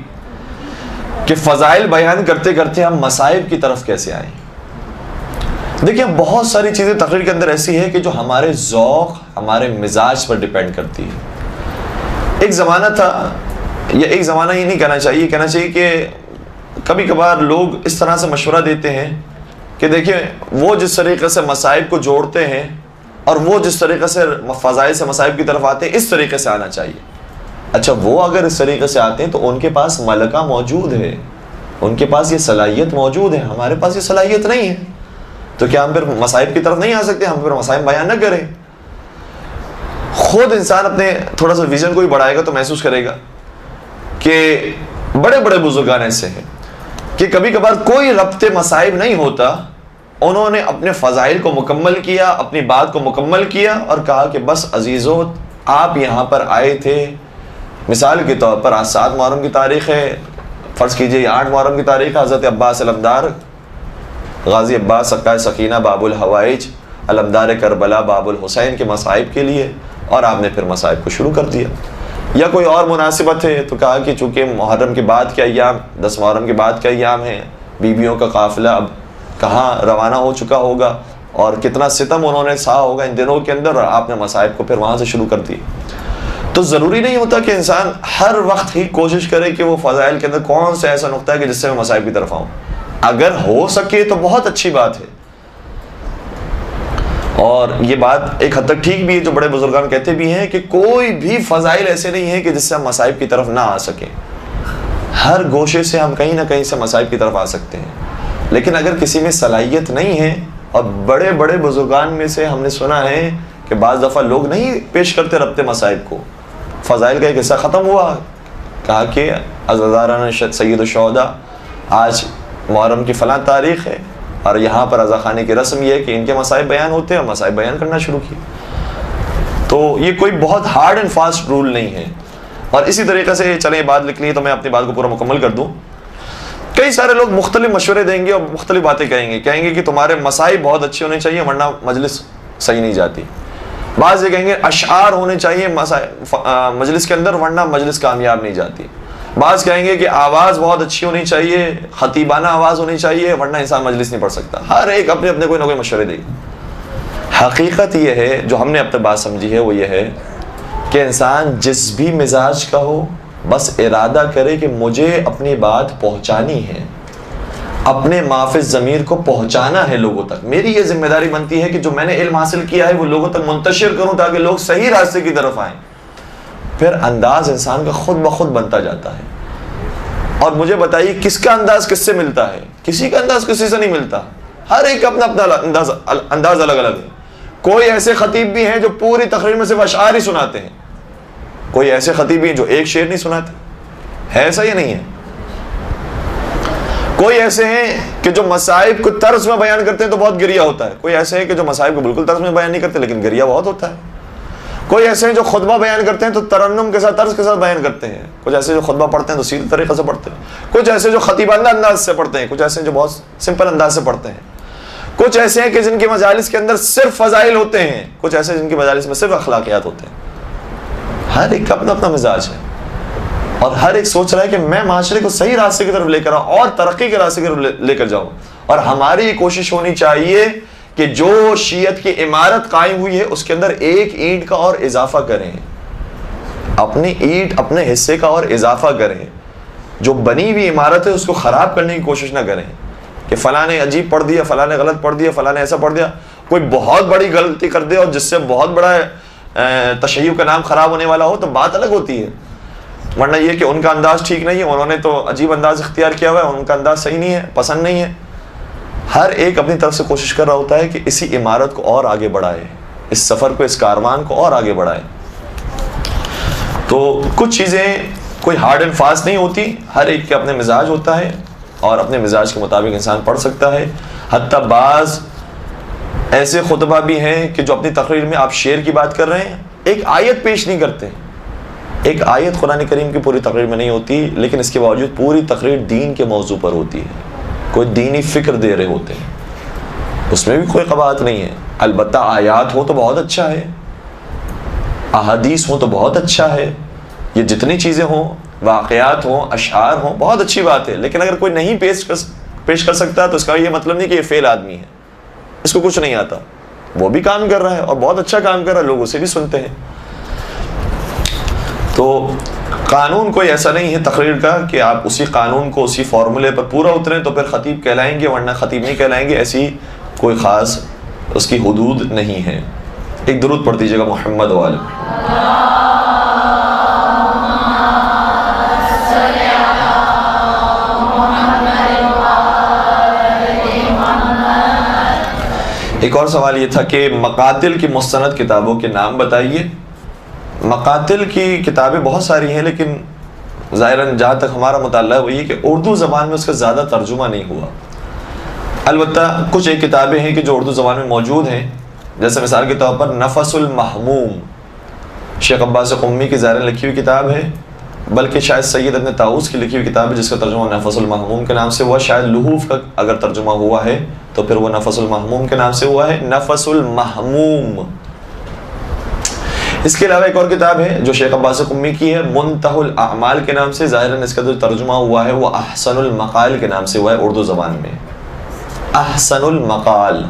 Speaker 2: کہ فضائل بیان کرتے کرتے ہم مصائب کی طرف کیسے آئیں۔ دیکھیں بہت ساری چیزیں تقریر کے اندر ایسی ہے کہ جو ہمارے ذوق، ہمارے مزاج پر ڈیپینڈ کرتی ہے۔ ایک زمانہ تھا، یا ایک زمانہ ہی نہیں کہنا چاہیے، کہنا چاہیے کہ کبھی کبھار لوگ اس طرح سے مشورہ دیتے ہیں کہ دیکھیں وہ جس طریقے سے مصائب کو جوڑتے ہیں اور وہ جس طریقے سے فضائل سے مصائب کی طرف آتے ہیں اس طریقے سے آنا چاہیے۔ اچھا، وہ اگر اس طریقے سے آتے ہیں تو ان کے پاس ملکہ موجود ہے، ان کے پاس یہ صلاحیت موجود ہے، ہمارے پاس یہ صلاحیت نہیں ہے، تو کیا ہم پھر مصائب کی طرف نہیں آ سکتے؟ ہم پھر مصائب بیان نہ کریں؟ خود انسان اپنے تھوڑا سا ویژن کو ہی بڑھائے گا تو محسوس کرے گا کہ بڑے بڑے بزرگان ایسے ہیں کہ کبھی کبھار کوئی ربط مصائب نہیں ہوتا، انہوں نے اپنے فضائل کو مکمل کیا، اپنی بات کو مکمل کیا اور کہا کہ بس عزیزو آپ یہاں پر آئے تھے، مثال کے طور پر آج 7 محرم کی تاریخ ہے، فرض کیجئے 8 محرم کی تاریخ ہے، حضرت عباس علمدار غازی عباس سقائے سکینہ باب الحوائج علمدار کربلا باب الحسین کے مصائب کے لیے، اور آپ نے پھر مصائب کو شروع کر دیا۔ یا کوئی اور مناسبت ہے تو کہا کہ چونکہ محرم کے بعد کے ایام 10 محرم کے بعد کے ایام ہیں، بیویوں کا قافلہ اب کہاں روانہ ہو چکا ہوگا اور کتنا ستم انہوں نے سہا ہوگا ان دنوں کے اندر، اور آپ نے مصائب کو پھر وہاں سے شروع کر دی۔ تو ضروری نہیں ہوتا کہ انسان ہر وقت ہی کوشش کرے کہ وہ فضائل کے اندر کون سا ایسا نقطہ ہے کہ جس سے میں مصائب کی طرف آؤں۔ اگر ہو سکے تو بہت اچھی بات ہے، اور یہ بات ایک حد تک ٹھیک بھی ہے جو بڑے بزرگان کہتے بھی ہیں کہ کوئی بھی فضائل ایسے نہیں ہیں کہ جس سے ہم مصائب کی طرف نہ آ سکیں، ہر گوشے سے ہم کہیں نہ کہیں سے مصائب کی طرف آ سکتے ہیں۔ لیکن اگر کسی میں صلاحیت نہیں ہے، اور بڑے بڑے بزرگان میں سے ہم نے سنا ہے کہ بعض دفعہ لوگ نہیں پیش کرتے ربط مصائب کو، فضائل کا ایک حصہ ختم ہوا، کہا کہ عزاداران سید الشہداء آج محرم کی فلاں تاریخ ہے اور یہاں پر رضا خانے کی رسم یہ ہے کہ ان کے مصائب بیان ہوتے ہیں، اور مصائب بیان کرنا شروع کیے۔ تو یہ کوئی بہت ہارڈ اینڈ فاسٹ رول نہیں ہے۔ اور اسی طریقے سے چلیں یہ بات لکھ لی تو میں اپنی بات کو پورا مکمل کر دوں۔ کئی سارے لوگ مختلف مشورے دیں گے اور مختلف باتیں کہیں گے کہ تمہارے مصائب بہت اچھے ہونے چاہیے ورنہ مجلس صحیح نہیں جاتی۔ بعض یہ کہیں گے اشعار ہونے چاہیے مجلس کے اندر ورنہ مجلس کامیاب نہیں جاتی۔ بعض کہیں گے کہ آواز بہت اچھی ہونی چاہیے، خطیبانہ آواز ہونی چاہیے ورنہ انسان مجلس نہیں پڑھ سکتا۔ ہر ایک اپنے اپنے کوئی نہ کوئی مشورے دے گا۔ حقیقت یہ ہے جو ہم نے اب تک بات سمجھی ہے وہ یہ ہے کہ انسان جس بھی مزاج کا ہو بس ارادہ کرے کہ مجھے اپنی بات پہنچانی ہے، اپنے معافی ضمیر کو پہنچانا ہے لوگوں تک. میری یہ ذمہ داری بنتی ہے کہ جو میں نے علم حاصل کیا ہے وہ لوگوں تک منتشر کروں تاکہ لوگ صحیح راستے کی طرف آئیں. پھر انداز انسان کا خود بخود بنتا جاتا ہے. اور مجھے بتائیے کس کا انداز کس سے ملتا ہے؟ کسی کا انداز کسی سے نہیں ملتا. ہر ایک کا اپنا اپنا انداز الگ الگ ہے. کوئی ایسے خطیب بھی ہیں جو پوری تقریر میں صرف اشعار ہی سناتے ہیں. کوئی ایسے خطیب بھی ہیں جو ایک شعر نہیں سناتے. ہے ایسا یا نہیں ہے؟ کوئی ایسے ہیں کہ جو مصائب کو طرز میں بیان کرتے ہیں تو بہت گریہ ہوتا ہے. کوئی ایسے ہیں کہ جو مصائب کو بالکل طرز میں بیان نہیں کرتے لیکن گریہ بہت ہوتا ہے. کوئی ایسے ہیں جو خطبہ بیان کرتے ہیں تو ترنم کے ساتھ طرز کے ساتھ بیان کرتے ہیں. کچھ ایسے جو خطبہ پڑھتے ہیں تو سیدھے طریقے سے پڑھتے ہیں. کچھ ایسے جو خطیبانہ انداز سے پڑھتے ہیں. کچھ ایسے جو بہت سمپل انداز سے پڑھتے ہیں. کچھ ایسے ہیں کہ جن کی مجالس کے اندر صرف فضائل ہوتے ہیں. کچھ ایسے جن کی مجالس میں صرف اخلاقیات ہوتے ہیں. ہر ایک کا اپنا اپنا مزاج ہے اور ہر ایک سوچ رہا ہے کہ میں معاشرے کو صحیح راستے کی طرف لے کر آؤں اور ترقی کے راستے کی طرف لے کر جاؤں. اور ہماری یہ کوشش ہونی چاہیے کہ جو شیعت کی عمارت قائم ہوئی ہے اس کے اندر ایک اینٹ کا اور اضافہ کریں. اپنی اینٹ اپنے حصے کا اور اضافہ کریں. جو بنی ہوئی عمارت ہے اس کو خراب کرنے کی کوشش نہ کریں کہ فلاں نے عجیب پڑھ دیا, فلاں نے غلط پڑھ دیا, فلاں نے ایسا پڑھ دیا. کوئی بہت بڑی غلطی کر دے اور جس سے بہت بڑا تشیع کا نام خراب ہونے والا ہو تو بات الگ ہوتی ہے. ورنہ یہ کہ ان کا انداز ٹھیک نہیں ہے, انہوں نے تو عجیب انداز اختیار کیا ہوا ہے, ان کا انداز صحیح نہیں ہے, پسند نہیں ہے. ہر ایک اپنی طرف سے کوشش کر رہا ہوتا ہے کہ اسی عمارت کو اور آگے بڑھائے, اس سفر کو, اس کاروان کو اور آگے بڑھائے. تو کچھ چیزیں کوئی ہارڈ اینڈ فاسٹ نہیں ہوتی, ہر ایک کے اپنے مزاج ہوتا ہے اور اپنے مزاج کے مطابق انسان پڑھ سکتا ہے. حتیٰ بعض ایسے خطبہ بھی ہیں کہ جو اپنی تقریر میں آپ شعر کی بات کر رہے ہیں, ایک آیت پیش نہیں کرتے. ایک آیت قرآن کریم کی پوری تقریر میں نہیں ہوتی لیکن اس کے باوجود پوری تقریر دین کے موضوع پر ہوتی ہے. کوئی دینی فکر دے رہے ہوتے ہیں, اس میں بھی کوئی قباحت نہیں ہے. البتہ آیات ہو تو بہت اچھا ہے, احادیث ہو تو بہت اچھا ہے, یہ جتنی چیزیں ہوں, واقعات ہوں, اشعار ہوں, بہت اچھی بات ہے. لیکن اگر کوئی نہیں پیش کر سکتا تو اس کا یہ مطلب نہیں کہ یہ فیل آدمی ہے, اس کو کچھ نہیں آتا. وہ بھی کام کر رہا ہے اور بہت اچھا کام کر رہا ہے, لوگ اسے بھی سنتے ہیں. تو قانون کوئی ایسا نہیں ہے تقریر کا کہ آپ اسی قانون کو اسی فارمولے پر پورا اتریں تو پھر خطیب کہلائیں گے, ورنہ خطیب نہیں کہلائیں گے. ایسی کوئی خاص اس کی حدود نہیں ہے. ایک درود پڑھ دیجیے گا محمد وآلہ. ایک اور سوال یہ تھا کہ مقاتل کی مستند کتابوں کے نام بتائیے. مقاتل کی کتابیں بہت ساری ہیں لیکن ظاہراً جہاں تک ہمارا مطالعہ ہے وہ یہ کہ اردو زبان میں اس کا زیادہ ترجمہ نہیں ہوا. البتہ کچھ ایک کتابیں ہیں کہ جو اردو زبان میں موجود ہیں, جیسے مثال کے طور پر نفس المحموم شیخ عباس قمی کی ظاہراً لکھی ہوئی کتاب ہے, بلکہ شاید سید ابن طاؤس کی لکھی ہوئی کتاب ہے جس کا ترجمہ نفس المحموم کے نام سے ہوا. شاید لحوف کا اگر ترجمہ ہوا ہے تو پھر وہ نفس المحموم کے نام سے ہوا ہے, نفس المحموم. اس کے علاوہ ایک اور کتاب ہے جو شیخ عباس قمی کی ہے, منتہی الاعمال کے نام سے. ظاہراً اس کا جو ترجمہ ہوا ہے وہ احسن المقال کے نام سے ہوا ہے اردو زبان میں, احسن المقال.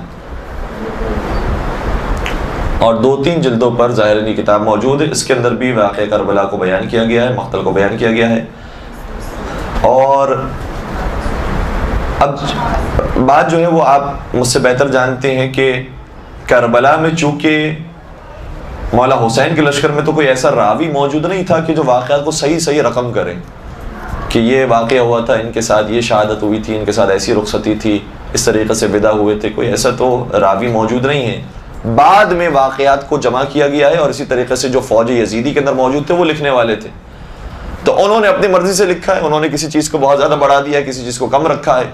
Speaker 2: اور 2-3 جلدوں پر ظاہراً یہ کتاب موجود ہے. اس کے اندر بھی واقعہ کربلا کو بیان کیا گیا ہے, مقتل کو بیان کیا گیا ہے. اور اب بات جو ہے وہ آپ مجھ سے بہتر جانتے ہیں کہ کربلا میں چونکہ مولا حسین کے لشکر میں تو کوئی ایسا راوی موجود نہیں تھا کہ جو واقعات کو صحیح رقم کرے کہ یہ واقعہ ہوا تھا, ان کے ساتھ یہ شہادت ہوئی تھی, ان کے ساتھ ایسی رخصتی تھی, اس طریقے سے ودا ہوئے تھے. کوئی ایسا تو راوی موجود نہیں ہے. بعد میں واقعات کو جمع کیا گیا ہے اور اسی طریقے سے جو فوج یزیدی کے اندر موجود تھے وہ لکھنے والے تھے, تو انہوں نے اپنی مرضی سے لکھا ہے. انہوں نے کسی چیز کو بہت زیادہ بڑھا دیا ہے, کسی چیز کو کم رکھا ہے.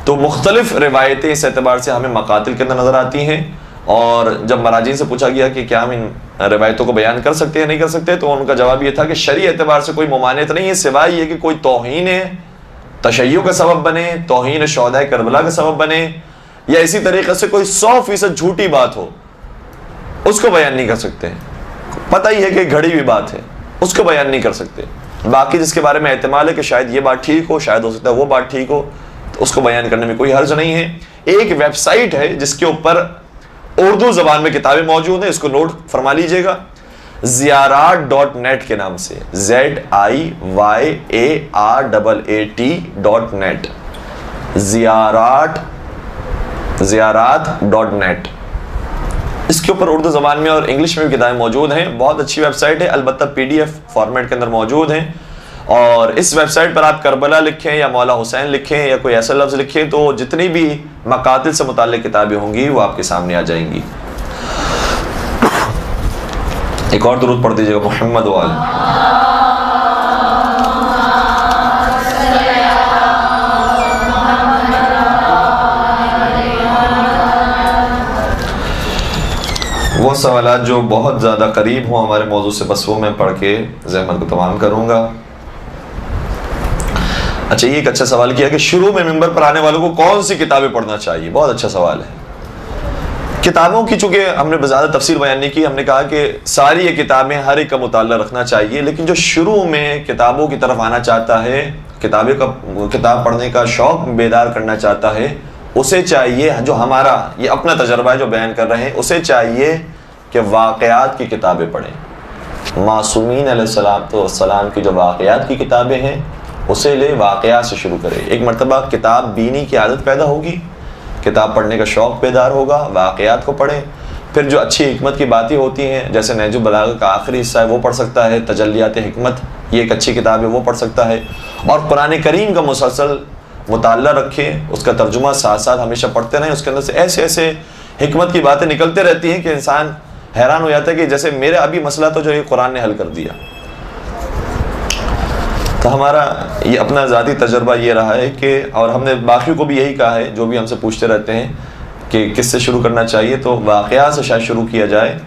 Speaker 2: تو مختلف روایتیں اس اعتبار سے ہمیں مقاتل کے اندر نظر آتی ہیں. اور جب مراجعین سے پوچھا گیا کہ کیا ہم ان روایتوں کو بیان کر سکتے ہیں نہیں کر سکتے, تو ان کا جواب یہ تھا کہ شرعی اعتبار سے کوئی ممانعت نہیں ہے, سوائے یہ کہ کوئی توہین تشیع کا سبب بنے, توہین شہداء کربلا کا سبب بنے, یا اسی طریقے سے کوئی 100% جھوٹی بات ہو, اس کو بیان نہیں کر سکتے. پتہ ہی ہے کہ گھڑی ہوئی بات ہے, اس کو بیان نہیں کر سکتے. باقی جس کے بارے میں احتمال ہے کہ شاید یہ بات ٹھیک ہو, شاید ہو سکتا ہے وہ بات ٹھیک ہو, تو اس کو بیان کرنے میں کوئی حرج نہیں ہے. ایک ویب سائٹ ہے جس کے اوپر اردو زبان میں کتابیں موجود ہیں, اس کو نوٹ فرما لیجئے گا, زیارات.net کے نام سے, ZIYARAAT.net. زیارات.net. اس کے اوپر اردو زبان میں اور انگلش میں بھی کتابیں موجود ہیں. بہت اچھی ویب سائٹ ہے, البتہ PDF فارمیٹ کے اندر موجود ہیں. اور اس ویب سائٹ پر آپ کربلا لکھیں یا مولا حسین لکھیں یا کوئی ایسا لفظ لکھیں تو جتنی بھی مقاتل سے متعلق کتابیں ہوں گی وہ آپ کے سامنے آ جائیں گی. ایک اور درود پڑھ دیجیے گا, محمد وآل. وہ سوالات جو بہت زیادہ قریب ہوں ہمارے موضوع سے, بس وہ میں پڑھ کے زحمت کو تمام کروں گا. اچھا, یہ ایک اچھا سوال کیا کہ شروع میں ممبر پر آنے والوں کو کون سی کتابیں پڑھنا چاہیے. بہت اچھا سوال ہے. کتابوں کی چونکہ ہم نے زیادہ تفصیل بیان نہیں کی, ہم نے کہا کہ ساری یہ کتابیں ہر ایک کا مطالعہ رکھنا چاہیے, لیکن جو شروع میں کتابوں کی طرف آنا چاہتا ہے, کتاب پڑھنے کا شوق بیدار کرنا چاہتا ہے, اسے چاہیے, جو ہمارا یہ اپنا تجربہ ہے جو بیان کر رہے ہیں, اسے چاہیے کہ واقعات کی کتابیں پڑھیں. معصومین علیہ السلام کی جو واقعات کی کتابیں ہیں اسے لے, واقعات سے شروع کرے. ایک مرتبہ کتاب بینی کی عادت پیدا ہوگی, کتاب پڑھنے کا شوق بیدار ہوگا, واقعات کو پڑھیں. پھر جو اچھی حکمت کی باتیں ہوتی ہیں جیسے نہج البلاغہ کا آخری حصہ ہے وہ پڑھ سکتا ہے, تجلیات حکمت یہ ایک اچھی کتاب ہے وہ پڑھ سکتا ہے. اور قرآن کریم کا مسلسل مطالعہ رکھیں, اس کا ترجمہ ساتھ ساتھ ہمیشہ پڑھتے رہیں. اس کے اندر سے ایسے ایسے حکمت کی باتیں نکلتے رہتی ہیں کہ انسان حیران ہو جاتا ہے کہ جیسے میرے ابھی مسئلہ تو جو یہ قرآن نے حل کر دیا. تو ہمارا یہ اپنا ذاتی تجربہ یہ رہا ہے کہ, اور ہم نے باقی کو بھی یہی کہا ہے جو بھی ہم سے پوچھتے رہتے ہیں کہ کس سے شروع کرنا چاہیے, تو واقعات سے شاید شروع کیا جائے,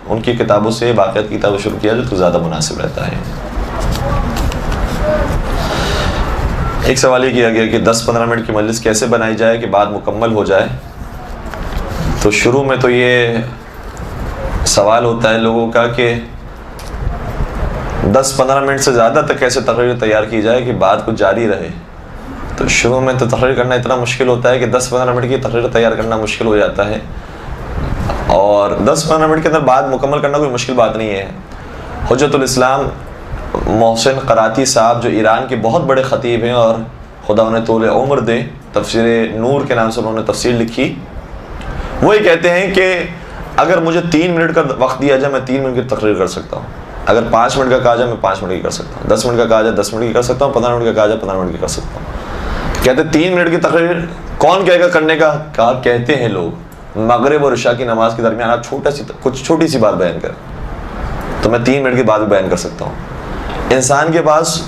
Speaker 2: ان کی کتابوں سے, واقعات کی کتابوں سے شروع کیا جائے تو زیادہ مناسب رہتا ہے. ایک سوال یہ کیا گیا کہ 10-15 منٹ کی مجلس کیسے بنائی جائے کہ بات مکمل ہو جائے. تو شروع میں تو یہ سوال ہوتا ہے لوگوں کا کہ 10-15 منٹ سے زیادہ تک کیسے تقریر تیار کی جائے کہ بات کچھ جاری رہے. تو شروع میں تو تقریر کرنا اتنا مشکل ہوتا ہے کہ 10-15 منٹ کی تقریر تیار کرنا مشکل ہو جاتا ہے, اور 10-15 منٹ کے اندر بات مکمل کرنا کوئی مشکل بات نہیں ہے. حجت الاسلام محسن قراتی صاحب جو ایران کے بہت بڑے خطیب ہیں اور خدا انہیں طول عمر دے, تفسیر نور کے نام سے انہوں نے تفسیر لکھی, وہ یہ کہتے ہیں کہ اگر مجھے 3 منٹ کا وقت دیا جائے میں 3 منٹ کی تقریر کر سکتا ہوں, اگر 5 منٹ کا کہا جائے میں 5 منٹ کی کر سکتا ہوں, 10 منٹ کا کہا جائے 10 منٹ کی کر سکتا ہوں, 15 منٹ کا کہا جائے 15 منٹ کی کر سکتا ہوں. کہتے 3 منٹ کی تقریر کون کہے گا کرنے کا, کہتے ہیں لوگ مغرب اور عشاء کی نماز کے درمیان آپ چھوٹی سی بات بیان کریں تو میں 3 منٹ کی بات بھی بیان کر سکتا ہوں. انسان کے پاس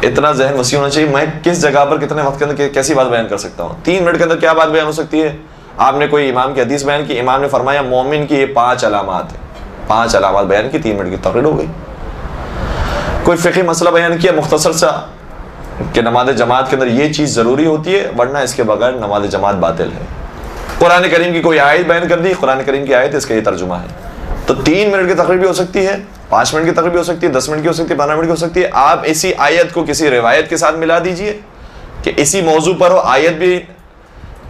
Speaker 2: اتنا ذہن وسیع ہونا چاہیے, میں کس جگہ پر کتنے وقت کے اندر کیسی بات بیان کر سکتا ہوں. 3 منٹ کے اندر کیا بات بیان ہو سکتی ہے. آپ نے کوئی امام کی حدیث بیان کی, امام نے فرمایا مومن کی یہ 5 علامات ہیں, 5 علامات بیان کی, 3 منٹ کی تقریر ہو گئی. کوئی فقہی مسئلہ بیان کیا مختصر سا کہ نماز جماعت کے اندر یہ چیز ضروری ہوتی ہے ورنہ اس کے بغیر نماز جماعت باطل ہے. قرآن کریم کی کوئی آیت بیان کر دی, قرآن کریم کی آیت اس کا یہ ترجمہ ہے. تو 3 منٹ کی تقریر بھی ہو سکتی ہے, 5 منٹ کی تقریر بھی ہو سکتی ہے, 10 منٹ کی ہو سکتی ہے, 15 منٹ کی ہو سکتی ہے. آپ اسی آیت کو کسی روایت کے ساتھ ملا دیجئے کہ اسی موضوع پر ہو, آیت بھی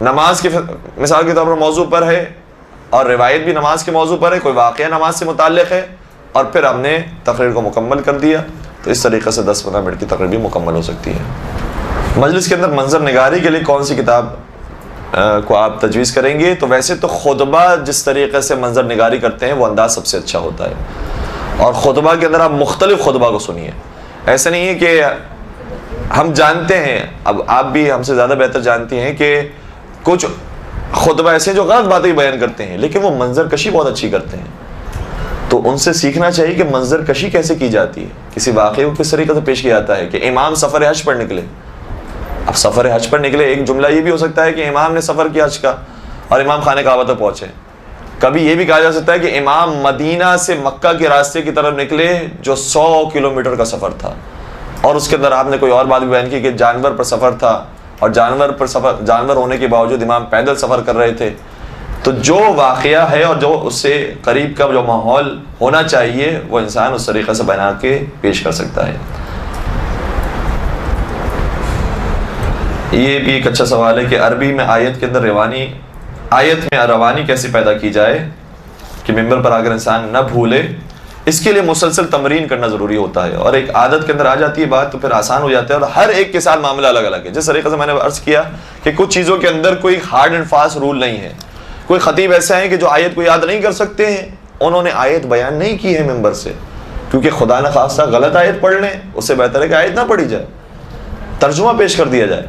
Speaker 2: نماز کی مثال کے طور پر موضوع پر ہے اور روایت بھی نماز کے موضوع پر ہے, کوئی واقعہ نماز سے متعلق ہے, اور پھر ہم نے تقریر کو مکمل کر دیا. تو اس طریقے سے 10-15 منٹ کی تقریر بھی مکمل ہو سکتی ہے. مجلس کے اندر منظر نگاری کے لیے کون سی کتاب کو آپ تجویز کریں گے؟ تو ویسے تو خطبہ جس طریقے سے منظر نگاری کرتے ہیں وہ انداز سب سے اچھا ہوتا ہے, اور خطبہ کے اندر آپ مختلف خطبہ کو سنیے. ایسا نہیں ہے کہ ہم جانتے ہیں, اب آپ بھی ہم سے زیادہ بہتر جانتی ہیں کہ کچھ خطبہ ایسے ہیں جو غلط باتیں بیان کرتے ہیں لیکن وہ منظر کشی بہت اچھی کرتے ہیں. تو ان سے سیکھنا چاہیے کہ منظر کشی کیسے کی جاتی ہے, کسی واقعے کو کس طریقے سے پیش کیا جاتا ہے. کہ امام سفر حج پر نکلے, اب سفر حج پر نکلے, ایک جملہ یہ بھی ہو سکتا ہے کہ امام نے سفر کیا حج کا اور امام خانہ کعبہ تک پہنچے. کبھی یہ بھی کہا جا سکتا ہے کہ امام مدینہ سے مکہ کے راستے کی طرف نکلے جو 100 کلومیٹر کا سفر تھا, اور اس کے اندر آپ نے کوئی اور بات بھی بیان کی کہ جانور پر سفر تھا اور جانور ہونے کے باوجود امام پیدل سفر کر رہے تھے. تو جو واقعہ ہے اور جو اس سے قریب کا جو ماحول ہونا چاہیے وہ انسان اس طریقے سے بنا کے پیش کر سکتا ہے. یہ بھی ایک اچھا سوال ہے کہ عربی میں آیت کے اندر روانی کیسے پیدا کی جائے کہ ممبر پر اگر انسان نہ بھولے اس کے لیے مسلسل تمرین کرنا ضروری ہوتا ہے، اور ایک عادت کے اندر آ جاتی ہے بات تو پھر آسان ہو جاتا ہے، اور ہر ایک کے ساتھ معاملہ الگ الگ ہے۔ جس طریقے سے میں نے عرض کیا کہ کچھ چیزوں کے اندر کوئی ہارڈ اینڈ فاسٹ رول نہیں ہے۔ کوئی خطیب ایسا ہے کہ جو آیت کو یاد نہیں کر سکتے ہیں، انہوں نے آیت بیان نہیں کی ہے ممبر سے، کیونکہ خدا نہ خواستہ غلط آیت پڑھ لیں، اس سے بہتر ہے کہ آیت نہ پڑھی جائے، ترجمہ پیش کر دیا جائے۔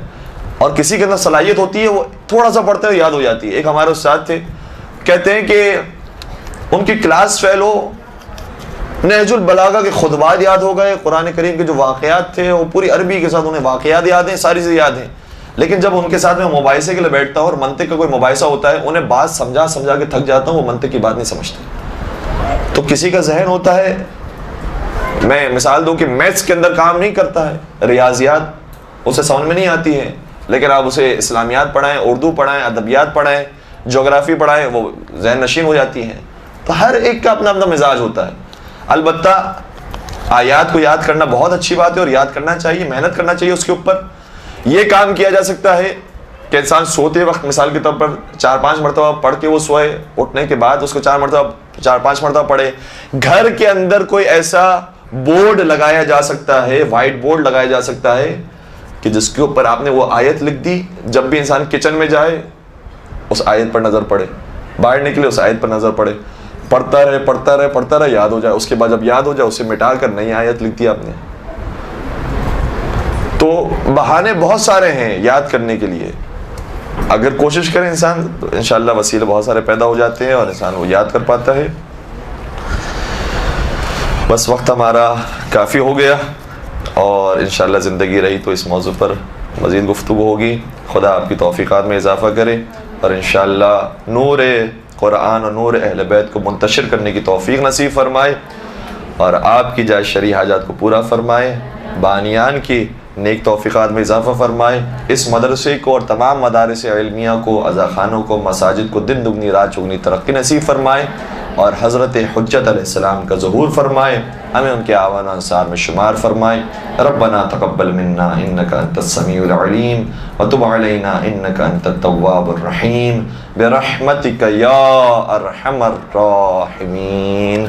Speaker 2: اور کسی کے اندر صلاحیت ہوتی ہے، وہ تھوڑا سا پڑھتے ہوئے یاد ہو جاتی ہے۔ ایک ہمارے استاد تھے، کہتے ہیں کہ ان کی کلاس فیل ہو، نہج البلاغہ کے خطبات یاد ہو گئے، قرآن کریم کے جو واقعات تھے وہ پوری عربی کے ساتھ انہیں واقعات یاد ہیں، ساری چیزیں یاد ہیں، لیکن جب ان کے ساتھ میں مباحثے کے لیے بیٹھتا ہوں اور منطق کا کوئی مباحثہ ہوتا ہے، انہیں بات سمجھا کے تھک جاتا ہوں، وہ منطق کی بات نہیں سمجھتے۔ تو کسی کا ذہن ہوتا ہے، میں مثال دوں کہ میتھس کے اندر کام نہیں کرتا ہے، ریاضیات اسے سمجھ میں نہیں آتی ہے، لیکن آپ اسے اسلامیات پڑھائیں، اردو پڑھائیں، ادبیات پڑھائیں، جغرافی پڑھائیں، وہ ذہن نشین ہو جاتی ہیں۔ تو ہر ایک کا اپنا اپنا مزاج ہوتا ہے۔ البتہ آیات کو یاد کرنا بہت اچھی بات ہے، اور یاد کرنا چاہیے، محنت کرنا چاہیے اس کے اوپر۔ یہ کام کیا جا سکتا ہے کہ انسان سوتے وقت مثال کے طور پر 4-5 مرتبہ پڑھ کے وہ سوئے، اٹھنے کے بعد اس کو 4-5 مرتبہ پڑھے۔ گھر کے اندر کوئی ایسا بورڈ لگایا جا سکتا ہے، وائٹ بورڈ لگایا جا سکتا ہے کہ جس کے اوپر آپ نے وہ آیت لکھ دی، جب بھی انسان کچن میں جائے اس آیت پر نظر پڑے، باہر نکلے اس آیت پر نظر پڑے، پڑھتا رہے، یاد ہو جائے، اس کے بعد جب یاد ہو جائے اسے مٹا کر نئی آیت لکھ دی آپ نے۔ تو بہانے بہت سارے ہیں یاد کرنے کے لیے، اگر کوشش کرے انسان تو انشاءاللہ وسیلے بہت سارے پیدا ہو جاتے ہیں اور انسان وہ یاد کر پاتا ہے۔ بس وقت ہمارا کافی ہو گیا، اور انشاءاللہ زندگی رہی تو اس موضوع پر مزید گفتگو ہوگی۔ خدا آپ کی توفیقات میں اضافہ کرے، اور انشاءاللہ نور قرآن اور نور اہل بیت کو منتشر کرنے کی توفیق نصیب فرمائے، اور آپ کی جائز شرعی حاجات کو پورا فرمائے، بانیان کی نیک توفیقات میں اضافہ فرمائے، اس مدرسے کو اور تمام مدارس علمیہ کو، عزاخانوں کو، مساجد کو دن دگنی رات چگنی ترقی نصیب فرمائے، اور حضرت حجت علیہ السلام کا ظہور فرمائے، ہمیں ان کے اعوان انصار میں شمار فرمائے۔ ربنا تقبل منا انک انت السمیع العلیم وتب علینا انک انت التواب الرحیم برحمتک یا ارحم الراحمین۔